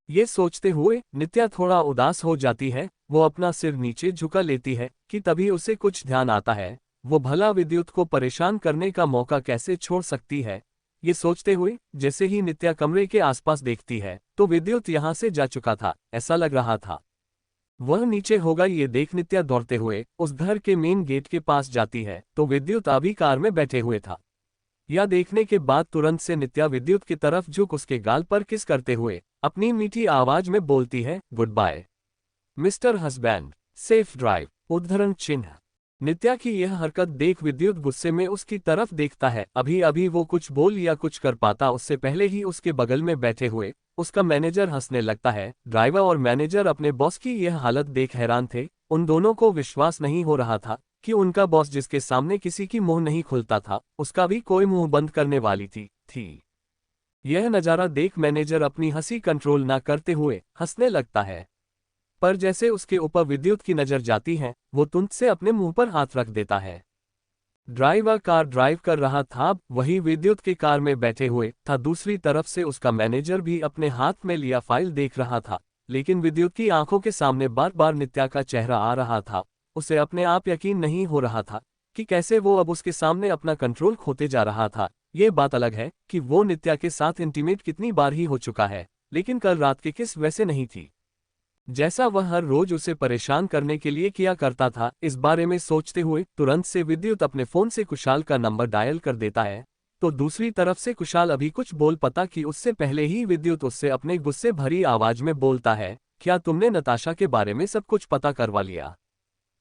ये सोचते हुए नित्या थोड़ा उदास हो जाती है। वो अपना सिर नीचे झुका लेती है कि तभी उसे कुछ ध्यान आता है, वो भला विद्युत को परेशान करने का मौका कैसे छोड़ सकती है। ये सोचते हुए जैसे ही नित्या कमरे के आसपास देखती है तो विद्युत यहाँ से जा चुका था, ऐसा लग रहा था। वह नीचे होगा ये देख नित्या दौड़ते हुए उस घर के मेन गेट के पास जाती है तो विद्युत अभी कार में बैठे हुए था। यह देखने के बाद तुरंत से नित्या विद्युत की तरफ झुक उसके गाल पर किस करते हुए अपनी मीठी आवाज में बोलती है, good bye mister husband, safe drive. उद्धरण चिन्ह। नित्या की यह हरकत देख विद्युत गुस्से में उसकी तरफ देखता है। अभी अभी वो कुछ बोल या कुछ कर पाता उससे पहले ही उसके बगल में बैठे हुए उसका मैनेजर हंसने लगता है। ड्राइवर और मैनेजर अपने बॉस की यह हालत देख हैरान थे। उन दोनों को विश्वास नहीं हो रहा था कि उनका बॉस जिसके सामने किसी की मुंह नहीं खुलता था उसका भी कोई मुंह बंद करने वाली थी। यह नज़ारा देख मैनेजर अपनी हंसी कंट्रोल ना करते हुए हंसने लगता है, पर जैसे उसके ऊपर विद्युत की नजर जाती है वो तुरंत से अपने मुंह पर हाथ रख देता है। ड्राइवर कार ड्राइव कर रहा था, वही विद्युत की कार में बैठे हुए था। दूसरी तरफ से उसका मैनेजर भी अपने हाथ में लिया फाइल देख रहा था, लेकिन विद्युत की आंखों के सामने बार बार नित्या का चेहरा आ रहा था। उसे अपने आप यकीन नहीं हो रहा था कि कैसे वो अब उसके सामने अपना कंट्रोल खोते जा रहा था। ये बात अलग है कि वो नित्या के साथ इंटीमेट कितनी बार ही हो चुका है, लेकिन कल रात की किस वैसे नहीं थी जैसा वह हर रोज उसे परेशान करने के लिए किया करता था। इस बारे में सोचते हुए तुरंत से विद्युत अपने फोन से कुशाल का नंबर डायल कर देता है, तो दूसरी तरफ से कुशाल अभी कुछ बोल पता कि उससे पहले ही विद्युत उससे अपने गुस्से भरी आवाज में बोलता है, क्या तुमने नताशा के बारे में सब कुछ पता करवा लिया?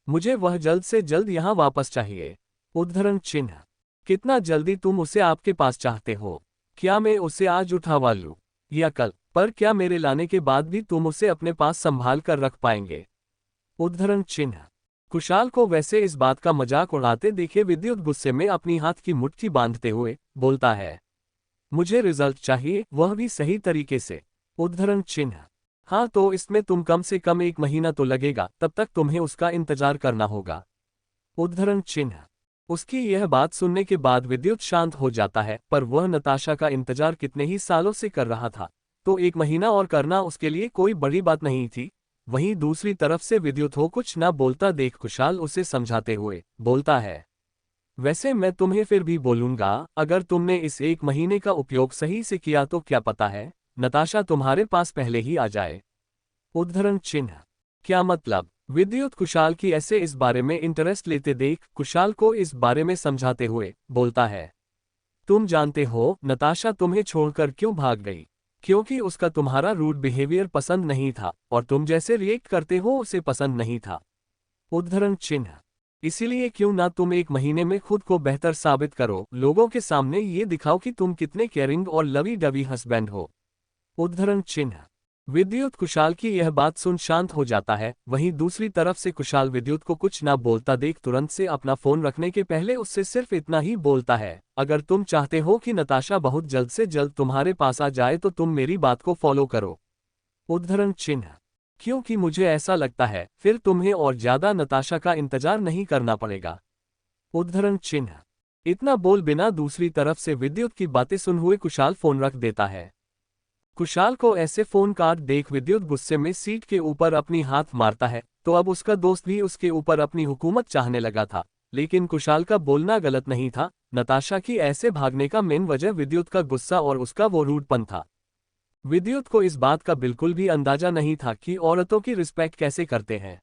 मुझे वह जल्द से जल्द यहाँ वापस चाहिए। उद्धरण चिन्ह। कितना जल्दी तुम उसे आपके पास चाहते हो? क्या मैं उसे आज उठावा लूं या कल? पर क्या मेरे लाने के बाद भी तुम उसे अपने पास संभाल कर रख पाएंगे? उद्धरण चिन्ह। कुशाल को वैसे इस बात का मजाक उड़ाते देखे विद्युत गुस्से में अपनी हाथ की मुट्ठी बांधते हुए बोलता है, मुझे रिजल्ट चाहिए, वह भी सही तरीके से। उद्धरण चिन्ह। हाँ तो इसमें तुम कम से कम 1 महीना तो लगेगा, तब तक तुम्हें उसका इंतजार करना होगा। उद्धरण चिन्ह। उसकी यह बात सुनने के बाद विद्युत शांत हो जाता है, पर वह नताशा का इंतजार कितने ही सालों से कर रहा था, तो 1 महीना और करना उसके लिए कोई बड़ी बात नहीं थी। वहीं दूसरी तरफ से विद्युत हो कुछ ना बोलता देख कुशाल उसे समझाते हुए बोलता है, वैसे मैं तुम्हें फिर भी बोलूंगा, अगर तुमने इस 1 महीने का उपयोग सही से किया तो क्या पता है नताशा तुम्हारे पास पहले ही आ जाए। उद्धरण चिन्ह। क्या मतलब? विद्युत कुशाल की ऐसे इस बारे में इंटरेस्ट लेते देख कुशाल को इस बारे में समझाते हुए बोलता है, तुम जानते हो नताशा तुम्हें छोड़कर क्यों भाग गई? क्योंकि उसका तुम्हारा रूड बिहेवियर पसंद नहीं था और तुम जैसे रिएक्ट करते हो उसे पसंद नहीं था। उद्धरण चिन्ह। इसीलिए क्यों ना तुम 1 महीने में खुद को बेहतर साबित करो, लोगों के सामने ये दिखाओ कि तुम कितने केयरिंग और लवी डवी हस्बैंड हो। उद्धरण चिन्ह। विद्युत कुशाल की यह बात सुन शांत हो जाता है। वहीं दूसरी तरफ से कुशाल विद्युत को कुछ ना बोलता देख तुरंत से अपना फोन रखने के पहले उससे सिर्फ इतना ही बोलता है, अगर तुम चाहते हो कि नताशा बहुत जल्द से जल्द तुम्हारे पास आ जाए तो तुम मेरी बात को फॉलो करो। उद्धरण चिन्ह। क्योंकि मुझे ऐसा लगता है फिर तुम्हें और ज्यादा नताशा का इंतजार नहीं करना पड़ेगा। उद्धरण चिन्ह। इतना बोल बिना दूसरी तरफ से विद्युत की बातें सुन हुए कुशाल फोन रख देता है। कुशाल को ऐसे फोन काट देख विद्युत गुस्से में सीट के ऊपर अपनी हाथ मारता है, तो अब उसका दोस्त भी उसके ऊपर अपनी हुकूमत चाहने लगा था। लेकिन कुशाल का बोलना गलत नहीं था, नताशा की ऐसे भागने का मेन वजह विद्युत का गुस्सा और उसका वो रूडपन था। विद्युत को इस बात का बिल्कुल भी अंदाजा नहीं था कि औरतों की रिस्पेक्ट कैसे करते हैं,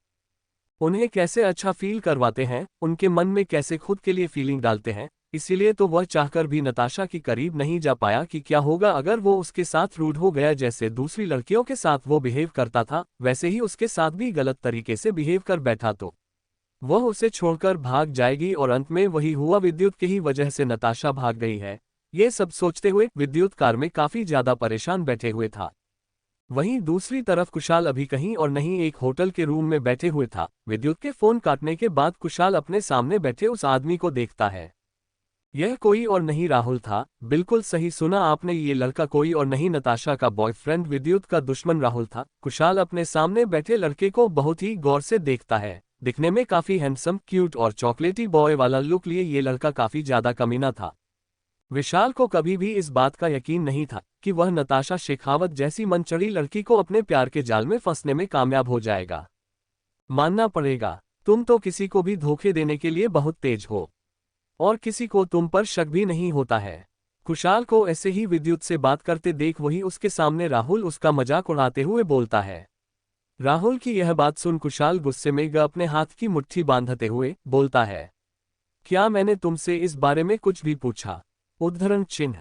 उन्हें कैसे अच्छा फील करवाते हैं, उनके मन में कैसे खुद के लिए फीलिंग डालते हैं। इसीलिए तो वह चाहकर भी नताशा के करीब नहीं जा पाया कि क्या होगा अगर वो उसके साथ रूड हो गया। जैसे दूसरी लड़कियों के साथ वो बिहेव करता था वैसे ही उसके साथ भी गलत तरीके से बिहेव कर बैठा तो वह उसे छोड़कर भाग जाएगी और अंत में वही हुआ, विद्युत की ही वजह से नताशा भाग गई है। ये सब सोचते हुए विद्युत कार में काफी ज्यादा परेशान बैठे हुए था। वहीं दूसरी तरफ कुशाल अभी कहीं और नहीं एक होटल के रूम में बैठे हुए था। विद्युत के फोन काटने के बाद कुशाल अपने सामने बैठे उस आदमी को देखता है। यह कोई और नहीं राहुल था। बिल्कुल सही सुना आपने, ये लड़का कोई और नहीं नताशा का बॉयफ्रेंड विद्युत का दुश्मन राहुल था। कुशाल अपने सामने बैठे लड़के को बहुत ही गौर से देखता है। दिखने में काफी हैंडसम, क्यूट और चॉकलेटी बॉय वाला लुक लिए ये लड़का काफी ज्यादा कमीना था। विशाल को कभी भी इस बात का यकीन नहीं था कि वह नताशा शेखावत जैसी मनचढ़ी लड़की को अपने प्यार के जाल में फंसने में कामयाब हो जाएगा। मानना पड़ेगा, तुम तो किसी को भी धोखे देने के लिए बहुत तेज हो और किसी को तुम पर शक भी नहीं होता है। कुशाल को ऐसे ही विद्युत से बात करते देख वही उसके सामने राहुल उसका मजाक उड़ाते हुए बोलता है। राहुल की यह बात सुन कुशाल गुस्से में अपने हाथ की मुट्ठी बांधते हुए बोलता है, क्या मैंने तुमसे इस बारे में कुछ भी पूछा? उद्धरण चिन्ह।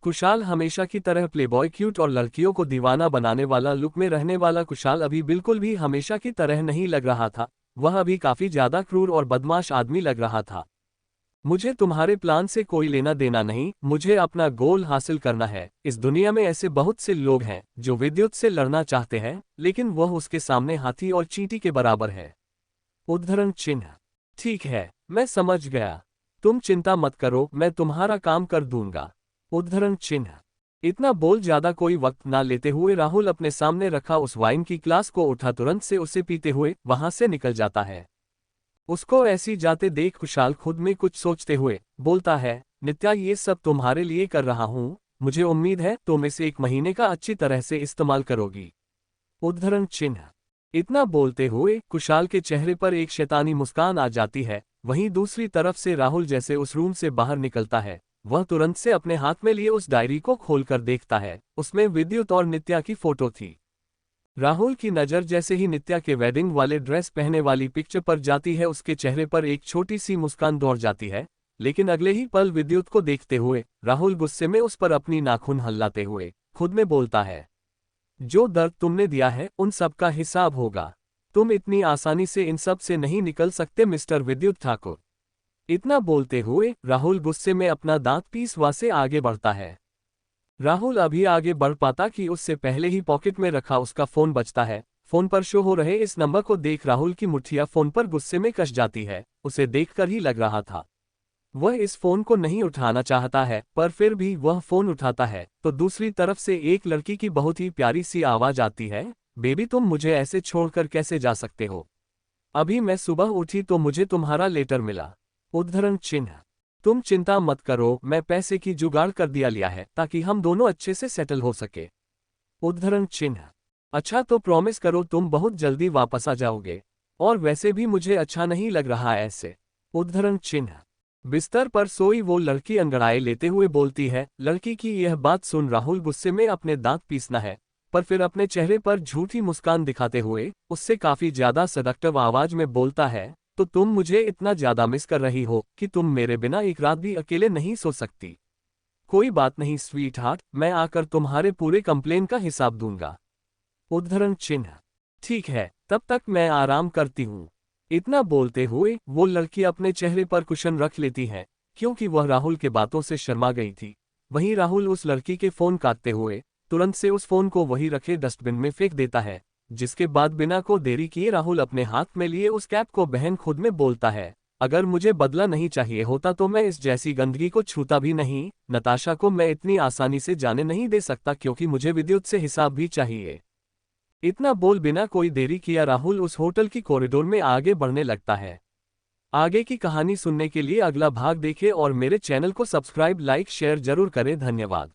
कुशाल हमेशा की तरह प्लेबॉय, क्यूट और लड़कियों को दीवाना बनाने वाला लुक में रहने वाला कुशाल अभी बिल्कुल भी हमेशा की तरह नहीं लग रहा था। वह अभी काफी ज्यादा क्रूर और बदमाश आदमी लग रहा था। मुझे तुम्हारे प्लान से कोई लेना देना नहीं, मुझे अपना गोल हासिल करना है। इस दुनिया में ऐसे बहुत से लोग हैं जो विद्युत से लड़ना चाहते हैं, लेकिन वह उसके सामने हाथी और चींटी के बराबर है। उद्धरण चिन्ह। ठीक है, मैं समझ गया, तुम चिंता मत करो, मैं तुम्हारा काम कर दूंगा। उद्धरण चिन्ह। इतना बोल ज्यादा कोई वक्त ना लेते हुए राहुल अपने सामने रखा उस वाइन की ग्लास को उठा तुरंत से उसे पीते हुए वहां से निकल जाता है। उसको ऐसी जाते देख कुशाल खुद में कुछ सोचते हुए बोलता है, नित्या ये सब तुम्हारे लिए कर रहा हूं, मुझे उम्मीद है तुम इसे 1 महीने का अच्छी तरह से इस्तेमाल करोगी। उद्धरण चिन्ह। इतना बोलते हुए कुशाल के चेहरे पर एक शैतानी मुस्कान आ जाती है। वहीं दूसरी तरफ से राहुल जैसे उस रूम से बाहर निकलता है, वह तुरंत से अपने हाथ में लिए उस डायरी को खोलकर देखता है। उसमें विद्युत और नित्या की फोटो थी। राहुल की नज़र जैसे ही नित्या के वेडिंग वाले ड्रेस पहने वाली पिक्चर पर जाती है, उसके चेहरे पर एक छोटी सी मुस्कान दौड़ जाती है। लेकिन अगले ही पल विद्युत को देखते हुए राहुल गुस्से में उस पर अपनी नाखून हल्लाते हुए खुद में बोलता है, जो दर्द तुमने दिया है उन सब का हिसाब होगा। तुम इतनी आसानी से इन सब से नहीं निकल सकते मिस्टर विद्युत ठाकुर। इतना बोलते हुए राहुल गुस्से में अपना दांत पीसवा से आगे बढ़ता है। राहुल अभी आगे बढ़ पाता कि उससे पहले ही पॉकेट में रखा उसका फोन बजता है। फोन पर शो हो रहे इस नंबर को देख राहुल की मुठ्ठियां फोन पर गुस्से में कस जाती है। उसे देखकर ही लग रहा था वह इस फोन को नहीं उठाना चाहता है, पर फिर भी वह फोन उठाता है तो दूसरी तरफ से एक लड़की की बहुत ही प्यारी सी आवाज आती है, बेबी तुम मुझे ऐसे छोड़कर कैसे जा सकते हो? अभी मैं सुबह उठी तो मुझे तुम्हारा लेटर मिला। उद्धरण चिन्ह। तुम चिंता मत करो, मैं पैसे की जुगाड़ कर लिया है ताकि हम दोनों अच्छे से सेटल हो सके। उद्धरण चिन्ह। अच्छा तो प्रॉमिस करो तुम बहुत जल्दी वापस आ जाओगे, और वैसे भी मुझे अच्छा नहीं लग रहा ऐसे। उद्धरण चिन्ह। बिस्तर पर सोई वो लड़की अंगड़ाई लेते हुए बोलती है। लड़की की यह बात सुन राहुल गुस्से में अपने दांत पीसना है, पर फिर अपने चेहरे पर झूठी मुस्कान दिखाते हुए उससे काफी ज्यादा सडक्टिव आवाज में बोलता है, तो तुम मुझे इतना ज्यादा मिस कर रही हो कि तुम मेरे बिना एक रात भी अकेले नहीं सो सकती? कोई बात नहीं स्वीट हार्ट, मैं आकर तुम्हारे पूरे कंप्लेन का हिसाब दूंगा। उद्धरण चिन्ह। ठीक है, तब तक मैं आराम करती हूँ। इतना बोलते हुए वो लड़की अपने चेहरे पर कुशन रख लेती है, क्योंकि वह राहुल के बातों से शर्मा गई थी। वहीं राहुल उस लड़की के फोन काटते हुए तुरंत से उस फोन को वहीं रखे डस्टबिन में फेंक देता है, जिसके बाद बिना को देरी किए राहुल अपने हाथ में लिए उस कैप को बहन खुद में बोलता है, अगर मुझे बदला नहीं चाहिए होता तो मैं इस जैसी गंदगी को छूता भी नहीं। नताशा को मैं इतनी आसानी से जाने नहीं दे सकता, क्योंकि मुझे विद्युत से हिसाब भी चाहिए। इतना बोल बिना कोई देरी किया राहुल उस होटल की कॉरिडोर में आगे बढ़ने लगता है। आगे की कहानी सुनने के लिए अगला भाग देखें और मेरे चैनल को सब्सक्राइब, लाइक, शेयर जरूर करें। धन्यवाद।